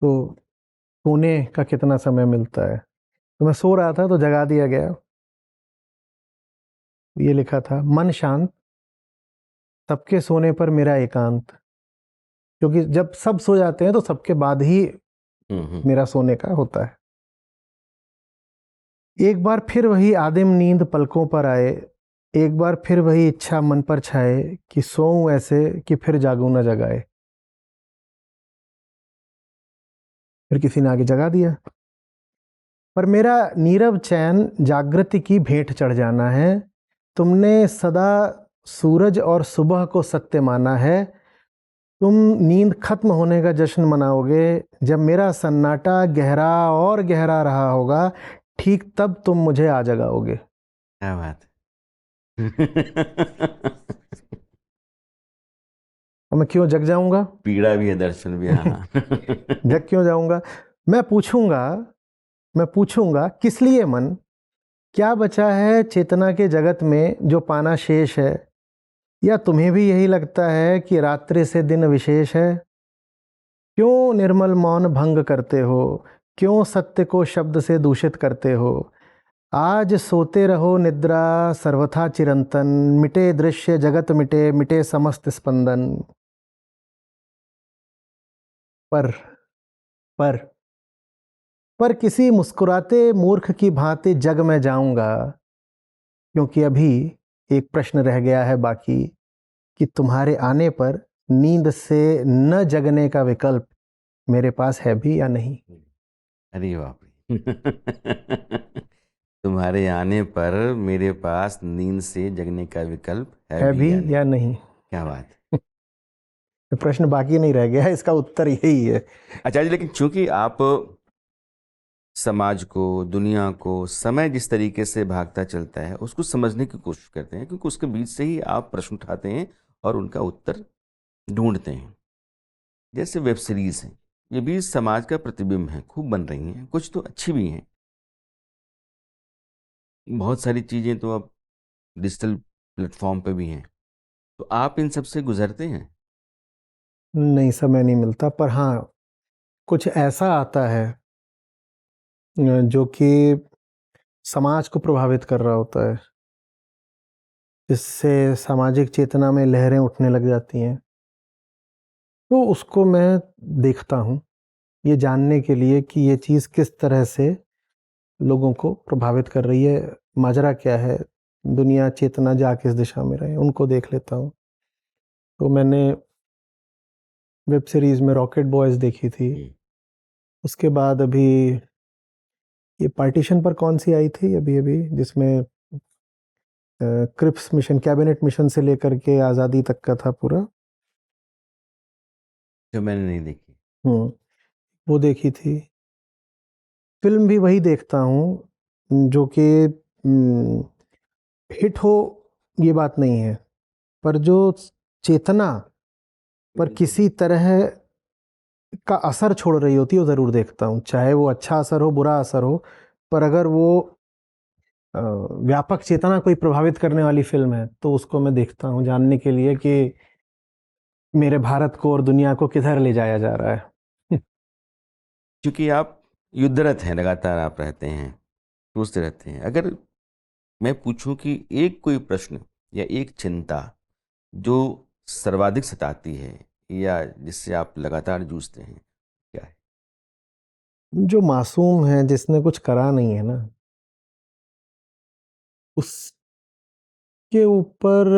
S2: तो सोने का कितना समय मिलता है? तो मैं सो रहा था तो जगा दिया गया, ये लिखा था, मन शांत सबके सोने पर मेरा एकांत। क्योंकि जब सब सो जाते हैं तो सबके बाद ही मेरा सोने का होता है। एक बार फिर वही आदिम नींद पलकों पर आए, एक बार फिर वही इच्छा मन पर छाए कि सोऊं ऐसे कि फिर जागूं न जगाए। फिर किसी ने आगे जगा दिया, पर मेरा नीरव चैन जागृति की भेंट चढ़ जाना है। तुमने सदा सूरज और सुबह को सत्य माना है। तुम नींद खत्म होने का जश्न मनाओगे, जब मेरा सन्नाटा गहरा और गहरा रहा होगा, ठीक तब तुम मुझे आ जगाओगे।
S1: क्या बात है।
S2: और मैं क्यों जग जाऊंगा?
S1: पीड़ा भी है, दर्शन भी है, हाँ।
S2: जग क्यों जाऊंगा? मैं पूछूंगा किस लिए मन, क्या बचा है चेतना के जगत में जो पाना शेष है? या तुम्हें भी यही लगता है कि रात्रि से दिन विशेष है? क्यों निर्मल मौन भंग करते हो? क्यों सत्य को शब्द से दूषित करते हो? आज सोते रहो निद्रा सर्वथा चिरंतन, मिटे दृश्य जगत मिटे, मिटे समस्त स्पंदन। पर पर पर किसी मुस्कुराते मूर्ख की भांति जग में जाऊंगा, क्योंकि अभी एक प्रश्न रह गया है बाकी, कि तुम्हारे आने पर नींद से न जगने का विकल्प मेरे पास है भी या नहीं।
S1: अरे बाप रे। तुम्हारे आने पर मेरे पास नींद से जगने का विकल्प है
S2: है
S1: भी
S2: भी
S1: या नहीं।
S2: या नहीं?
S1: क्या बात।
S2: प्रश्न बाकी नहीं रह गया है, इसका उत्तर यही है।
S1: अच्छा जी, लेकिन चूंकि आप समाज को, दुनिया को, समय जिस तरीके से भागता चलता है उसको समझने की कोशिश करते हैं, क्योंकि उसके बीच से ही आप प्रश्न उठाते हैं और उनका उत्तर ढूंढते हैं। जैसे वेब सीरीज हैं, ये भी समाज का प्रतिबिंब है, खूब बन रही हैं, कुछ तो अच्छी भी हैं। बहुत सारी चीज़ें तो अब डिजिटल प्लेटफॉर्म पे भी हैं। तो आप इन सब से गुजरते हैं?
S2: नहीं, समय नहीं मिलता, पर हाँ कुछ ऐसा आता है जो कि समाज को प्रभावित कर रहा होता है, जिससे सामाजिक चेतना में लहरें उठने लग जाती हैं। तो उसको मैं देखता हूँ, ये जानने के लिए कि ये चीज़ किस तरह से लोगों को प्रभावित कर रही है, माजरा क्या है, दुनिया चेतना जा किस दिशा में रहे, उनको देख लेता हूँ। तो मैंने वेब सीरीज़ में रॉकेट बॉयज़ देखी थी। उसके बाद अभी ये पार्टीशन पर कौन सी आई थी अभी-अभी, जिसमें क्रिप्स मिशन, कैबिनेट मिशन से लेकर के आज़ादी तक का था पूरा।
S1: जो मैंने नहीं देखी।
S2: वो देखी थी। फिल्म भी वही देखता हूँ जो कि हिट हो, ये बात नहीं है, पर जो चेतना पर किसी तरह का असर छोड़ रही होती है वो ज़रूर देखता हूँ, चाहे वो अच्छा असर हो बुरा असर हो, पर अगर वो व्यापक चेतना कोई प्रभावित करने वाली फिल्म है तो उसको मैं देखता हूँ, जानने के लिए कि मेरे भारत को और दुनिया को किधर ले जाया जा रहा है।
S1: क्योंकि आप युद्धरत हैं, लगातार आप रहते हैं, सोचते रहते हैं। अगर मैं पूछूं कि एक कोई प्रश्न या एक चिंता जो सर्वाधिक सताती है या जिससे आप लगातार जूझते हैं, क्या है?
S2: जो मासूम है, जिसने कुछ करा नहीं है ना, उसके ऊपर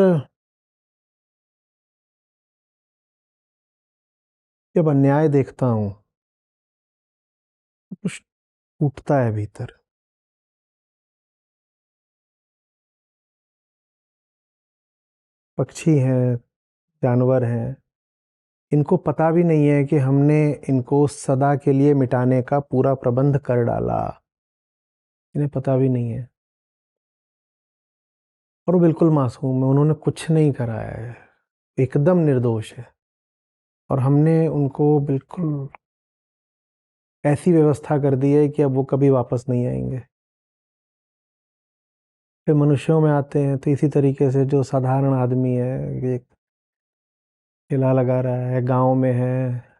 S2: जब अन्याय देखता हूँ तो कुछ टूटता है भीतर। पक्षी हैं, जानवर हैं, इनको पता भी नहीं है कि हमने इनको सदा के लिए मिटाने का पूरा प्रबंध कर डाला, इन्हें पता भी नहीं है। और वो बिल्कुल मासूम है, उन्होंने कुछ नहीं करा है, एकदम निर्दोष है, और हमने उनको बिल्कुल ऐसी व्यवस्था कर दी है कि अब वो कभी वापस नहीं आएंगे। फिर मनुष्यों में आते हैं तो इसी तरीके से जो साधारण आदमी है, एक ठेला लगा रहा है, गांव में है,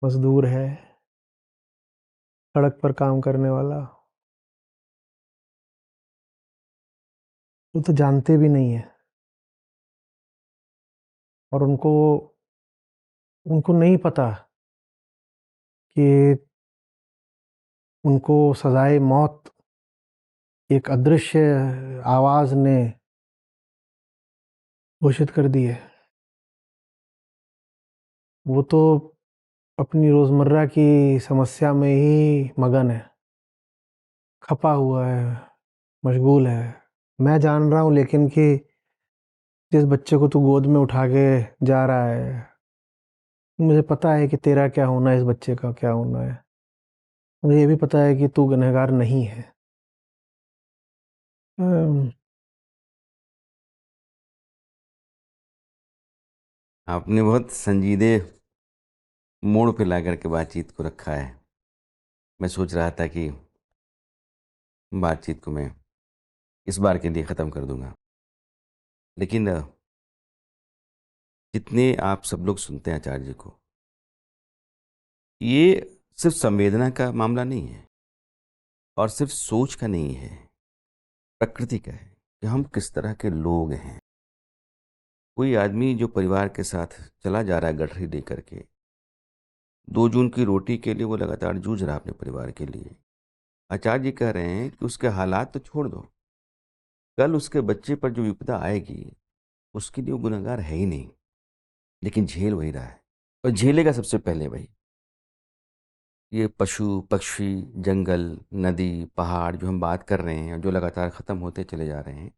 S2: मजदूर है, सड़क पर काम करने वाला, वो तो जानते भी नहीं है, और उनको उनको नहीं पता कि उनको सजाए मौत एक अदृश्य आवाज ने घोषित कर दी है। वो तो अपनी रोजमर्रा की समस्या में ही मगन है, खपा हुआ है, मशगूल है। मैं जान रहा हूँ लेकिन कि जिस बच्चे को तू गोद में उठा के जा रहा है, मुझे पता है कि तेरा क्या होना है, इस बच्चे का क्या होना है। मुझे ये भी पता है कि तू गुनहगार नहीं है। अम,
S1: आपने बहुत संजीदे मोड़ पे ला करके बातचीत को रखा है। मैं सोच रहा था कि बातचीत को मैं इस बार के लिए ख़त्म कर दूंगा, लेकिन जितने आप सब लोग सुनते हैं आचार्य जी को, ये सिर्फ संवेदना का मामला नहीं है और सिर्फ सोच का नहीं है, प्रकृति का है कि हम किस तरह के लोग हैं। कोई आदमी जो परिवार के साथ चला जा रहा है गठरी लेकर के, 2 जून की रोटी के लिए वो लगातार जूझ रहा है अपने परिवार के लिए। आचार्य जी कह रहे हैं कि उसके हालात तो छोड़ दो, कल उसके बच्चे पर जो विपदा आएगी उसके लिए वो गुनहगार है ही नहीं, लेकिन झेल वही रहा है, और झेलेगा सबसे पहले वही। ये पशु पक्षी, जंगल, नदी, पहाड़ जो हम बात कर रहे हैं, जो लगातार ख़त्म होते चले जा रहे हैं,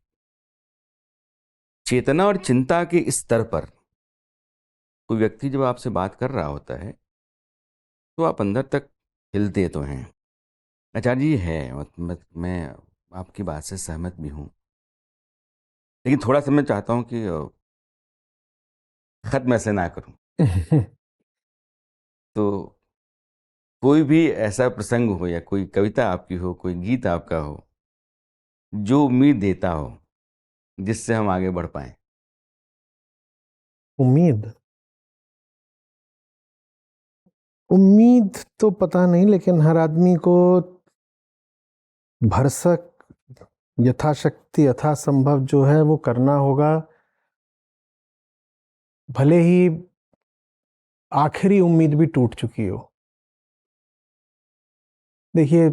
S1: चेतना और चिंता के इस स्तर पर कोई व्यक्ति जब आपसे बात कर रहा होता है तो आप अंदर तक हिलते तो हैं। आचार्य जी है, मैं आपकी बात से सहमत भी हूँ, लेकिन थोड़ा सा मैं चाहता हूँ कि ख़त्म ऐसे ना करूँ। तो कोई भी ऐसा प्रसंग हो या कोई कविता आपकी हो, कोई गीत आपका हो जो उम्मीद देता हो, जिससे हम आगे बढ़ पाएं।
S2: उम्मीद उम्मीद तो पता नहीं, लेकिन हर आदमी को भरसक यथाशक्ति यथासंभव जो है वो करना होगा, भले ही आखिरी उम्मीद भी टूट चुकी हो। देखिए,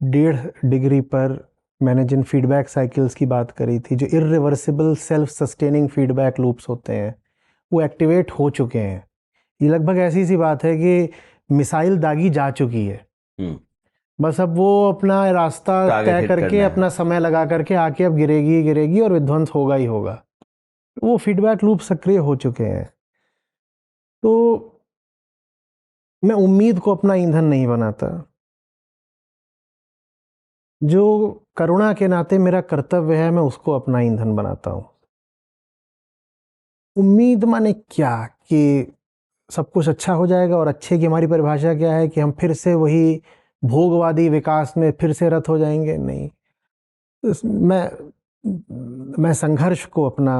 S2: 1.5 डिग्री पर मैंने जिन फीडबैक साइकिल्स की बात करी थी, जो irreversible self sustaining feedback loops होते हैं, वो एक्टिवेट हो चुके हैं। ये लगभग ऐसी सी बात है कि मिसाइल दागी जा चुकी है, बस अब वो अपना रास्ता
S1: टारगेट
S2: तय
S1: हिट
S2: करके
S1: करना है।
S2: अपना समय लगा करके आके अब गिरेगी ही गिरेगी और विध्वंस होगा ही होगा। वो फीडबैक लूप सक्रिय हो चुके हैं। तो
S3: मैं उम्मीद को अपना ईंधन नहीं बनाता। जो करुणा के नाते मेरा कर्तव्य है, मैं उसको अपना ईंधन बनाता हूँ। उम्मीद माने क्या कि सब कुछ अच्छा हो जाएगा, और अच्छे की हमारी परिभाषा क्या है कि हम फिर से वही भोगवादी विकास में फिर से रत हो जाएंगे? नहीं। मैं संघर्ष को अपना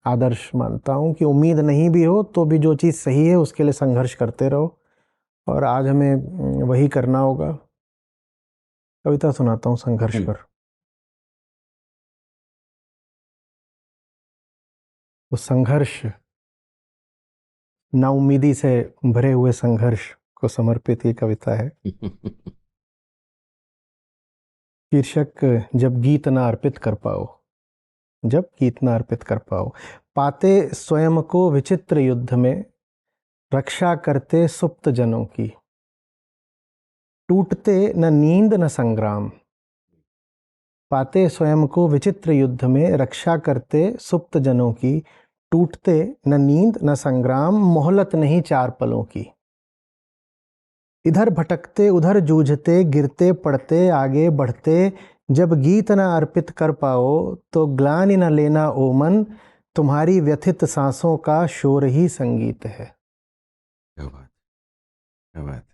S3: आदर्श मानता हूँ कि उम्मीद नहीं भी हो तो भी जो चीज़ सही है उसके लिए संघर्ष करते रहो, और आज हमें वही करना होगा। कविता सुनाता हूँ संघर्ष पर। तो संघर्ष, नाउम्मीदी से भरे हुए संघर्ष को समर्पित ये कविता है। शीर्षक, जब गीत ना अर्पित कर पाओ। जब गीत ना अर्पित कर पाओ, पाते स्वयं को विचित्र युद्ध में, रक्षा करते सुप्त जनों की। टूटते न नींद न संग्राम, पाते स्वयं को विचित्र युद्ध में, रक्षा करते सुप्त जनों की। टूटते न नींद न संग्राम, मोहलत नहीं चार पलों की। इधर भटकते उधर जूझते, गिरते पड़ते आगे बढ़ते, जब गीत न अर्पित कर पाओ तो ग्लानि न लेना ओ मन, तुम्हारी व्यथित सांसों का शोर ही संगीत है।
S1: क्या बात, क्या बात।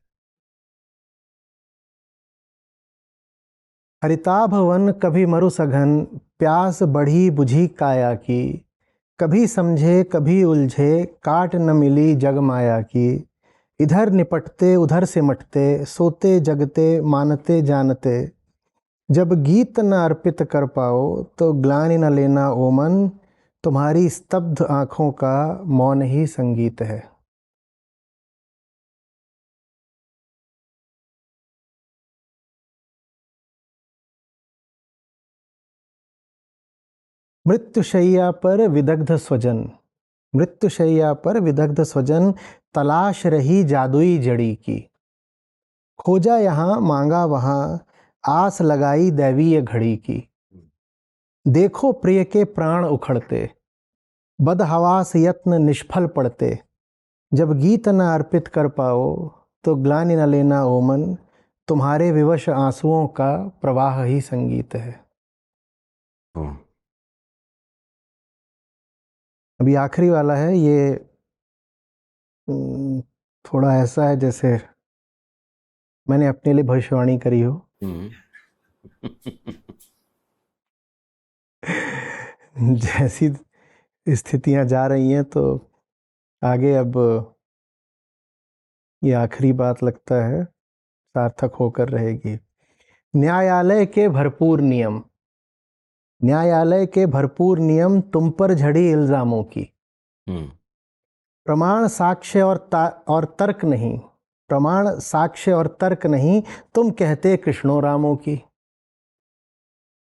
S3: हरिताभ वन कभी मरु सघन, प्यास बढ़ी बुझी काया की। कभी समझे कभी उलझे, काट न मिली जग माया की। इधर निपटते उधर सिमटते, सोते जगते मानते जानते, जब गीत न अर्पित कर पाओ तो ग्लानि न लेना ओ मन, तुम्हारी स्तब्ध आंखों का मौन ही संगीत है। मृत्युशैया पर विदग्ध स्वजन, मृत्युशैया पर विदग्ध स्वजन, तलाश रही जादुई जड़ी की। खोजा यहाँ मांगा वहाँ, आस लगाई दैवीय घड़ी की। देखो प्रिय के प्राण उखड़ते, बदहवास यत्न निष्फल पड़ते, जब गीत न अर्पित कर पाओ तो ग्लानि न लेना ओ मन, तुम्हारे विवश आंसुओं का प्रवाह ही संगीत है।
S1: ओह,
S3: अभी आखिरी वाला है ये। थोड़ा ऐसा है जैसे मैंने अपने लिए भविष्यवाणी करी हो।
S1: हम्म।
S3: जैसी स्थितियां जा रही हैं तो आगे अब ये आखिरी बात लगता है सार्थक होकर रहेगी। न्यायालय के भरपूर नियम, न्यायालय के भरपूर नियम, तुम पर झड़ी इल्जामों की।
S1: हम्म।
S3: प्रमाण साक्ष्य और तर्क नहीं, प्रमाण साक्ष्य और तर्क नहीं, तुम कहते कृष्णो रामों की।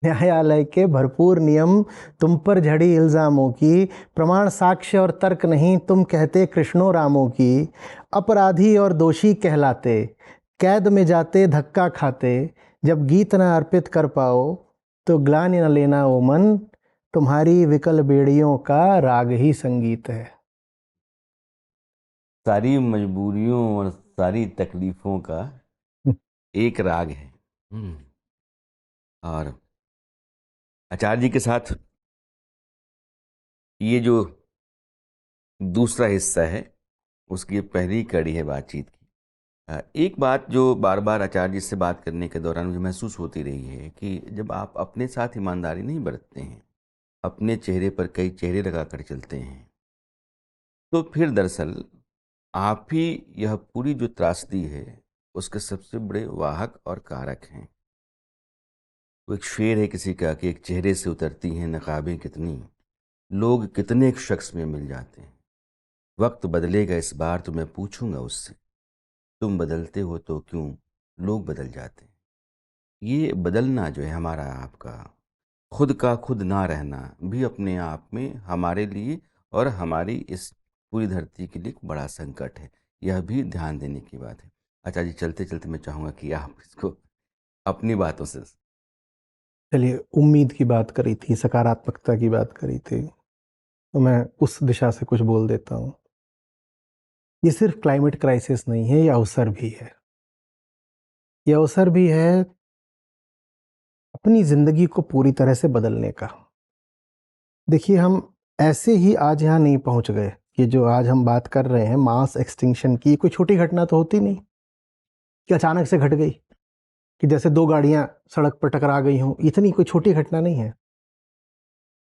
S3: न्यायालय के भरपूर नियम, तुम पर झड़ी इल्जामों की। प्रमाण साक्ष्य और तर्क नहीं, तुम कहते कृष्णो रामों की। अपराधी और दोषी कहलाते, कैद में जाते धक्का खाते, जब गीत न अर्पित कर पाओ तो ग्लानि न लेना ओ मन, तुम्हारी विकल बेड़ियों का राग ही संगीत है।
S1: सारी मजबूरियों और सारी तकलीफों का एक राग है। और आचार्य जी के साथ ये जो दूसरा हिस्सा है उसकी ये पहली कड़ी है बातचीत की। एक बात जो बार बार आचार्य जी से बात करने के दौरान मुझे महसूस होती रही है कि जब आप अपने साथ ईमानदारी नहीं बरतते हैं, अपने चेहरे पर कई चेहरे लगाकर चलते हैं, तो फिर दरअसल आप ही यह पूरी जो त्रासदी है उसके सबसे बड़े वाहक और कारक हैं। वो एक शेर है किसी का कि एक चेहरे से उतरती हैं नकाबें कितनी, लोग कितने एक शख्स में मिल जाते हैं। वक्त बदलेगा इस बार तो मैं पूछूंगा उससे, तुम बदलते हो तो क्यों लोग बदल जाते हैं। ये बदलना जो है हमारा आपका, खुद का खुद ना रहना भी अपने आप में हमारे लिए और हमारी इस पूरी धरती के लिए एक बड़ा संकट है। यह भी ध्यान देने की बात है। अच्छा जी, चलते चलते मैं चाहूँगा कि आप इसको अपनी बातों से।
S3: चलिए, उम्मीद की बात करी थी, सकारात्मकता की बात करी थी, तो मैं उस दिशा से कुछ बोल देता हूँ। ये सिर्फ क्लाइमेट क्राइसिस नहीं है, ये अवसर भी है। ये अवसर भी है अपनी ज़िंदगी को पूरी तरह से बदलने का। देखिए, हम ऐसे ही आज यहाँ नहीं पहुँच गए कि जो आज हम बात कर रहे हैं मास एक्सटिंक्शन की, कोई छोटी घटना तो होती नहीं कि अचानक से घट गई, कि जैसे 2 गाड़ियाँ सड़क पर टकरा गई हों। इतनी कोई छोटी घटना नहीं है।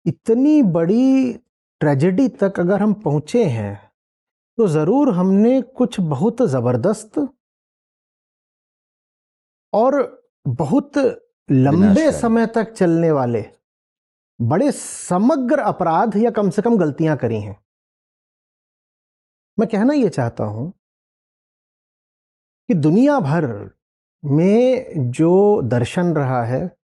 S3: इतनी बड़ी ट्रेजेडी तक अगर हम पहुँचे हैं तो ज़रूर हमने कुछ बहुत ज़बरदस्त और बहुत लंबे
S1: विनाशकारी।
S3: समय तक चलने वाले बड़े समग्र अपराध या कम से कम गलतियां करी हैं। मैं कहना ये चाहता हूं कि दुनिया भर में जो दर्शन रहा है,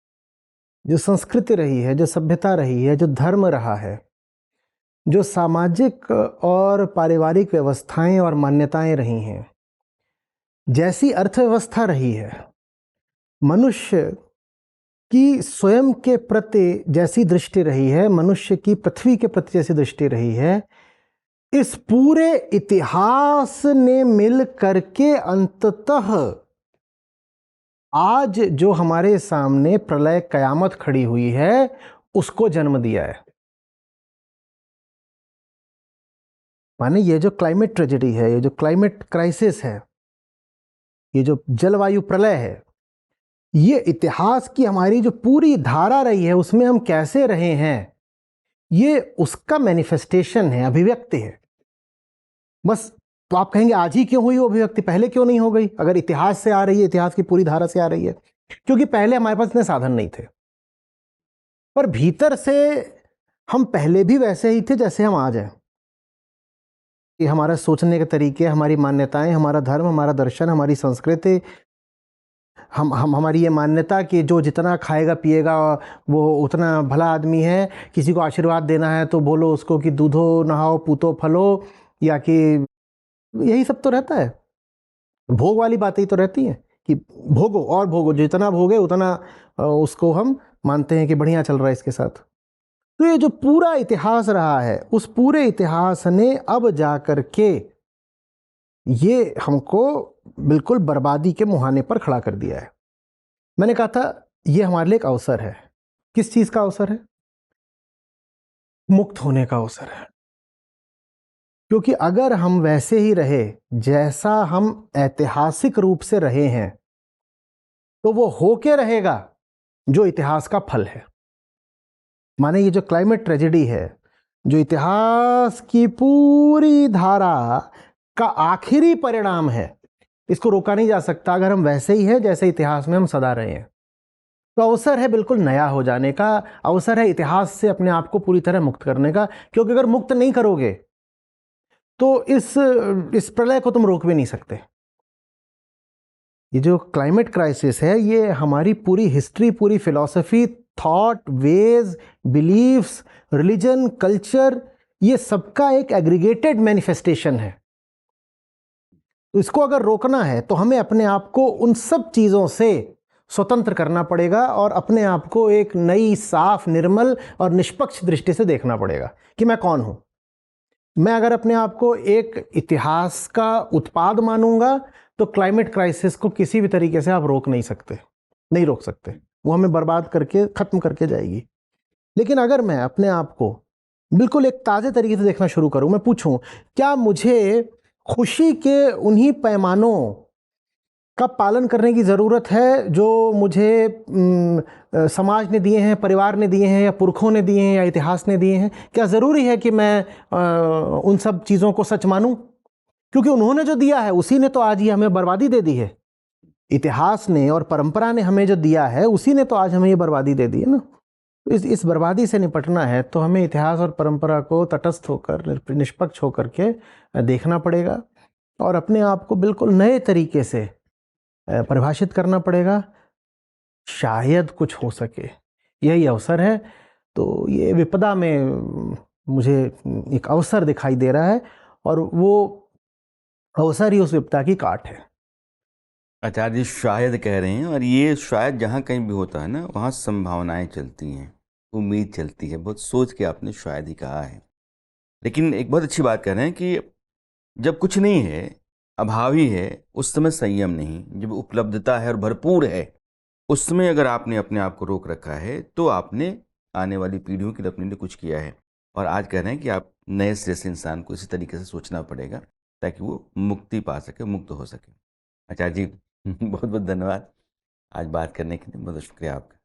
S3: जो संस्कृति रही है, जो सभ्यता रही है, जो धर्म रहा है, जो सामाजिक और पारिवारिक व्यवस्थाएं और मान्यताएं रही हैं, जैसी अर्थव्यवस्था रही है, मनुष्य की स्वयं के प्रति जैसी दृष्टि रही है, मनुष्य की पृथ्वी के प्रति जैसी दृष्टि रही है, इस पूरे इतिहास ने मिल करके अंततः आज जो हमारे सामने प्रलय कयामत खड़ी हुई है उसको जन्म दिया है। माने ये जो क्लाइमेट ट्रेजेडी है, ये जो क्लाइमेट क्राइसिस है, ये जो जलवायु प्रलय है, ये इतिहास की हमारी जो पूरी धारा रही है उसमें हम कैसे रहे हैं, ये उसका मैनिफेस्टेशन है, अभिव्यक्ति है। बस तो आप कहेंगे आज ही क्यों हुई वो अभिव्यक्ति, पहले क्यों नहीं हो गई? अगर इतिहास से आ रही है, इतिहास की पूरी धारा से आ रही है, क्योंकि पहले हमारे पास इतने साधन नहीं थे, पर भीतर से हम पहले भी वैसे ही थे जैसे हम आज हैं। कि हमारा सोचने के तरीके, हमारी मान्यताएं, हमारा धर्म, हमारा दर्शन, हमारी संस्कृति, हमारी ये मान्यता कि जो जितना खाएगा पिएगा वो उतना भला आदमी है। किसी को आशीर्वाद देना है तो बोलो उसको कि दूधो नहाओ पूतो फलो, या कि यही सब तो रहता है। भोग वाली बातें ही तो रहती हैं कि भोगो और भोगो, जितना भोगे उतना उसको हम मानते हैं कि बढ़िया चल रहा है इसके साथ। तो ये जो पूरा इतिहास रहा है, उस पूरे इतिहास ने अब जा कर के ये हमको बिल्कुल बर्बादी के मुहाने पर खड़ा कर दिया है। मैंने कहा था ये हमारे लिए एक अवसर है। किस चीज का अवसर है? मुक्त होने का अवसर है। क्योंकि अगर हम वैसे ही रहे जैसा हम ऐतिहासिक रूप से रहे हैं तो वो होके रहेगा जो इतिहास का फल है। माने ये जो क्लाइमेट ट्रेजेडी है, जो इतिहास की पूरी धारा का आखिरी परिणाम है, इसको रोका नहीं जा सकता अगर हम वैसे ही हैं जैसे इतिहास में हम सदा रहे हैं। तो अवसर है बिल्कुल नया हो जाने का, अवसर है इतिहास से अपने आप को पूरी तरह मुक्त करने का। क्योंकि अगर मुक्त नहीं करोगे तो इस प्रलय को तुम रोक भी नहीं सकते। ये जो क्लाइमेट क्राइसिस है, ये हमारी पूरी हिस्ट्री, पूरी philosophy, thought, ways, beliefs, religion, culture, ये सबका एक एग्रीगेटेड मैनिफेस्टेशन है। तो इसको अगर रोकना है तो हमें अपने आप को उन सब चीज़ों से स्वतंत्र करना पड़ेगा और अपने आप को एक नई, साफ, निर्मल और निष्पक्ष दृष्टि से देखना पड़ेगा कि मैं कौन हूं। मैं अगर अपने आप को एक इतिहास का उत्पाद मानूंगा तो क्लाइमेट क्राइसिस को किसी भी तरीके से आप रोक नहीं सकते, नहीं रोक सकते। वो हमें बर्बाद करके खत्म करके जाएगी। लेकिन अगर मैं अपने आप को बिल्कुल एक ताज़े तरीके से देखना शुरू करूं, मैं पूछूं क्या मुझे खुशी के उन्हीं पैमानों का पालन करने की ज़रूरत है जो मुझे समाज ने दिए हैं, परिवार ने दिए हैं, या पुरखों ने दिए हैं, या इतिहास ने दिए हैं? क्या ज़रूरी है कि मैं उन सब चीज़ों को सच मानूं? क्योंकि उन्होंने जो दिया है उसी ने तो आज ही हमें बर्बादी दे दी है। इतिहास ने और परंपरा ने हमें जो दिया है उसी ने तो आज हमें ये बर्बादी दे दी है ना। इस बर्बादी से निपटना है तो हमें इतिहास और परंपरा को तटस्थ होकर, निष्पक्ष होकर के देखना पड़ेगा और अपने आप को बिल्कुल नए तरीके से परिभाषित करना पड़ेगा। शायद कुछ हो सके, यही अवसर है। तो ये विपदा में मुझे एक अवसर दिखाई दे रहा है और वो अवसर ही उस विपदा की काट है।
S1: आचार्य जी शायद कह रहे हैं, और ये शायद जहाँ कहीं भी होता है ना, वहाँ संभावनाएं चलती हैं, उम्मीद चलती है। बहुत सोच के आपने शायद ही कहा है। लेकिन एक बहुत अच्छी बात कह रहे हैं कि जब कुछ नहीं है, अभावी है, उस समय संयम नहीं। जब उपलब्धता है और भरपूर है, उस समय अगर आपने अपने आप को रोक रखा है तो आपने आने वाली पीढ़ियों के लिए अपने लिए कुछ किया है। और आज कह रहे हैं कि आप नए सिरे से इंसान को इसी तरीके से सोचना पड़ेगा ताकि वो मुक्ति पा सके, मुक्त हो सके। आचार्य जी बहुत बहुत धन्यवाद आज बात करने के लिए, बहुत शुक्रिया आपका।